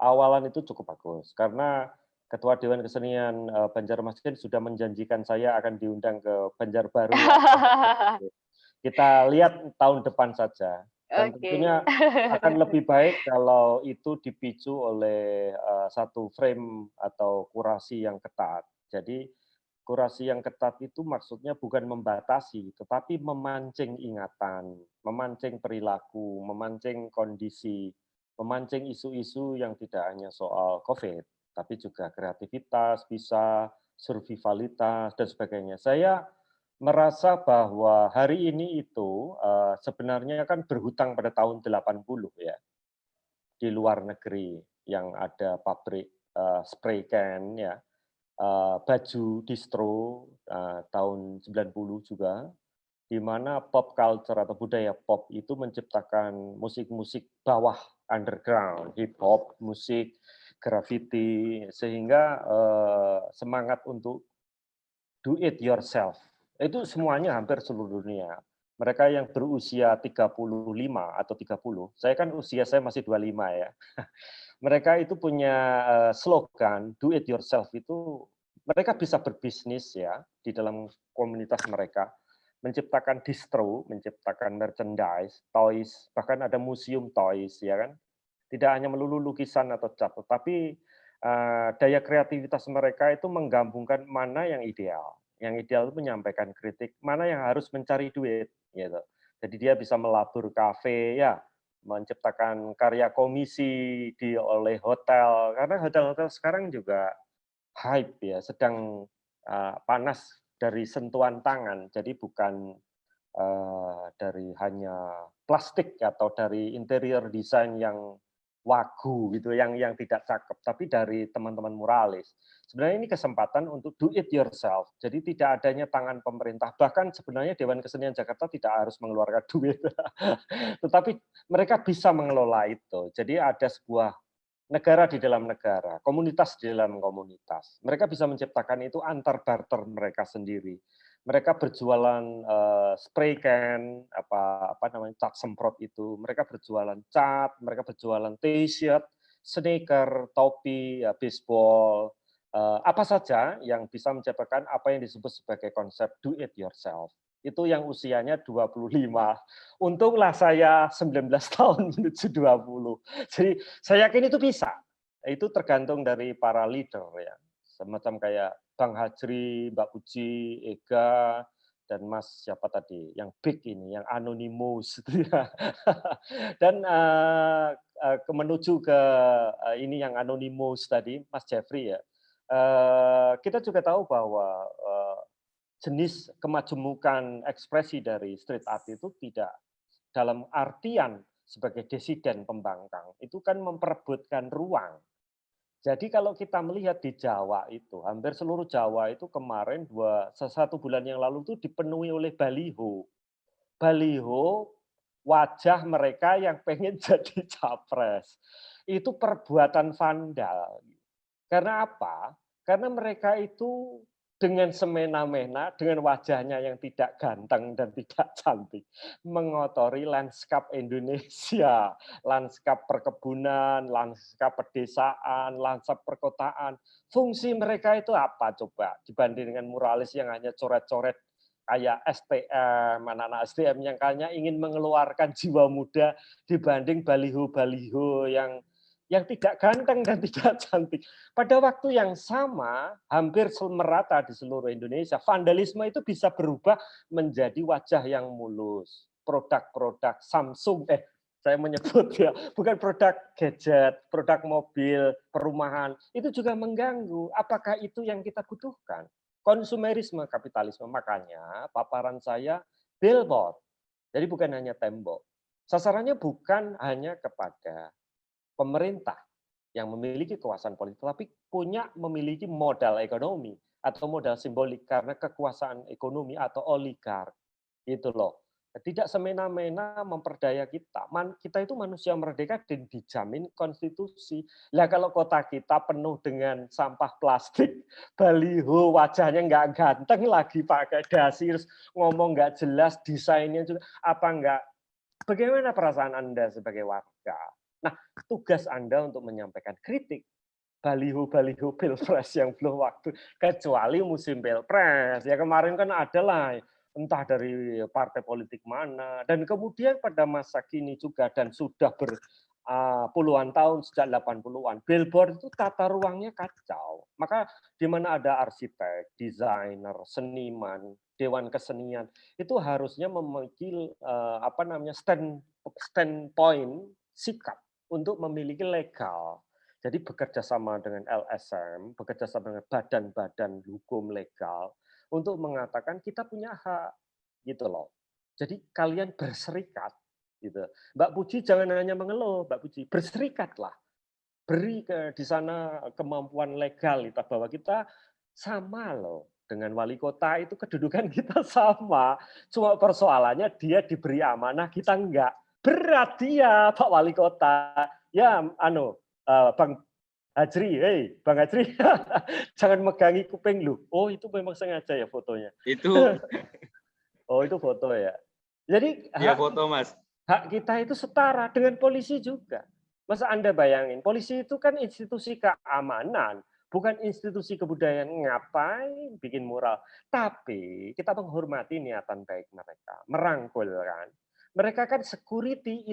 awalan itu cukup bagus, karena Ketua Dewan Kesenian Banjarmasin sudah menjanjikan saya akan diundang ke Banjarbaru. Kita lihat tahun depan saja. Dan tentunya akan lebih baik kalau itu dipicu oleh satu frame atau kurasi yang ketat. Jadi kurasi yang ketat itu maksudnya bukan membatasi, tetapi memancing ingatan, memancing perilaku, memancing kondisi, memancing isu-isu yang tidak hanya soal COVID, tapi juga kreativitas, bisa survivalitas, dan sebagainya. Saya merasa bahwa hari ini itu sebenarnya kan berhutang pada tahun 80 ya, di luar negeri yang ada pabrik spray can ya, baju distro tahun 90 juga, di mana pop culture atau budaya pop itu menciptakan musik-musik bawah underground, hip hop, musik, graffiti, sehingga semangat untuk do it yourself itu semuanya hampir seluruh dunia. Mereka yang berusia 35 atau 30, saya kan usia saya masih 25 ya. Mereka itu punya slogan do it yourself itu mereka bisa berbisnis ya di dalam komunitas mereka, menciptakan distro, menciptakan merchandise, toys, bahkan ada museum toys ya kan. Tidak hanya melulu lukisan atau cat, tetapi daya kreativitas mereka itu menggabungkan mana yang ideal. Yang ideal itu menyampaikan kritik, mana yang harus mencari duit gitu. Jadi dia bisa melabur kafe, ya, menciptakan karya komisi oleh hotel, karena hotel-hotel sekarang juga hype ya, sedang panas dari sentuhan tangan, jadi bukan dari hanya plastik atau dari interior design yang wagu gitu, yang tidak cakep, tapi dari teman-teman muralis. Sebenarnya ini kesempatan untuk do it yourself. Jadi tidak adanya tangan pemerintah. Bahkan sebenarnya Dewan Kesenian Jakarta tidak harus mengeluarkan duit, tetapi mereka bisa mengelola itu. Jadi ada sebuah negara di dalam negara, komunitas di dalam komunitas. Mereka bisa menciptakan itu antar barter mereka sendiri. Mereka berjualan spray can, apa namanya, cat semprot itu. Mereka berjualan cat, mereka berjualan t-shirt, sneaker, topi, ya, baseball, apa saja yang bisa menciptakan apa yang disebut sebagai konsep do it yourself. Itu yang usianya 25. Untunglah saya 19 tahun menuju 20. Jadi saya yakin itu bisa. Itu tergantung dari para leader ya. Semacam kayak Bang Hajri, Mbak Puji, Ega, dan Mas siapa tadi yang big ini, yang anonymous gitu ya. Dan menuju ke ini yang anonymous tadi, Mas Jeffrey ya. Kita juga tahu bahwa jenis kemajemukan ekspresi dari street art itu tidak dalam artian sebagai desiden pembangkang, itu kan memperebutkan ruang. Jadi kalau kita melihat di Jawa itu, hampir seluruh Jawa itu kemarin 1 bulan yang lalu itu dipenuhi oleh baliho. Baliho wajah mereka yang pengen jadi capres. Itu perbuatan vandal. Karena apa? Karena mereka itu dengan semena-mena, dengan wajahnya yang tidak ganteng dan tidak cantik, mengotori lanskap Indonesia, lanskap perkebunan, lanskap pedesaan, lanskap perkotaan. Fungsi mereka itu apa coba dibanding dengan muralis yang hanya coret-coret kayak STM, anak-anak STM yang kayaknya ingin mengeluarkan jiwa muda dibanding baliho-baliho yang tidak ganteng dan tidak cantik. Pada waktu yang sama, hampir merata di seluruh Indonesia, vandalisme itu bisa berubah menjadi wajah yang mulus. Produk-produk Samsung, saya menyebut ya, bukan produk gadget, produk mobil, perumahan, itu juga mengganggu. Apakah itu yang kita butuhkan? Konsumerisme kapitalisme, makanya paparan saya billboard. Jadi bukan hanya tembok. Sasarannya bukan hanya kepada pemerintah yang memiliki kekuasaan politik, tapi memiliki modal ekonomi atau modal simbolik karena kekuasaan ekonomi atau oligark. Itu loh. Tidak semena-mena memperdaya kita. Kita itu manusia merdeka dan dijamin konstitusi. Lah kalau kota kita penuh dengan sampah plastik, baliho, wajahnya nggak ganteng lagi pakai dasi, ngomong nggak jelas, desainnya juga apa nggak. Bagaimana perasaan Anda sebagai warga? Nah, tugas Anda untuk menyampaikan kritik, baliho-baliho pilpres yang belum waktu, kecuali musim pilpres. Ya kemarin kan adalah entah dari partai politik mana, dan kemudian pada masa kini juga, dan sudah puluhan tahun, sejak 80-an, billboard itu tata ruangnya kacau. Maka di mana ada arsitek, desainer, seniman, dewan kesenian, itu harusnya memiliki standpoint, sikap untuk memiliki legal. Jadi bekerja sama dengan LSM, bekerja sama dengan badan-badan hukum legal untuk mengatakan kita punya hak, gitu loh. Jadi kalian berserikat, gitu. Mbak Puji jangan hanya mengeluh, Mbak Puji, berserikatlah. Beri di sana kemampuan legal bahwa kita sama loh dengan wali kota, itu kedudukan kita sama. Cuma persoalannya dia diberi amanah, kita enggak. Berat dia, Pak Wali Kota. Ya, Bang Hajri, Bang Hajri, jangan megangi kuping lu. Oh, itu memang sengaja ya fotonya. Itu Oh, itu foto ya. Jadi ya foto, Mas. Hak kita itu setara dengan polisi juga. Masa Anda bayangin, polisi itu kan institusi keamanan, bukan institusi kebudayaan. Ngapain bikin mural? Tapi kita menghormati niatan baik mereka, merangkul kan. Mereka kan security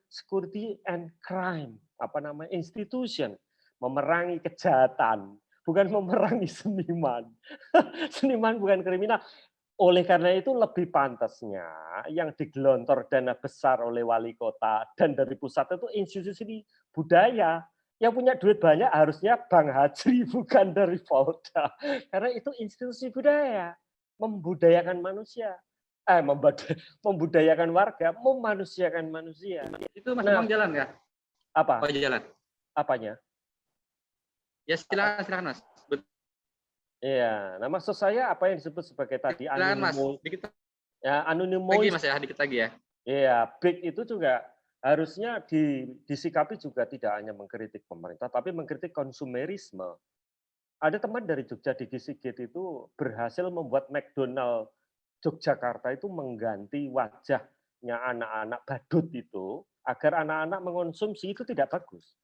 security and crime, institution, memerangi kejahatan, bukan memerangi seniman. Seniman bukan kriminal. oleh karena itu lebih pantasnya yang digelontor dana besar oleh wali kota dan dari pusat itu institusi budaya. Yang punya duit banyak harusnya Bang Hajri, bukan dari Polda. Karena itu institusi budaya, membudayakan manusia. Membudayakan warga, memanusiakan manusia. Itu Mas Bambang jalan ya? Apa? Oh, jalan. Apanya? Ya silakan Mas. Iya, nah maksud saya apa yang disebut sebagai tadi Silakan Mas. Dikit ya, lagi Mas ya, dikit lagi ya. Iya, big itu juga harusnya disikapi juga tidak hanya mengkritik pemerintah, tapi mengkritik konsumerisme. Ada teman dari Jogja, Diki Sigit itu berhasil membuat McDonald Yogyakarta itu mengganti wajahnya anak-anak badut itu agar anak-anak mengonsumsi itu tidak bagus.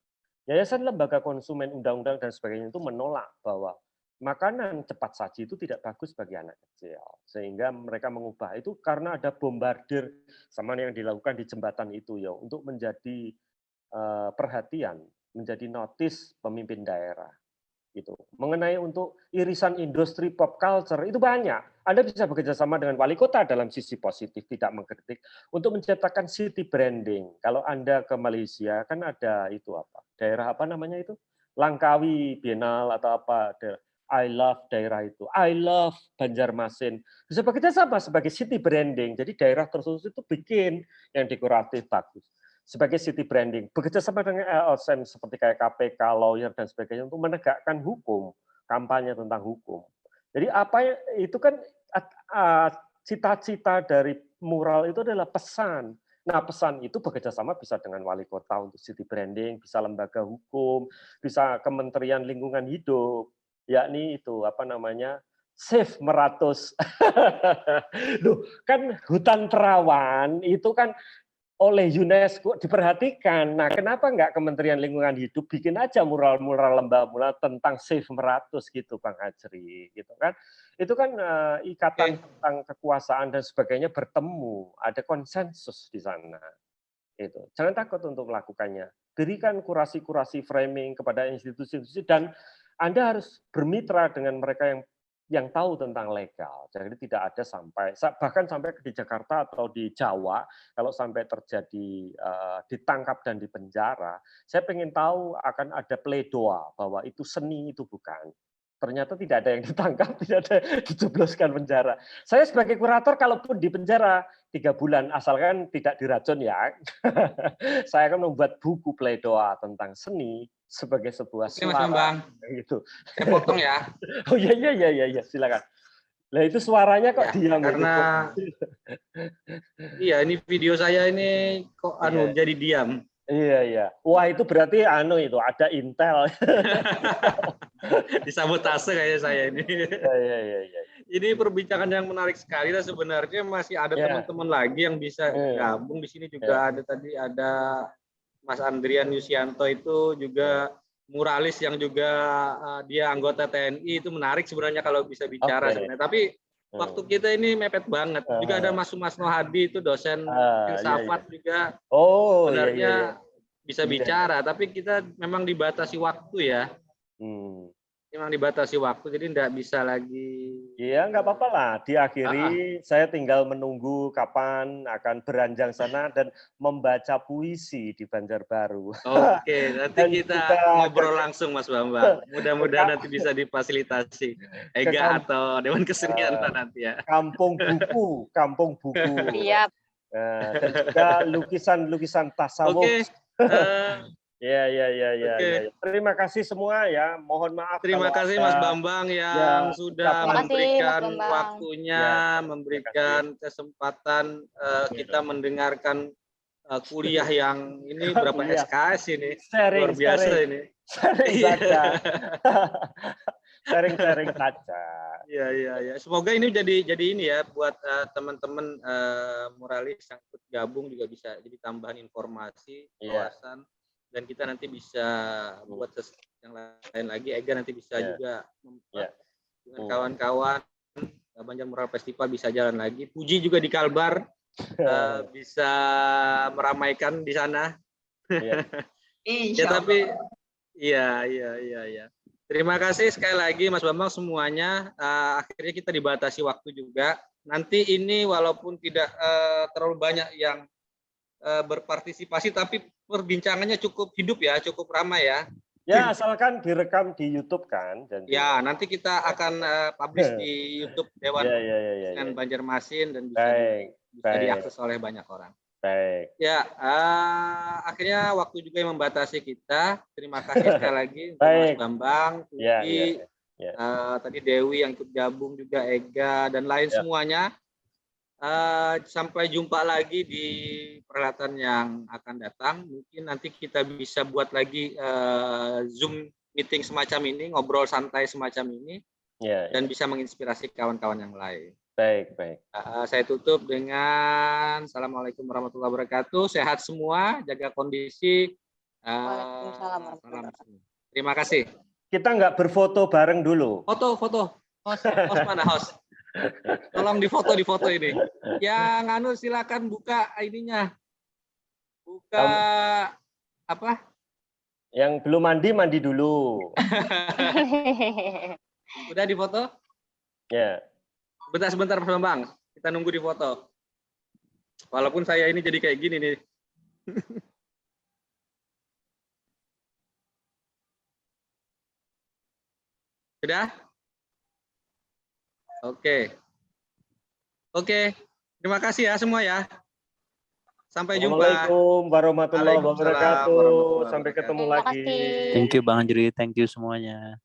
Yayasan Lembaga Konsumen Undang-Undang dan sebagainya itu menolak bahwa makanan cepat saji itu tidak bagus bagi anak kecil. Sehingga mereka mengubah itu karena ada bombardir sama yang dilakukan di jembatan itu ya untuk menjadi perhatian, menjadi notice pemimpin daerah. Gitu. Mengenai untuk irisan industri pop culture itu banyak. Anda bisa bekerja sama dengan wali kota dalam sisi positif, tidak mengkritik, untuk menciptakan city branding. Kalau Anda ke Malaysia kan ada itu apa? Daerah apa namanya itu? Langkawi Biennale atau apa? I love daerah itu. I love Banjarmasin. Bisa bekerja sama sebagai city branding. Jadi daerah tertentu itu bikin yang dekoratif bagus. Sebagai city branding, bekerja sama dengan LSM seperti kayak KPK, lawyer dan sebagainya untuk menegakkan hukum, kampanye tentang hukum. Jadi apa itu kan cita-cita dari mural itu adalah pesan. Nah, pesan itu bekerja sama bisa dengan wali kota untuk city branding, bisa lembaga hukum, bisa Kementerian Lingkungan Hidup, yakni itu apa namanya? Save Meratus. Loh, kan hutan perawan itu kan oleh UNESCO diperhatikan. Nah, kenapa enggak Kementerian Lingkungan Hidup bikin aja mural-mural lembah-mural tentang Save Meratus gitu, Bang Hajri, gitu kan? Itu kan ikatan tentang kekuasaan dan sebagainya bertemu, ada konsensus di sana. Itu. Jangan takut untuk melakukannya. Berikan kurasi-kurasi framing kepada institusi-institusi dan Anda harus bermitra dengan mereka yang tahu tentang legal. Jadi tidak ada bahkan sampai di Jakarta atau di Jawa, kalau sampai terjadi ditangkap dan dipenjara, saya ingin tahu akan ada pledoa bahwa itu seni, itu bukan. Ternyata tidak ada yang ditangkap, tidak ada dijebloskan penjara. Saya sebagai kurator, kalaupun di penjara 3 bulan, asalkan tidak diracun ya, saya akan membuat buku pledoa tentang seni sebagai sebuah suara. Gitu. Saya potong ya. Oh iya, silakan. Lah itu suaranya kok ya, diam karena gitu. Iya, ini video saya ini kok jadi diam. Iya. Wah, itu berarti itu ada intel. Disabotase kayak saya ini. Iya. Ini perbincangan yang menarik sekali dan sebenarnya masih ada teman-teman lagi yang bisa gabung di sini juga ada Mas Andrian Yusianto itu juga muralis yang juga dia anggota TNI, itu menarik sebenarnya kalau bisa bicara sebenarnya. Tapi waktu kita ini mepet banget. Juga ada Mas Sumasno Hadi itu dosen filsafat juga. Sebenarnya bisa bicara, tapi kita memang dibatasi waktu ya. Memang dibatasi waktu, jadi tidak bisa lagi. Iya, nggak apa-apa lah. Diakhiri, saya tinggal menunggu kapan akan beranjang sana dan membaca puisi di Banjarbaru. Oke, nanti kita ngobrol langsung, Mas Bambang. Mudah-mudahan nanti bisa difasilitasi Ega atau Dewan Kesenian nanti ya. Kampung buku. Siap. Dan juga lukisan tasawuf. Oke. Ya. Terima kasih semua ya. Mohon maaf. Terima kasih Mas Bambang yang sudah memberikan waktunya, memberikan kesempatan kita mendengarkan kuliah yang ini berapa SKS ini. Luar biasa ini. Sharing saja. Iya. Semoga ini jadi ini ya buat teman-teman muralis yang ikut gabung juga bisa jadi tambahan informasi, wawasan. Dan kita nanti bisa buat yang lain lagi. Ega nanti bisa juga dengan kawan-kawan Banjar Mural Festival bisa jalan lagi. Puji juga di Kalbar bisa meramaikan di sana. Ya tapi iya. Terima kasih sekali lagi Mas Bambang semuanya. Akhirnya kita dibatasi waktu juga. nanti ini walaupun tidak terlalu banyak yang berpartisipasi, tapi perbincangannya cukup hidup ya, cukup ramai ya. Ya, asalkan direkam di YouTube kan. Ya, nanti kita akan publish di YouTube Dewan Kesenian Banjarmasin dan bisa diakses oleh banyak orang. Baik. Ya, akhirnya waktu juga yang membatasi kita. Terima kasih sekali lagi untuk Mas Bambang, Tuti, tadi Dewi yang ikut gabung juga, Ega dan lain semuanya. Sampai jumpa lagi di perhelatan yang akan datang. Mungkin nanti kita bisa buat lagi Zoom meeting semacam ini, ngobrol santai semacam ini, dan bisa menginspirasi kawan-kawan yang lain. Baik. Saya tutup dengan Assalamualaikum warahmatullahi wabarakatuh. Sehat semua, jaga kondisi. Waalaikumsalam. Terima kasih. Kita nggak berfoto bareng dulu. Foto. Host mana host? Tolong difoto ini. Yang anu silakan buka ininya. Buka apa? Yang belum mandi dulu. Udah difoto? Ya. Sebentar Mas Bambang. Kita nunggu difoto. Walaupun saya ini jadi kayak gini nih. Sudah? Oke. Terima kasih ya semua ya. Sampai jumpa. Assalamualaikum warahmatullahi wabarakatuh. Sampai ketemu lagi. Thank you Bang Andri, thank you semuanya.